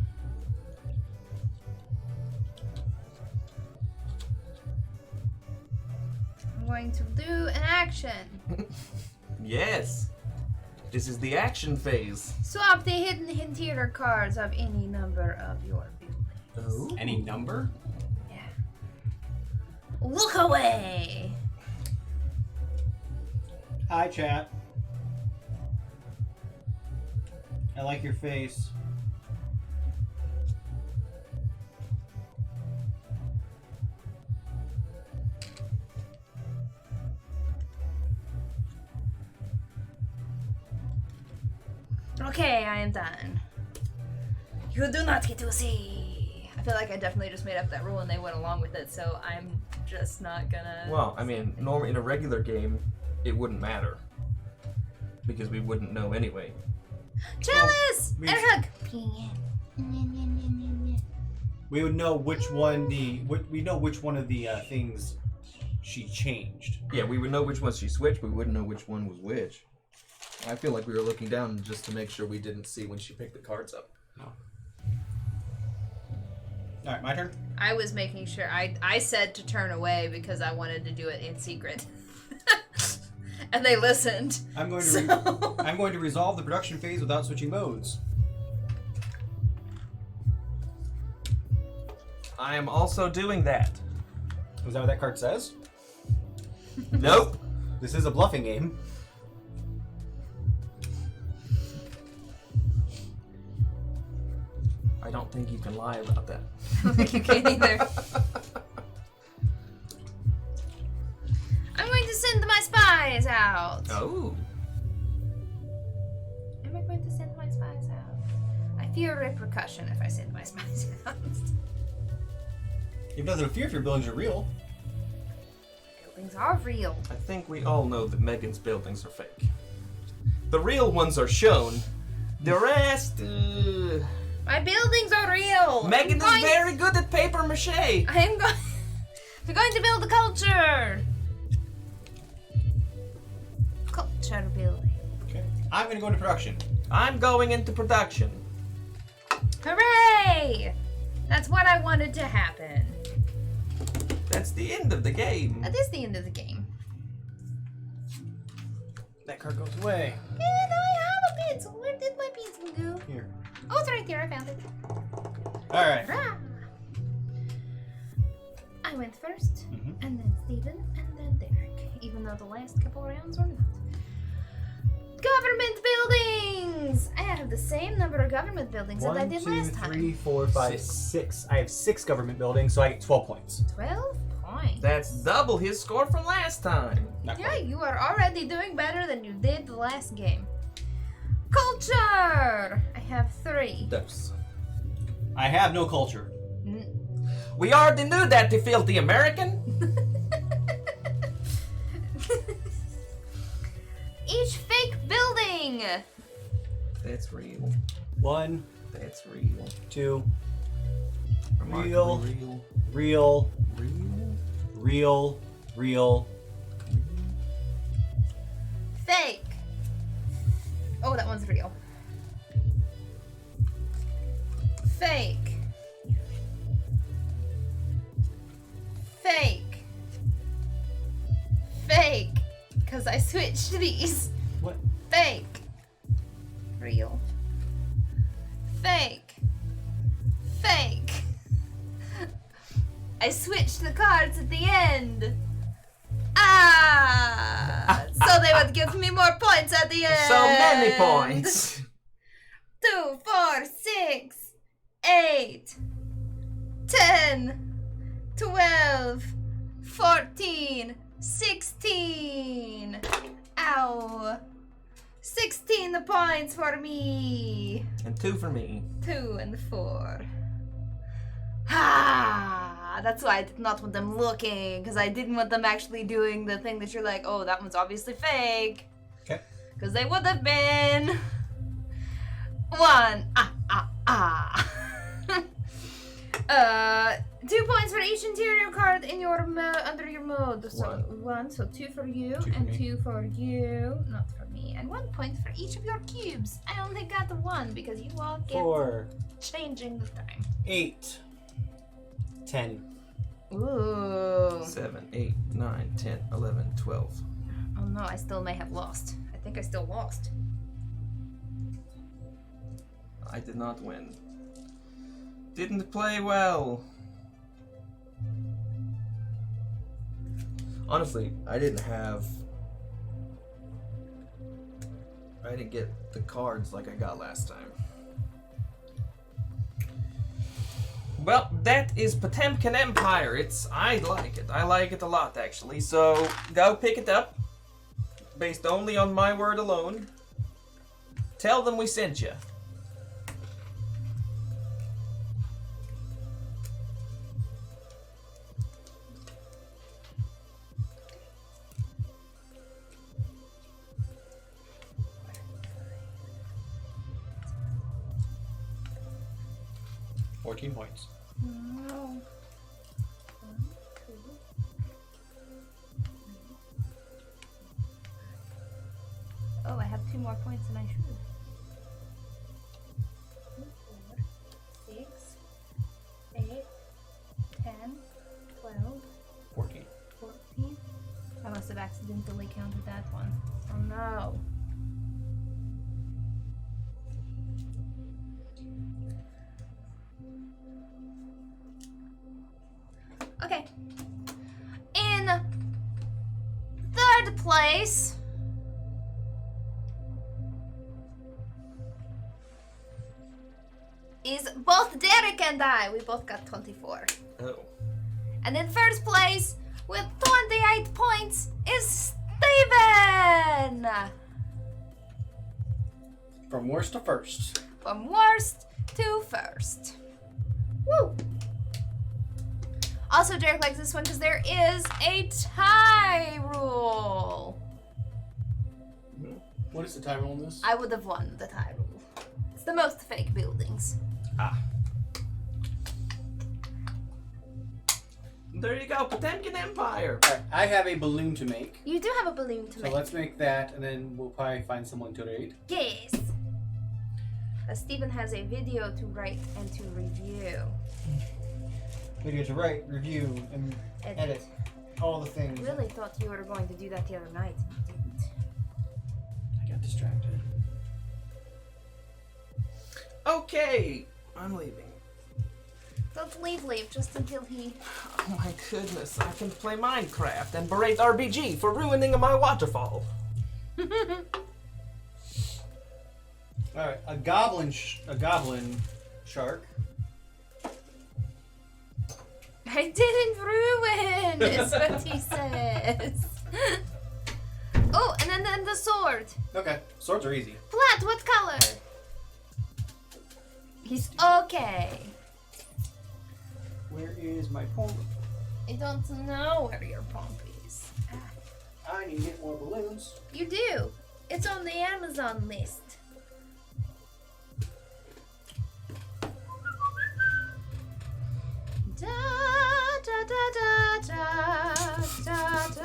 I'm going to do an action. Yes. This is the action phase. Swap the hidden interior cards of any number of your buildings. Oh. Any number? Yeah. Look away! Hi, chat. I like your face. Okay, I am done. You do not get to see. I feel like I definitely just made up that rule and they went along with it, so I'm just not gonna. Well, I mean, in a regular game, it wouldn't matter. Because we wouldn't know anyway. Chalice! we- Erhug! We would know which one we know which one of the things she changed. Yeah, we would know which one she switched, but we wouldn't know which one was which. I feel like we were looking down just to make sure we didn't see when she picked the cards up. No. All right, my turn. I was making sure. I said to turn away because I wanted to do it in secret. And they listened. I'm going to I'm going to resolve the production phase without switching modes. I am also doing that. Is that what that card says? Nope. This is a bluffing game. I don't think you can lie about that. I don't think you can either. I'm going to send my spies out. Oh. Am I going to send my spies out? I fear repercussion if I send my spies out. You have nothing to fear if your buildings are real. Buildings are real. I think we all know that Megan's buildings are fake. The real ones are shown. The rest, My buildings are real. Megan is very good at paper mache. I'm going to build a culture. Culture building. Okay. I'm going to go into production. I'm going into production. Hooray! That's what I wanted to happen. That's the end of the game. That is the end of the game. That card goes away. Yeah, now I have a pencil. Where did my pencil go? Here. Oh, it's right there. I found it. All right. Hurrah! I went first, and then Steven, and then Derek. Even though the last couple rounds were not. Government buildings! I have the same number of government buildings as I did last time. 1, 2, 3, 4, 5, 6. I have 6 government buildings, so I get 12 points. 12 points. That's double his score from last time. Not Yeah, quite. you are already doing better than you did the last game. Culture! I have 3. Dose. I have no culture. We already knew that, you filthy American. Each fake building. That's real. 1, That's real. 2, Remarkably real, real. real. Fake. Oh, that one's real. Fake. Fake. Fake. Because I switched these. What? Fake. Real. Fake. Fake. I switched the cards at the end. Ah! So they would give me more points at the end. So many points. 2, 4, 6, 8, 10, 12, 14, 16. Ow. 16 points for me. And 2 for me. 2 and 4. Ah, that's why I did not want them looking, because I didn't want them actually doing the thing that you're like, oh, that one's obviously fake. Okay. Because they would have been 1. 2 points for each interior card in your under your mode. So 1, so 2 for you, 2 for and me. 2 for you, not for me, and 1 point for each of your cubes. I only got the 1 because you all get 4, changing the time. 8, 10. Ooh. 7, 8, 9, 10, 11, 12. Oh no, I still may have lost. I think I still lost. I did not win. Didn't play well. Honestly, I didn't get the cards like I got last time. Well, that is Potemkin Empire. I like it. I like it a lot, actually. So, go pick it up. Based only on my word alone. Tell them we sent you. Points. No. Oh, I have 2 more points than I should. 4, 6, 8, 10, 12, 14. 14. I must have accidentally counted that one. Oh no. Okay. In 3rd place is both Derek and I. We both got 24. Oh. And in 1st place with 28 points is Steven! From worst to first. From worst to first. Woo! Also, Derek likes this one because there is a tie rule. What is the tie rule in this? I would have won the tie rule. It's the most fake buildings. Ah. There you go, Potemkin Empire. Alright, I have a balloon to make. You do have a balloon to So make. let's make that, and then we'll probably find someone to raid. Yes. Stephen has a video to write and to review. Video to write, review, and edit. All the things. I really thought you were going to do that the other night. You didn't. I got distracted. Okay, I'm leaving. Don't leave just until he... Oh my goodness, I can play Minecraft and berate RBG for ruining my waterfall. Alright, a goblin shark. I didn't ruin, is what he says. Oh, and then the sword. Okay, swords are easy. Platt, what color? He's okay. Where is my pump? I don't know where your pump is. I need to get more balloons. You do. It's on the Amazon list. Da da da da da da da.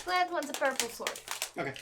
Glad wants a purple sword. Okay.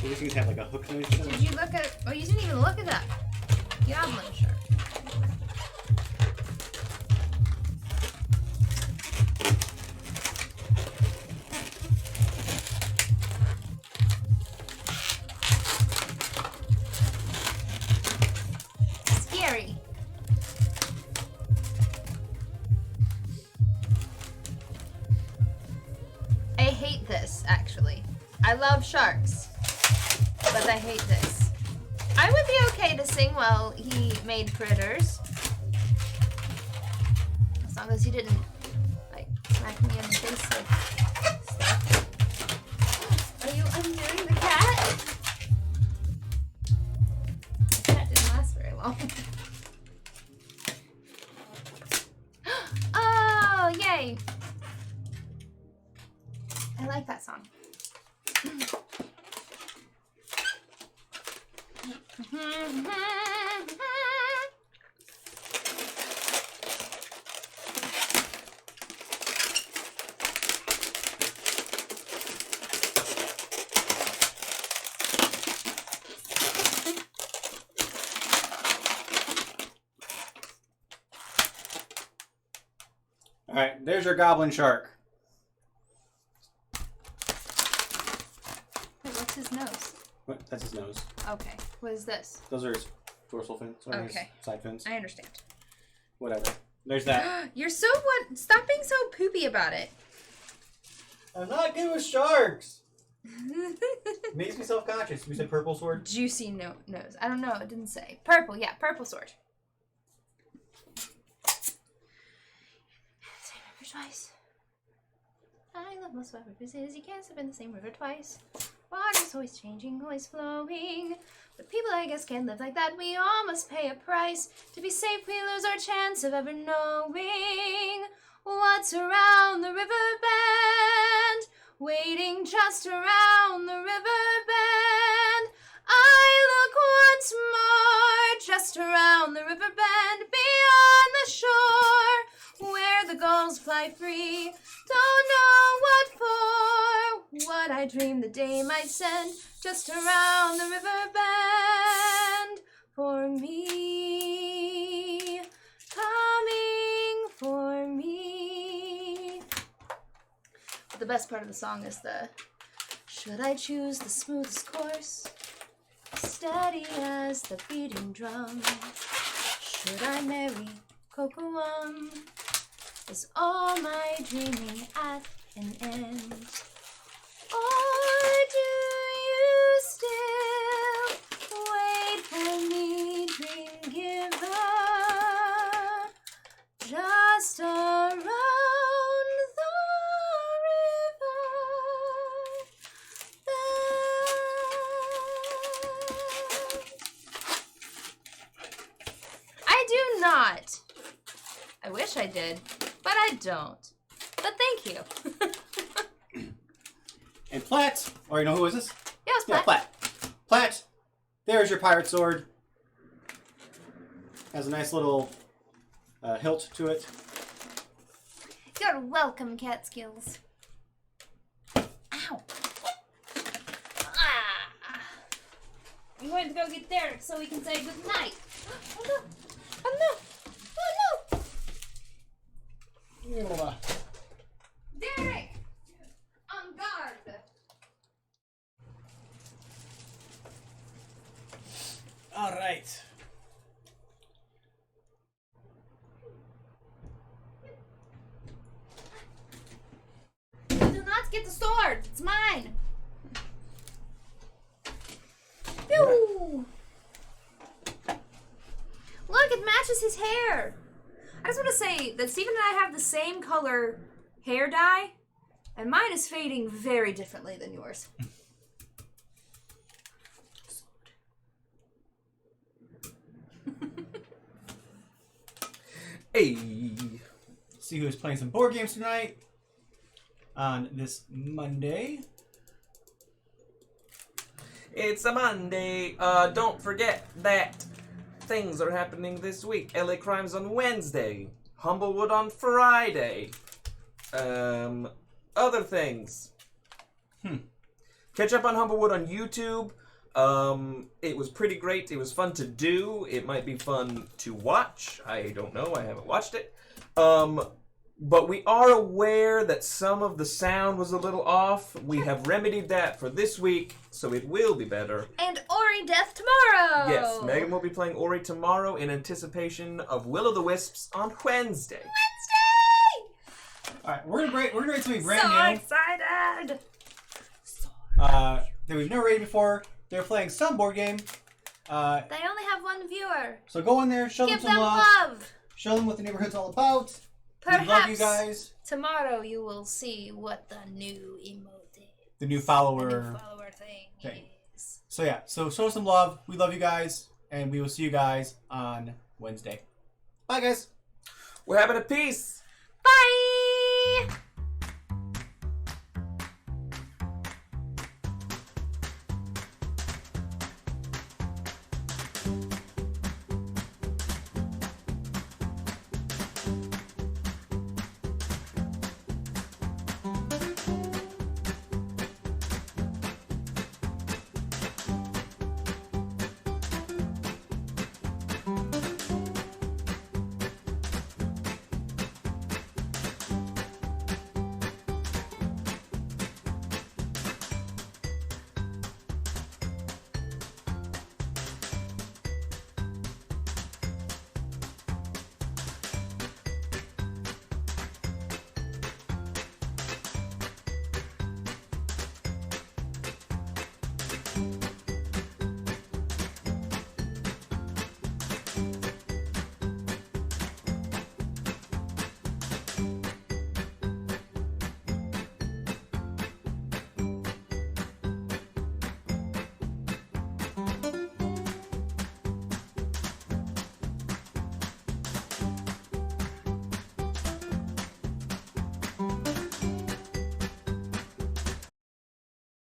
These things have like a hook noise to them. Did you look at? Oh, you didn't even look at that. Goblin shark. Scary. I hate this, actually. I love sharks, but I hate this. I would be okay to sing while he made critters. As long as he didn't, like, smack me in the face with stuff. Are you undoing the cat? The cat didn't last very long. Oh, yay! I like that song. All right, there's your goblin shark. Wait, what's his nose? What? That's his nose. Okay. What is this? Those are his dorsal fins. Or Okay. his side fins. I understand. Whatever. There's that. You're so what? Stop being so poopy about it. I'm not good with sharks. Makes me self-conscious. We said purple sword. Juicy nose. I don't know. It didn't say. Purple. Yeah, purple sword. Same river twice. I love most water rivers. You can't step in the same river twice. Water's always changing, always flowing. But people, I guess, can't live like that. We all must pay a price. To be safe, we lose our chance of ever knowing what's around the river bend. Waiting just around the river bend. I look once more, just around the river bend, beyond the shore, where the gulls fly free. Don't know what for, what I dreamed the day might send, just around the river bend, for me, coming for me. The best part of the song is the, should I choose the smoothest course, steady as the beating drum, should I marry Kocoum, is all my dreaming at an end, or do you still wish I did, but I don't. But thank you. And Platt, or you know who is this? Yeah, it's Yeah, Platt. Platt. There's your pirate sword. Has a nice little hilt to it. You're welcome, Catskills. Ow. Ah. I'm going to go get Derek so we can say goodnight. Oh no! Oh no! Oh no! Derek! On guard! All right. You do not get the sword! It's mine! Pew! Look, it matches his hair! I just want to say that Steven and I have the same color hair dye, and mine is fading very differently than yours. Hey. See who's playing some board games tonight on this Monday. It's a Monday. Don't forget that things are happening this week. LA Crimes on Wednesday. Humblewood on Friday. Other things. Catch up on Humblewood on YouTube. It was pretty great. It was fun to do. It might be fun to watch. I don't know. I haven't watched it. But we are aware that some of the sound was a little off. We have remedied that for this week, so it will be better. And Ori Death tomorrow! Yes, Megan will be playing Ori tomorrow in anticipation of Will-O'-the-Wisps on Wednesday. All right, we're gonna rate something brand So new excited! that we've never rated before. They're playing some board game. They only have one viewer. So go in there, show Give them some them love, love! show them what the neighborhood's all about. Perhaps We love you guys. tomorrow you will see what the new emote is. The new The follower. new follower thing is. So yeah, so show some love. We love you guys, and we will see you guys on Wednesday. Bye, guys. We're having a peace. Bye!